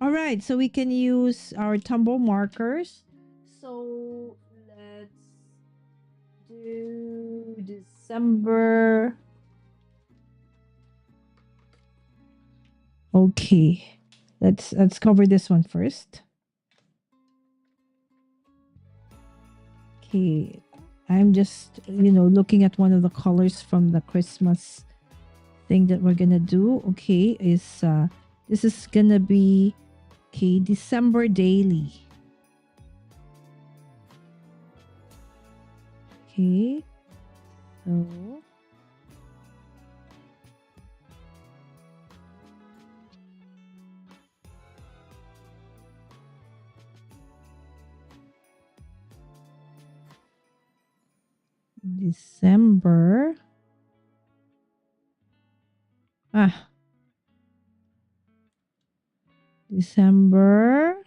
All right, so we can use our tumble markers. So let's do December. Okay, let's cover this one first. Okay, I'm just looking at one of the colors from the Christmas thing that we're gonna do. Okay, this is gonna be December daily. Okay, so December. December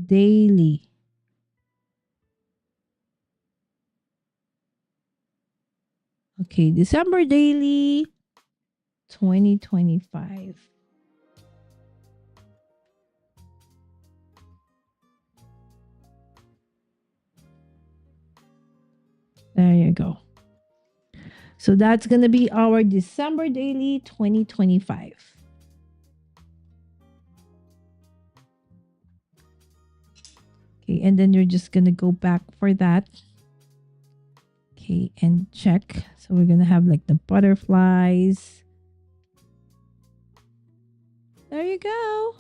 daily. Okay, December daily 2025. There you go. So that's going to be our December daily 2025. Okay, and then you're just gonna go back for that. Okay, and check. So we're gonna have like the butterflies. There you go.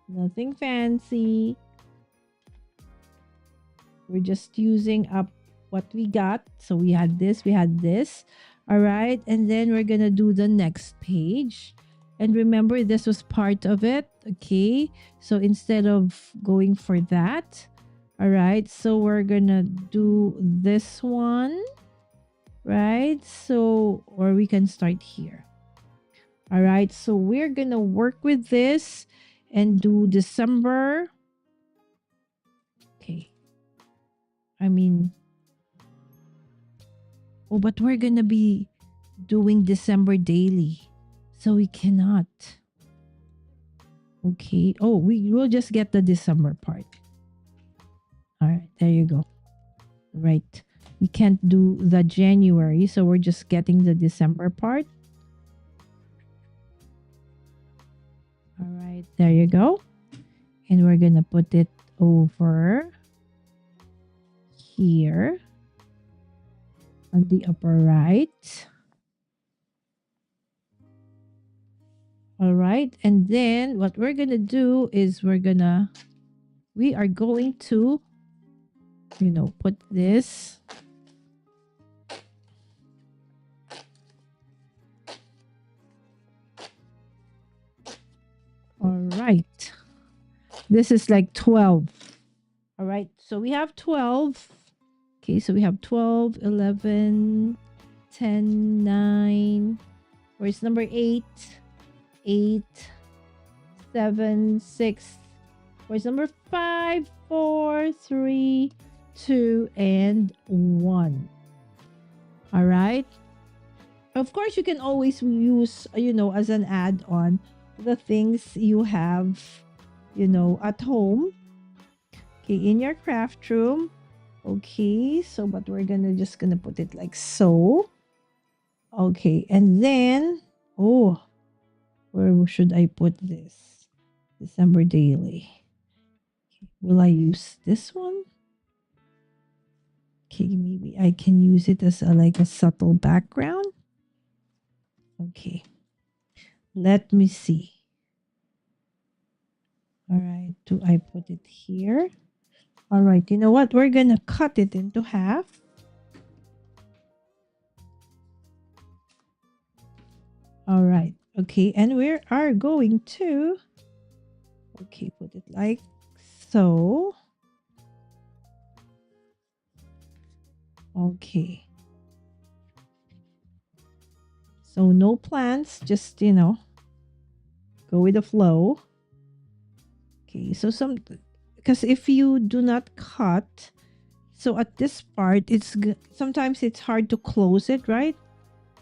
Nothing fancy. We're just using up what we got. So we had this, we had this. All right. And then we're going to do the next page. And remember, this was part of it. Okay. So instead of going for that, all right. So we're going to do this one. Right. So, or we can start here. All right. So we're going to work with this and do December. Okay. I mean, oh, but we're going to be doing December daily. So we cannot. Okay. Oh, we will just get the December part. All right. There you go. Right. We can't do the January. So we're just getting the December part. All right. There you go. And we're going to put it over here on the upper right. All right. And then what we're going to do is we are going to, put this. All right. This is like 12. All right. So we have 12. Okay. So we have 12, 11, 10, 9. Where's number 8? 8, 7, 6. Where's number 5, 4, 3, 2, and 1. All right. Of course, you can always use, as an add-on, the things you have, at home. Okay, in your craft room. Okay, so but we're just gonna put it like so. Okay, and then, where should I put this? December daily. Okay, will I use this one? Okay, maybe I can use it as like a subtle background. Okay, let me see. All right, do I put it here? All right, you know what? We're gonna cut it into half. All right, okay, and we are going to, okay, put it like so. Okay. So no plants, just, go with the flow. Okay, so because if you do not cut, so at this part, sometimes it's hard to close it, right?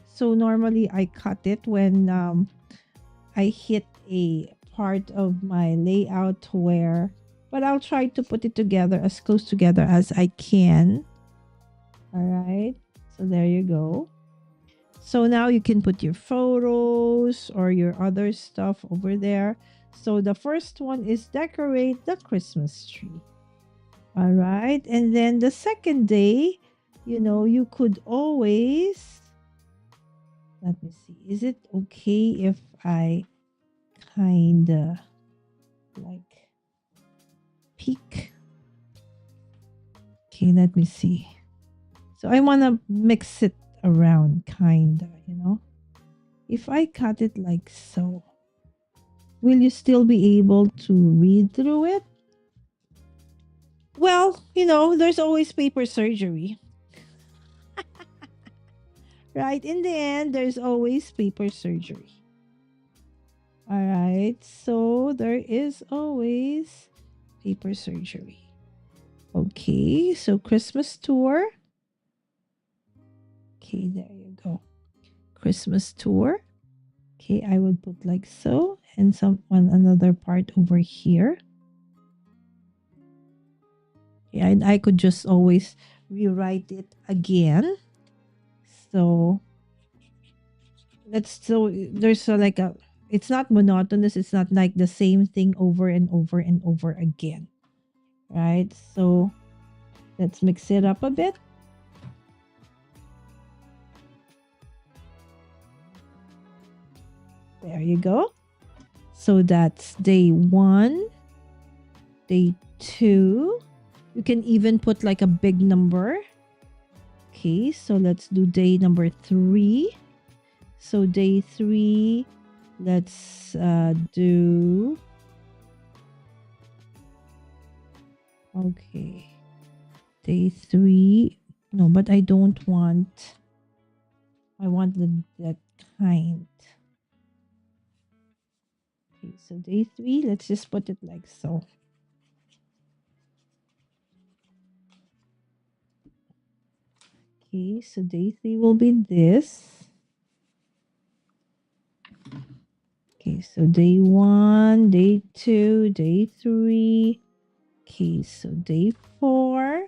So normally I cut it when I hit a part of my layout but I'll try to put it together as close together as I can. All right, so there you go. So now you can put your photos or your other stuff over there. So the first one is decorate the Christmas tree. All right. And then the second day, you could always, let me see, is it okay if I kind of like peek? Okay, let me see. So I want to mix it around kind of, if I cut it like so, will you still be able to read through it? Well, there's always paper surgery. Right? In the end, there's always paper surgery. All right. So there is always paper surgery. Okay. So Christmas tour. Okay, there you go. Christmas tour. Okay, I would put like so and another part over here. Yeah, and I could just always rewrite it again. So there's like a it's not monotonous. It's not like the same thing over and over and over again. Right? So let's mix it up a bit. There you go. So that's day 1, day 2. You can even put like a big number. Okay, so let's do day number 3. So day 3, let's do, okay, day 3. No, but I don't want, I want that kind. Okay, so day 3, let's just put it like so. Okay, so day 3 will be this. Okay, so day 1, day 2, day 3. Okay, so day 4.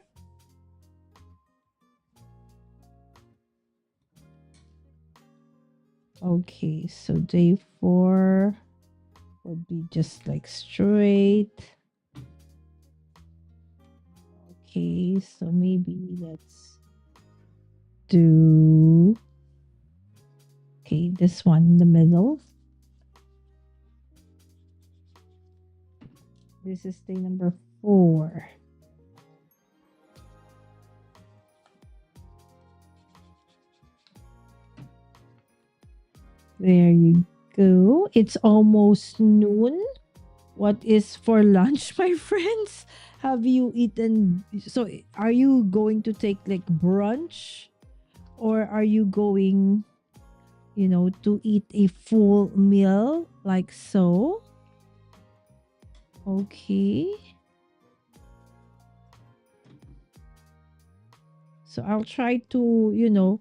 Okay, so day 4 would be just like straight. Okay, so maybe let's do, okay, this one in the middle. This is day number 4. There you go. It's almost noon. What is for lunch, my friends? Have you eaten? So, are you going to take like brunch? Or are you going, to eat a full meal like so? Okay. So I'll try to,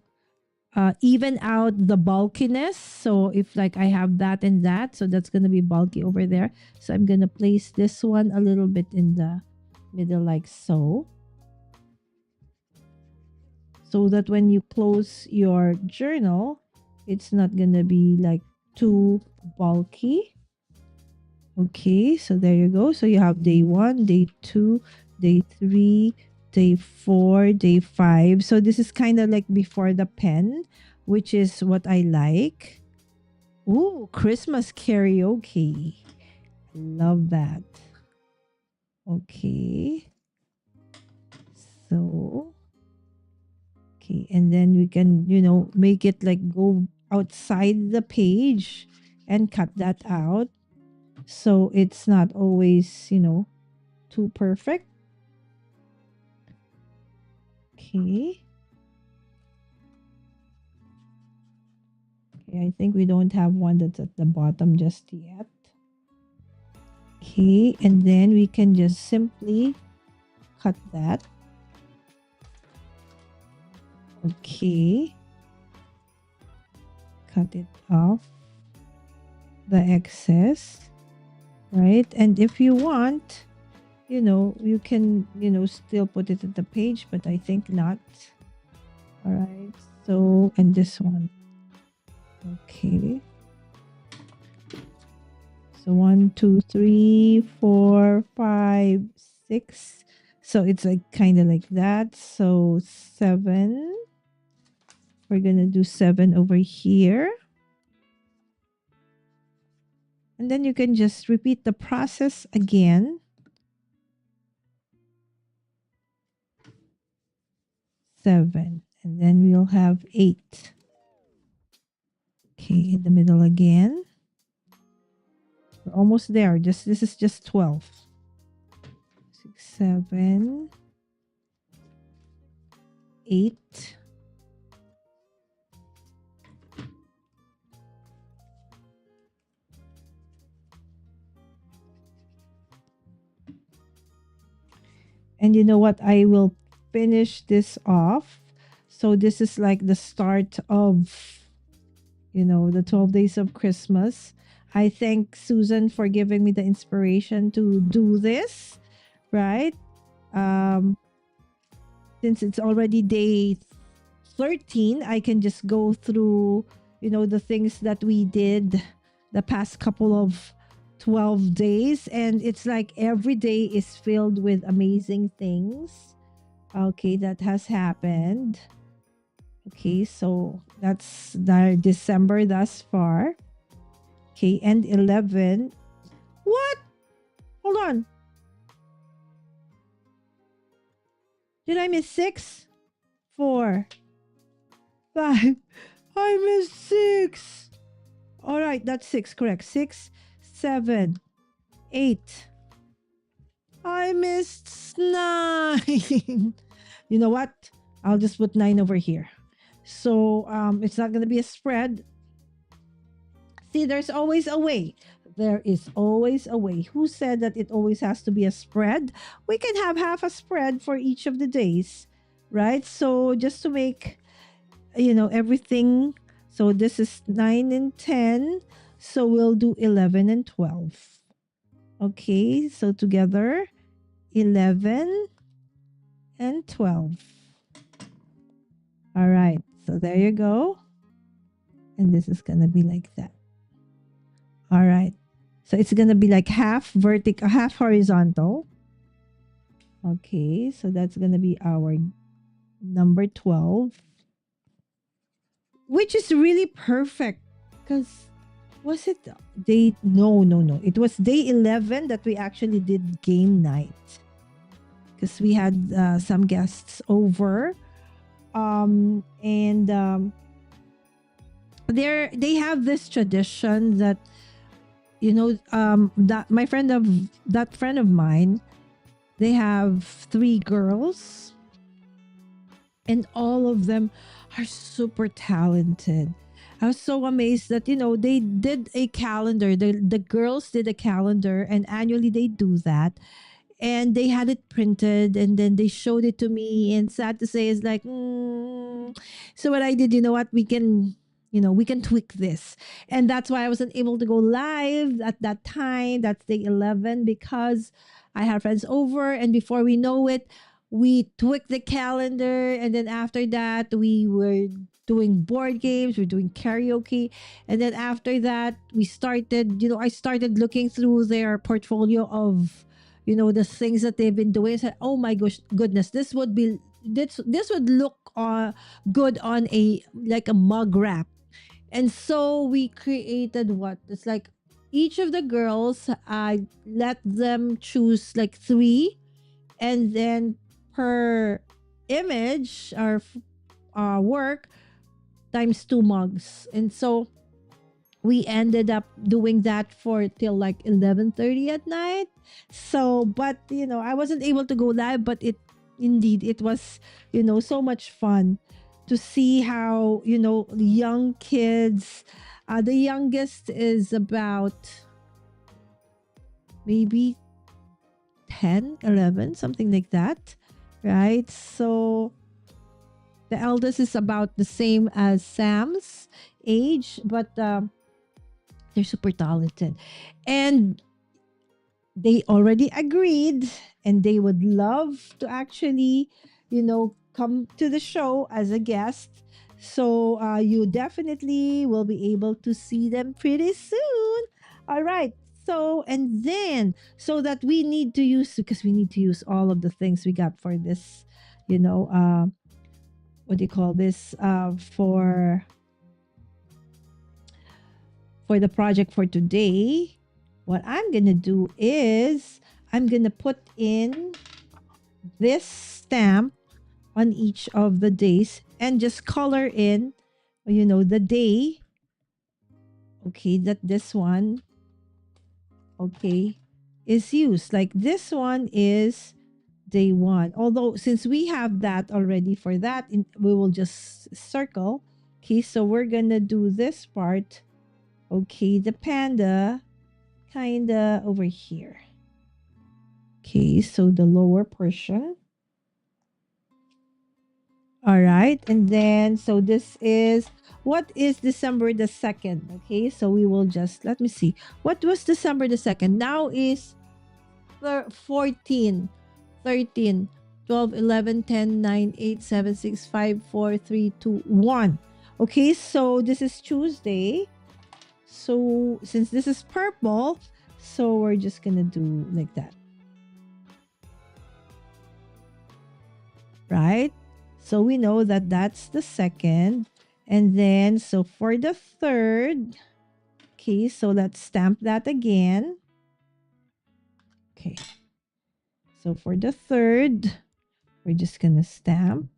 even out the bulkiness. So if like I have that and that, so that's going to be bulky over there. So I'm going to place this one a little bit in the middle like so. So that when you close your journal, it's not going to be like too bulky. Okay, so there you go. So you have day 1, day 2, day 3, day 4, day 5. So this is kind of like before the pen, which is what I like. Ooh, Christmas karaoke. Love that. Okay. So, okay. And then we can, make it like go outside the page and cut that out. So it's not always, too perfect. Okay. Okay, I think we don't have one that's at the bottom just yet. Okay, and then we can just simply cut that. Okay. Cut it off. The excess. Right? And if you want, you can, still put it at the page, but I think not. All right. So, and this one. Okay. So 1, 2, 3, 4, 5, 6. So it's like kind of like that. So 7. We're gonna do 7 over here. And then you can just repeat the process again. 7. And then we'll have 8. Okay, in the middle again. We're almost there. This is just 12. 6, 7, 8. And you know what? I will finish this off. So this is like the start of, the 12 days of Christmas. I thank Susan for giving me the inspiration to do this, right? Since it's already day 13, I can just go through, the things that we did the past couple of 12 days, and it's like every day is filled with amazing things, okay, that has happened. Okay, so that's the December thus far. Okay, and 11. What? Hold on. Did I miss 6? 4, 5. I missed 6. All right, that's 6, correct. 6, 7, 8. I missed 9. You know what? I'll just put 9 over here. So it's not going to be a spread. See, there's always a way. There is always a way. Who said that it always has to be a spread? We can have half a spread for each of the days, right? So just to make, everything. So this is 9 and 10. So we'll do 11 and 12. Okay, so together 11 and 12. All right, so there you go. And this is going to be like that. All right. So it's going to be like half vertical, half horizontal. Okay, so that's going to be our number 12, which is really perfect because was it day? No. It was day 11 that we actually did game night because we had some guests over. They have this tradition that that friend of mine, they have 3 girls and all of them are super talented. I was so amazed that they did a calendar. The girls did a calendar, and annually they do that, and they had it printed and then they showed it to me, and sad to say is like so what I did, we can tweak this, and that's why I wasn't able to go live at that time. That's day 11 because I had friends over, and before we know it, we tweaked the calendar, and then after that we were doing board games, we're doing karaoke, and then after that we started, I started looking through their portfolio of the things that they've been doing. I said, oh my goodness, this would look good on a mug wrap. And so we created what it's like each of the girls, I let them choose like 3, and then per image or work times 2 mugs. And so we ended up doing that for till like 11:30 at night. So but I wasn't able to go live, but it was so much fun to see how young kids, the youngest is about maybe 10, 11, something like that, right? So the eldest is about the same as Sam's age, but they're super talented, and they already agreed, and they would love to actually come to the show as a guest. So you definitely will be able to see them pretty soon. All right. So, and then, so that we need to use, because we need to use all of the things we got for this, what do you call this? For the project for today, what I'm going to do is I'm going to put in this stamp on each of the days and just color in, the day. Okay, that this one, okay, is used. Like this one is day 1. Although since we have that already for that, we will just circle. Okay, so we're going to do this part. Okay, the panda kinda over here. Okay, so the lower portion. All right, and then so this is what is December the 2nd. Okay, so we will just let me see what was December the 2nd. Now is 14, 13, 12, 11, 10, 9, 8, 7, 6, 5, 4, 3, 2, 1. Okay, so this is Tuesday. So since this is purple, so we're just gonna do like that. Right? So we know that that's the second. And then, so for the third, okay, so let's stamp that again. Okay. So for the third, we're just gonna stamp.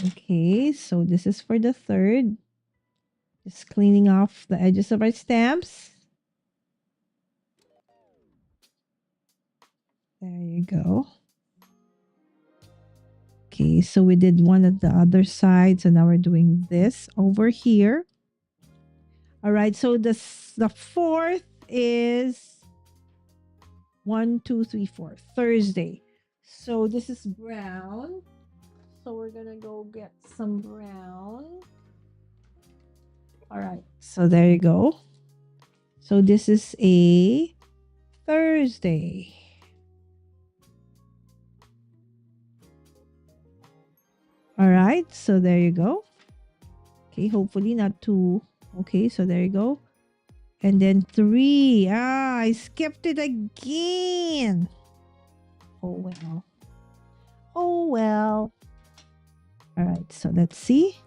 Okay, so this is for the third. Just cleaning off the edges of our stamps. There you go. Okay, so we did one at the other side. So now we're doing this over here. All right, so the fourth is 1, 2, 3, 4, Thursday. So this is brown. So we're gonna go get some brown. All right, so there you go. So this is a Thursday. All right, so there you go. Okay, hopefully not too. Okay, so there you go. And then 3. Ah, I skipped it again. Oh, well. Oh, well. All right, so let's see.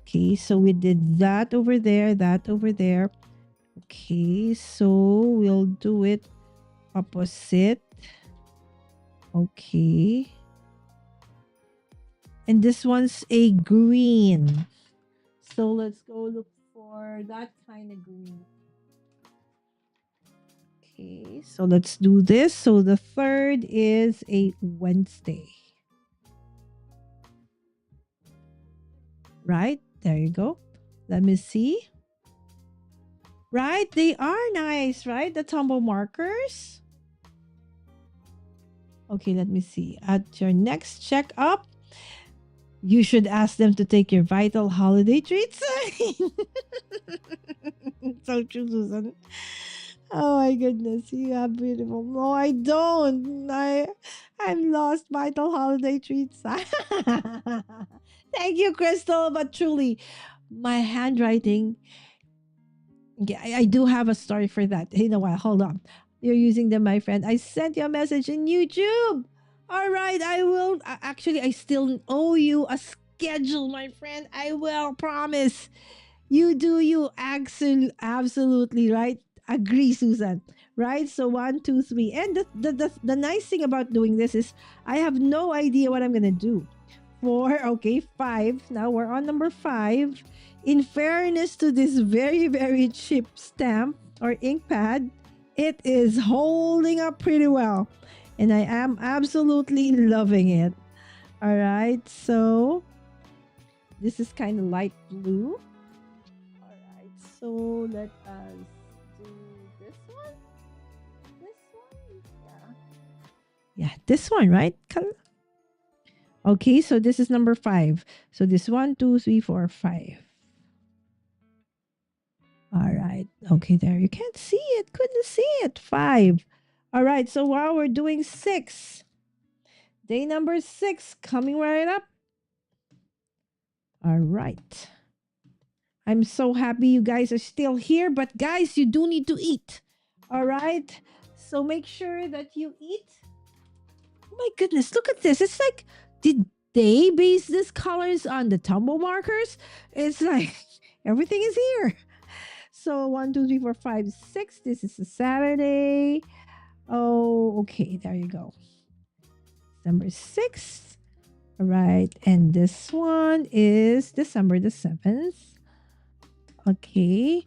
Okay, so we did that over there, that over there. Okay, so we'll do it opposite. Okay. And this one's a green. So let's go look for that kind of green. Okay, so let's do this. So the third is a Wednesday. Right? There you go. Let me see. Right? They are nice, right? The tumble markers. Okay, let me see. At your next checkup, you should ask them to take your vital holiday treats. So true, Susan. Oh my goodness, you are beautiful. No, I don't. I'm lost vital holiday treats. Thank you, Crystal. But truly, my handwriting. Yeah, I do have a story for that. You know what? Hold on. You're using them, my friend. I sent you a message in YouTube. All right, I will. Actually, I still owe you a schedule, my friend. I will promise. You do you. Absolutely right. Agree, Susan. Right? So 1, 2, 3. And the nice thing about doing this is I have no idea what I'm gonna do. 4, okay, 5. Now we're on number 5. In fairness to this very, very cheap stamp or ink pad, it is holding up pretty well. And I am absolutely loving it. All right, so this is kind of light blue. All right, so let us do this one. This one, yeah, this one, right? Okay, so this is number 5. So this 1, 2, 3, 4, 5. All right. Okay, there. You can't see it. Couldn't see it. 5. All right. So while we're doing 6, day number 6 coming right up. All right. I'm so happy you guys are still here. But guys, you do need to eat. All right. So make sure that you eat. Oh my goodness. Look at this. It's like, did they base these colors on the tumble markers? It's like everything is here. So 1, 2, 3, 4, 5, 6. This is a Saturday. Oh, okay. There you go. Number 6. All right. And this one is December the 7th. Okay.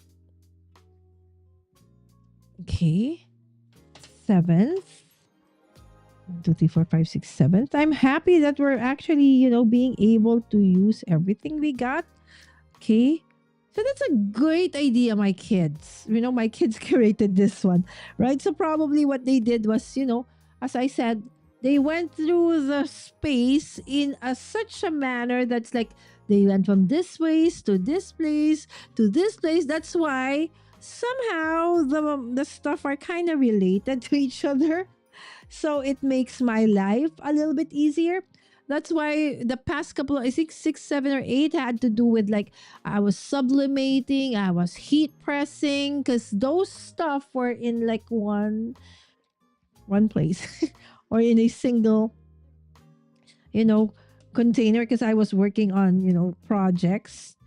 Okay. 7th. 1, 2, 3, 4, 5, 6, 7th. I'm happy that we're actually, being able to use everything we got. Okay. So that's a great idea, my kids. My kids curated this one, right? So probably what they did was, as I said, they went through the space in such a manner that's like they went from this place to this place to this place. That's why somehow the stuff are kind of related to each other. So it makes my life a little bit easier. That's why the past couple of, I think 6, 7, or 8 had to do with like I was sublimating, I was heat pressing, because those stuff were in like one place or in a single, you know, container because I was working on, projects.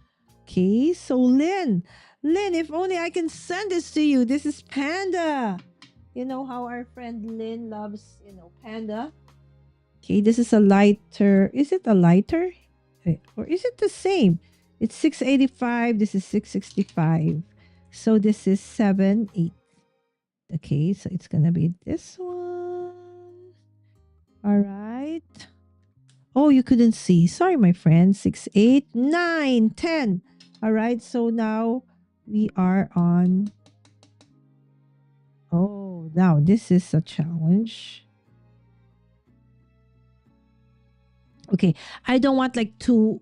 Okay, so Lynn, if only I can send this to you. This is Panda. You know how our friend Lynn loves, Panda. Okay, this is a lighter. Is it a lighter? Or is it the same? It's 685. This is 665. So this is 7, 8. Okay, so it's gonna be this one. All right. Oh, you couldn't see. Sorry, my friend. 6, 8, 9, 10. All right, so now we are on. Oh, now this is a challenge. Okay, I don't want like two.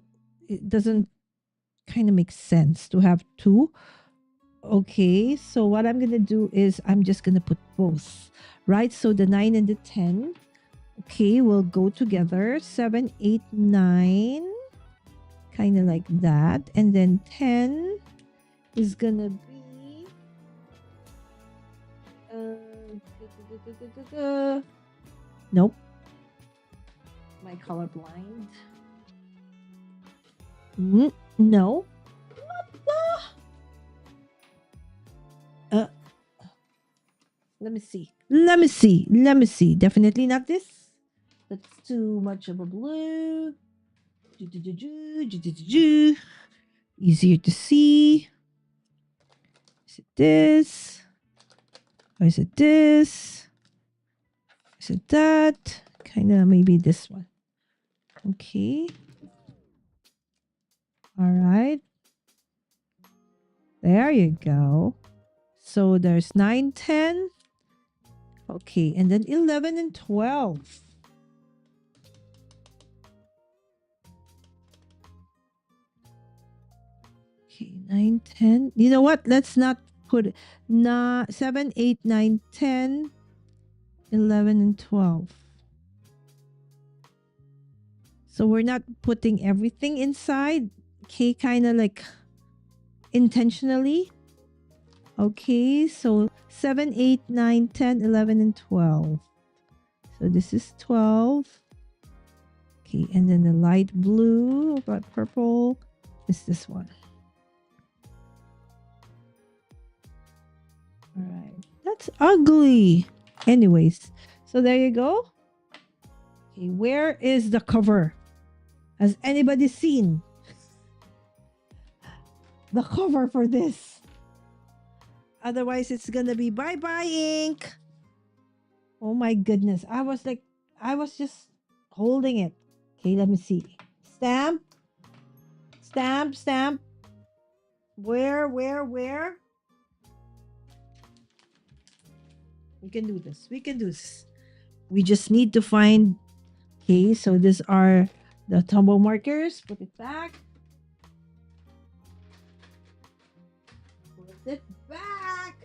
It doesn't kind of make sense to have two. Okay, so what I'm gonna do is I'm just gonna put both, right? So the 9 and the 10, okay, will go together. 7, 8, 9, kind of like that, and then 10 is gonna be. Nope, my colorblind. No. Uh, Let me see. Definitely not this. That's too much of a blue. Easier to see. Is it this? Or is it this? Is it that? Kind of maybe this one. Okay. All right. There you go. So there's 9, 10. Okay. And then 11 and 12. Okay. 9, 10. You know what? Let's not put 7, 8, 9, 10, 11, and 12. So we're not putting everything inside. Okay, kind of like intentionally. Okay, so 7, 8, 9, 10, 11, and 12. So this is 12. Okay, and then the light blue, but purple is this one. All right, that's ugly. Anyways, so there you go. Okay, where is the cover? Has anybody seen the cover for this? Otherwise, it's gonna be bye-bye ink. Oh my goodness. I was just holding it. Okay, let me see. Stamp. Stamp, stamp. Where? We can do this. We can do this. We just need to find. Okay, so these are the tumble markers. Put it back. Put it back.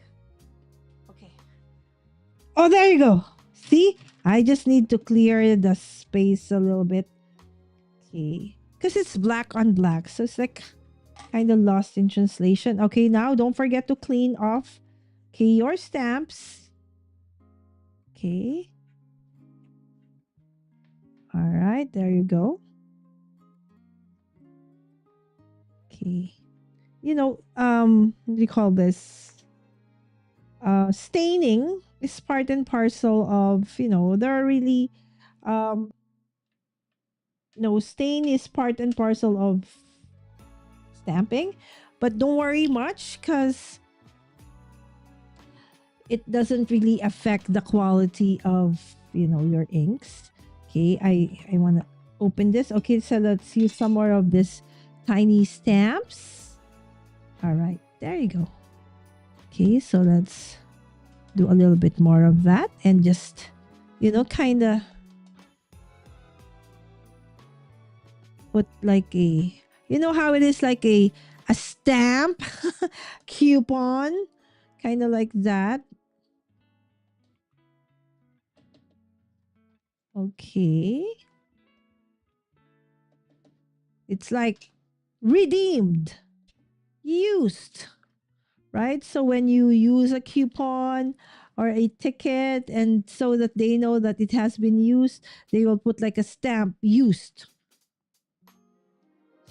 Okay. Oh, there you go. See? I just need to clear the space a little bit. Okay. Because it's black on black. So it's like kind of lost in translation. Okay, now don't forget to clean off, okay, your stamps. Okay. All right, there you go. Okay. What do you call this? Staining is part and parcel of, there are really, no, stain is part and parcel of stamping. But don't worry much because it doesn't really affect the quality of, your inks. Okay, I want to open this. Okay, so let's use some more of this tiny stamps. All right, there you go. Okay, so let's do a little bit more of that and just, kind of put like a, how it is like a stamp coupon, kind of like that. Okay. It's like redeemed, used, right? So when you use a coupon or a ticket, and so that they know that it has been used, they will put like a stamp, used,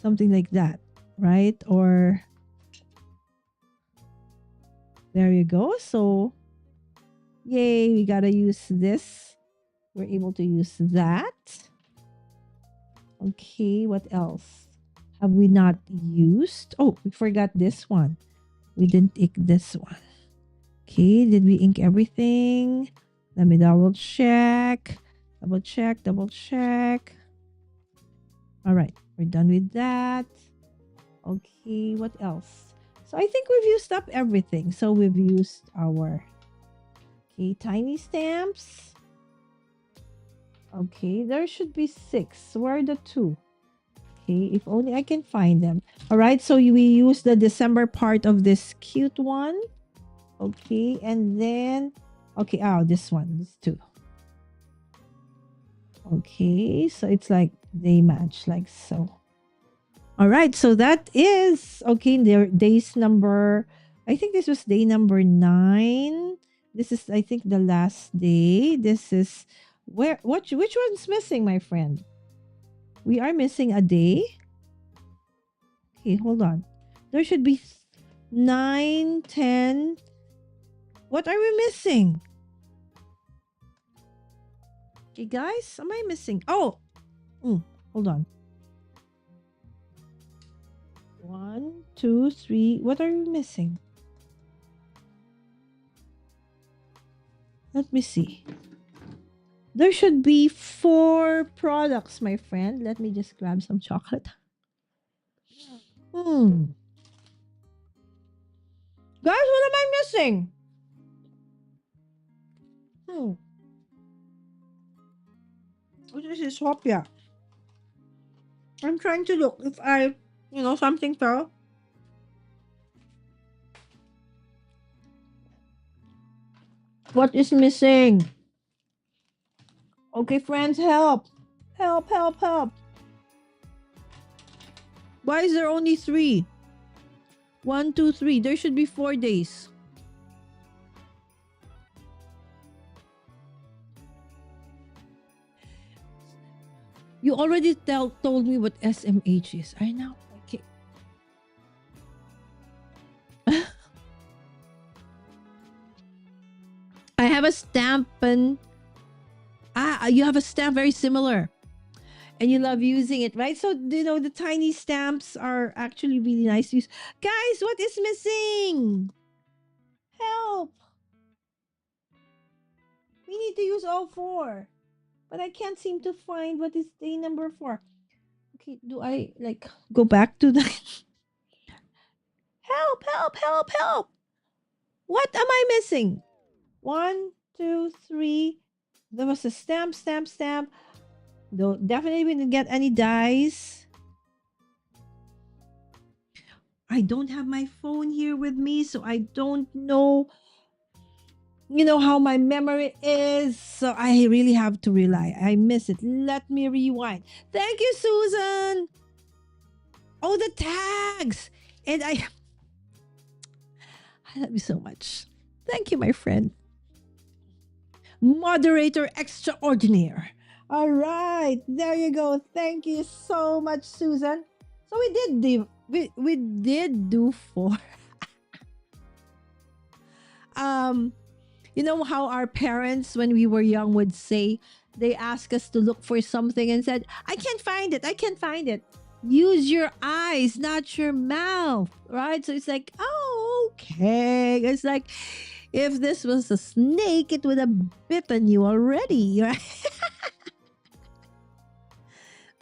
something like that, right? Or there you go. So yay, we gotta use this. We're able to use that. Okay, what else have we not used? Oh, we forgot this one. We didn't ink this one. Okay, did we ink everything? Let me double check. Double check, double check. All right, we're done with that. Okay, what else? So I think we've used up everything. So we've used our tiny stamps. Okay, there should be 6. Where are the 2? Okay, if only I can find them. All right, so we use the December part of this cute one. Okay, and then, okay, this one, this 2. Okay, so it's like they match like so. All right, so that is, okay, their days number, I think this was day number 9. This is, I think, the last day. This is, which one's missing, my friend? We are missing a day. Okay, hold on. There should be 9, 10. What are we missing? Okay, guys, am I missing? Oh, hold on. 1, 2, 3. What are we missing? Let me see. There should be 4 products, my friend. Let me just grab some chocolate. Guys, what am I missing? What is this Hopia? I'm trying to look if I, something fell. What is missing? Okay, friends, help. Help, help, help. Why is there only 3? 1, 2, 3. There should be 4 days. You already told me what SMH is. I know. Okay. I have a stamp and you have a stamp very similar. And you love using it, right? So, the tiny stamps are actually really nice to use. Guys, what is missing? Help! We need to use all 4. But I can't seem to find what is day number 4. Okay, do I, go back to the... Help, help, help, help! What am I missing? 1, 2, 3. There was a stamp, stamp, stamp. Definitely we didn't get any dice. I don't have my phone here with me, so I don't know, how my memory is. So I really have to rely. I miss it. Let me rewind. Thank you, Susan. Oh, the tags. And I love you so much. Thank you, my friend. Moderator extraordinaire. All right, there you go. Thank you so much, Susan. So we did do 4. You know how our parents, when we were young, would say, they ask us to look for something and said, I can't find it. I can't find it. Use your eyes, not your mouth, right? So it's like, oh, okay. It's like, if this was a snake, it would have bitten you already, right?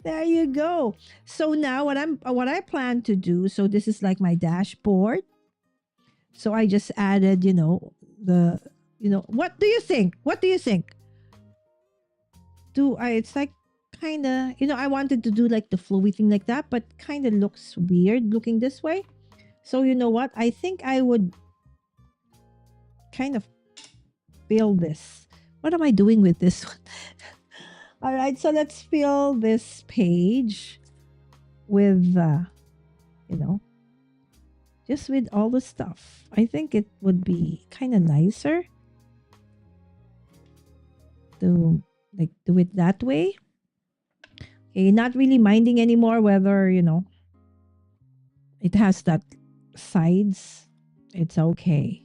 There you go. So now what I plan to do, so this is like my dashboard. So I just added, what do you think? What do you think? It's like kind of, I wanted to do like the flowy thing like that, but kind of looks weird looking this way. So you know what? I think I would kind of fill this. What am I doing with this one? All right, so let's fill this page. with, you know, just with all the stuff. I think it would be kind of nicer to like do it that way. Okay, not really minding anymore whether, it has that sides. It's okay.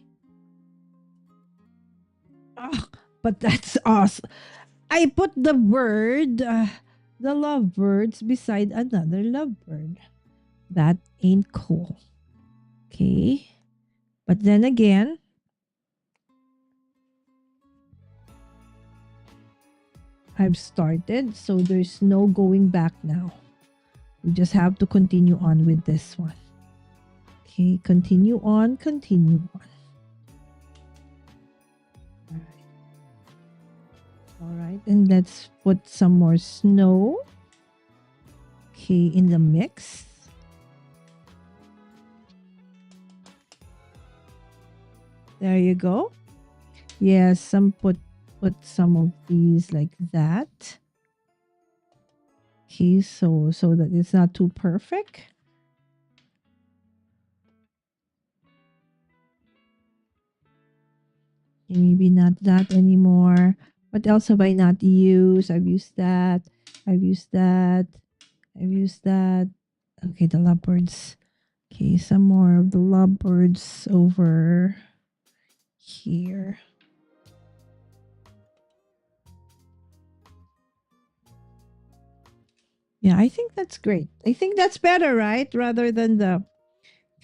Ah, but that's awesome. I put the bird, the lovebirds beside another lovebird. That ain't cool. Okay. But then again, I've started, so there's no going back now. We just have to continue on with this one. Okay, continue on, continue on. All right, and let's put some more snow. Okay, in the mix. There you go. Yes, put some of these like that. Okay, so that it's not too perfect. Maybe not that anymore. What else have I not used? I've used that. I've used that. I've used that. Okay, the lovebirds. Okay, some more of the lovebirds over here. Yeah, I think that's great. I think that's better, right? Rather than the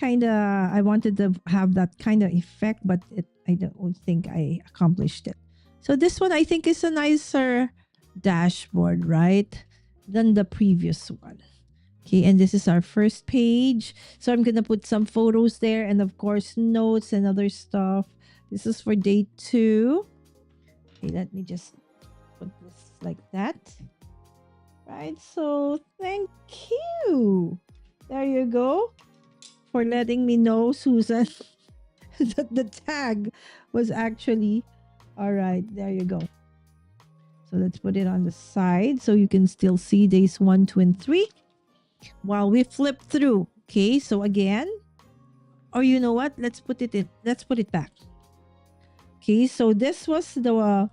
kind of, I wanted to have that kind of effect, but I don't think I accomplished it. So this one I think is a nicer dashboard, right? Than the previous one. Okay, and this is our first page. So I'm gonna put some photos there and of course notes and other stuff. This is for day 2. Okay, let me just put this like that. Right, so thank you. There you go. For letting me know, Susan, that the tag was actually all right. There you go. So let's put it on the side so you can still see days 1, 2, and 3 while we flip through. Okay, so again, or you know what? Let's put it in. Let's put it back. Okay, so this was the.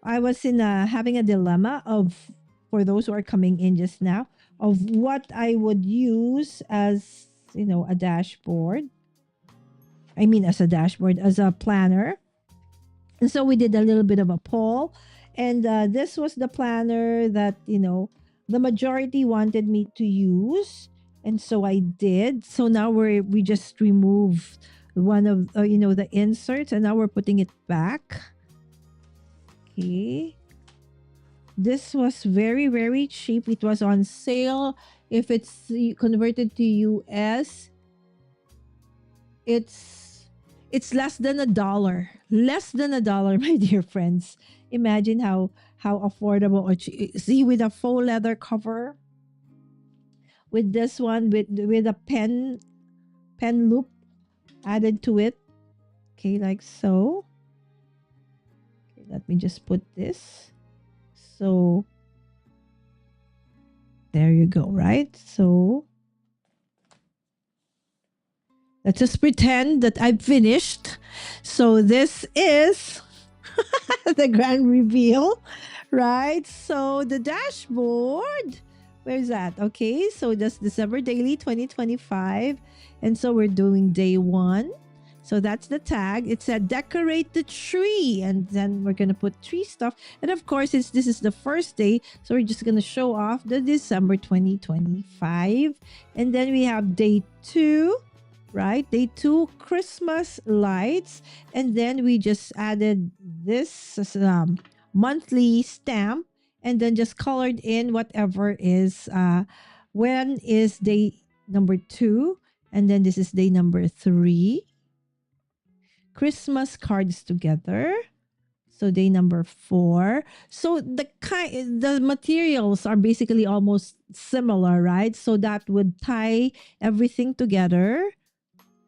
I was in having a dilemma of, for those who are coming in just now, of what I would use as a dashboard. I mean, as a dashboard, as a planner. And so we did a little bit of a poll. And this was the planner that, the majority wanted me to use. And so I did. So now we just removed one of, the inserts. And now we're putting it back. Okay. This was very, very cheap. It was on sale. If it's converted to US, it's less than $1. Less than $1, my dear friends. Imagine how affordable. Or see, with a faux leather cover, with this one with a pen loop added to it. Okay, like so. Okay, let me just put this. So there you go, right? So let's just pretend that I've finished. So this is the grand reveal, right? So the dashboard, where's that? Okay, so that's December daily 2025. And so we're doing day 1. So that's the tag. It said decorate the tree. And then we're going to put tree stuff. And of course, this is the first day. So we're just going to show off the December 2025. And then we have day 2, right? Day 2, Christmas lights. And then we just added this monthly stamp. And then just colored in whatever is, when is day number 2. And then this is day number 3. Christmas cards together. So day number 4. So the materials are basically almost similar, right? So that would tie everything together.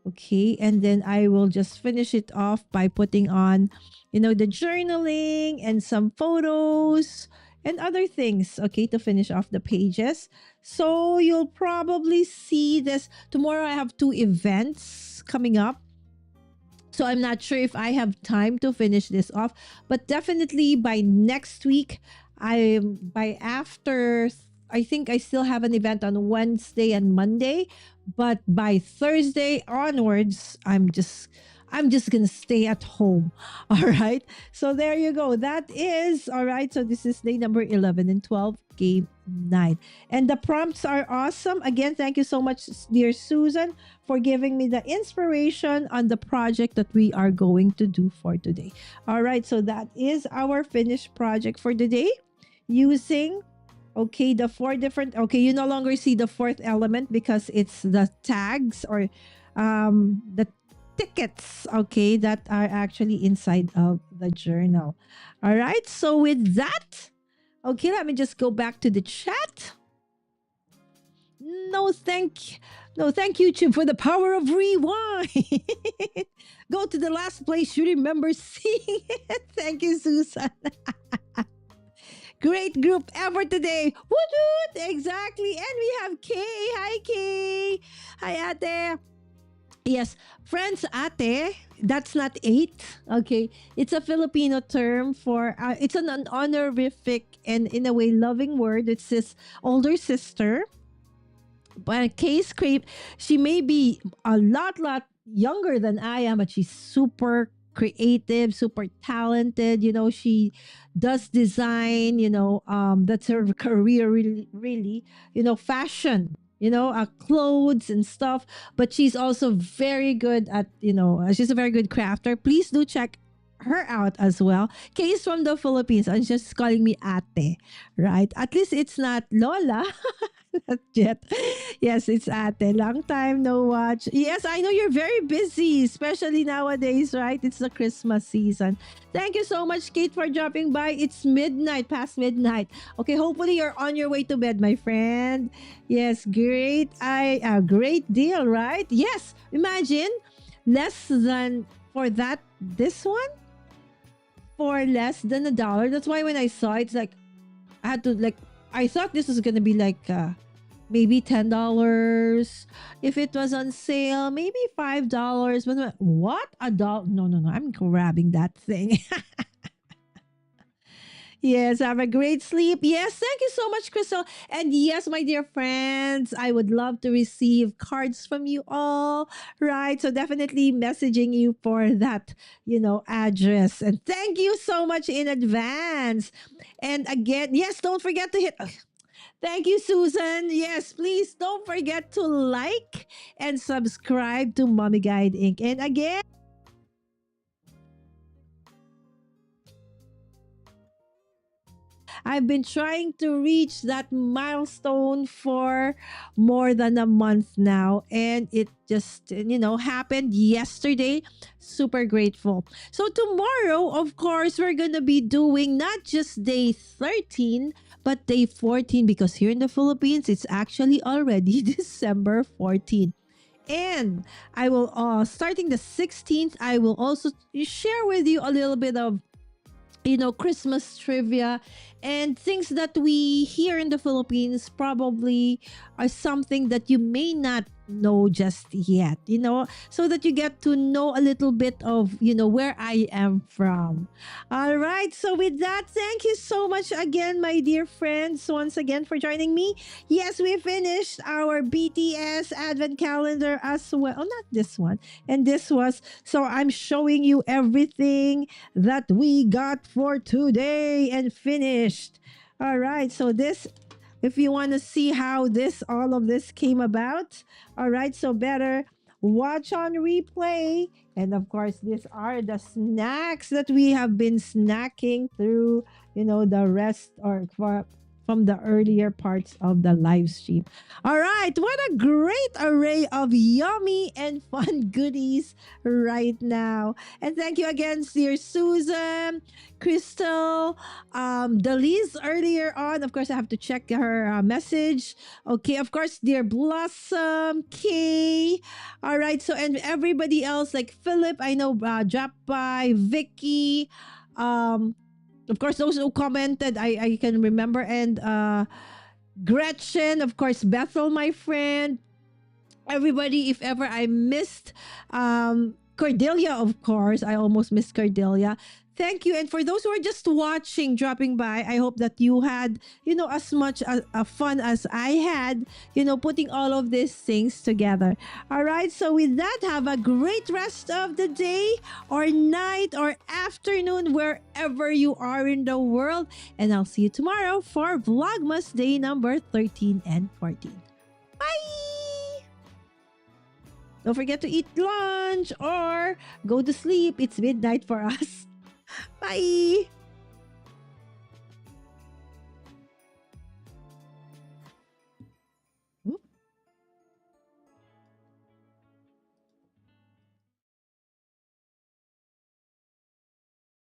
Okay, and then I will just finish it off by putting on, the journaling and some photos and other things, okay, to finish off the pages. So you'll probably see this tomorrow. I have two events coming up. So I'm not sure if I have time to finish this off, but definitely by next week, by after, I think I still have an event on Wednesday and Monday, but by Thursday onwards, I'm just gonna stay at home. All right. So there you go. That is all right. So this is day number 11 and 12, game 9. And the prompts are awesome. Again, thank you so much, dear Susan, for giving me the inspiration on the project that we are going to do for today. All right. So that is our finished project for today using, okay, the four different, okay, you no longer see the fourth element because it's the tags or the tickets, okay, that are actually inside of the journal. All right. So with that, okay, let me just go back to the chat. No, thank you, YouTube, for the power of rewind. Go to the last place you remember seeing it. Thank you, Susan. Great group ever today. Woot woot! Exactly. And we have Kay. Hi, Kay. Hi, Ate. Yes, friends, ate, that's not eight. Okay. It's a Filipino term for, it's an honorific and in a way loving word. It's his older sister. But Kay's Crepe, she may be a lot younger than I am, but she's super creative, super talented. She does design, that's her career really, fashion, clothes and stuff. But she's also very good at, she's a very good crafter. Please do check her out as well. Kay's from the Philippines and she's calling me ate, right? At least it's not Lola. Not yet. Yes, it's ate. Long time no watch. Yes, I know you're very busy, especially nowadays, right? It's the Christmas season. Thank you so much, Kate, for dropping by. It's midnight, past midnight. Okay, hopefully you're on your way to bed, my friend. Yes, great. Great deal, right? Yes, imagine less than for that this one for less than $1. That's why when I saw it, it's like I had to I thought this was gonna be maybe $10. If it was on sale, maybe $5. But what? $1? No. I'm grabbing that thing. Yes, have a great sleep. Yes, thank you so much, Crystal. And yes, my dear friends, I would love to receive cards from you all. Right. So definitely messaging you for that, address. And thank you so much in advance. And again, yes, don't forget to hit. Thank you, Susan. Yes, please don't forget to like and subscribe to Mommy Guide Inc. And again, I've been trying to reach that milestone for more than a month now, and it just, happened yesterday. Super grateful. So, tomorrow, of course, we're going to be doing not just day 13, but day 14, because here in the Philippines, it's actually already December 14. And I will, starting the 16th, I will also share with you a little bit of Christmas trivia and things that we here in the Philippines probably are something that you may not know just yet, so that you get to know a little bit of, where I am from. All right. So with that, thank you so much again, my dear friends, once again for joining me. Yes, we finished our BTS Advent calendar as well. Oh, not this one. And this was, so I'm showing you everything that we got for today and finished. All right. So this, if you want to see how all of this came about, all right, so better watch on replay. And of course, these are the snacks that we have been snacking through, the rest or from the earlier parts of the live stream. All right, what a great array of yummy and fun goodies right now. And thank you again, dear Susan, Crystal, Delise earlier on. Of course, I have to check her message. Okay, of course, dear Blossom, Kay. All right, so and everybody else like Philip, I know, dropped by, Vicky, Of course, those who commented, I can remember. And Gretchen, of course, Bethel, my friend, everybody, if ever I missed Cordelia, of course, I almost missed Cordelia. Thank you. And for those who are just watching, dropping by, I hope that you had, as much fun as I had, putting all of these things together. All right. So with that, have a great rest of the day or night or afternoon, wherever you are in the world. And I'll see you tomorrow for Vlogmas day number 13 and 14. Bye! Don't forget to eat lunch or go to sleep. It's midnight for us. Bye!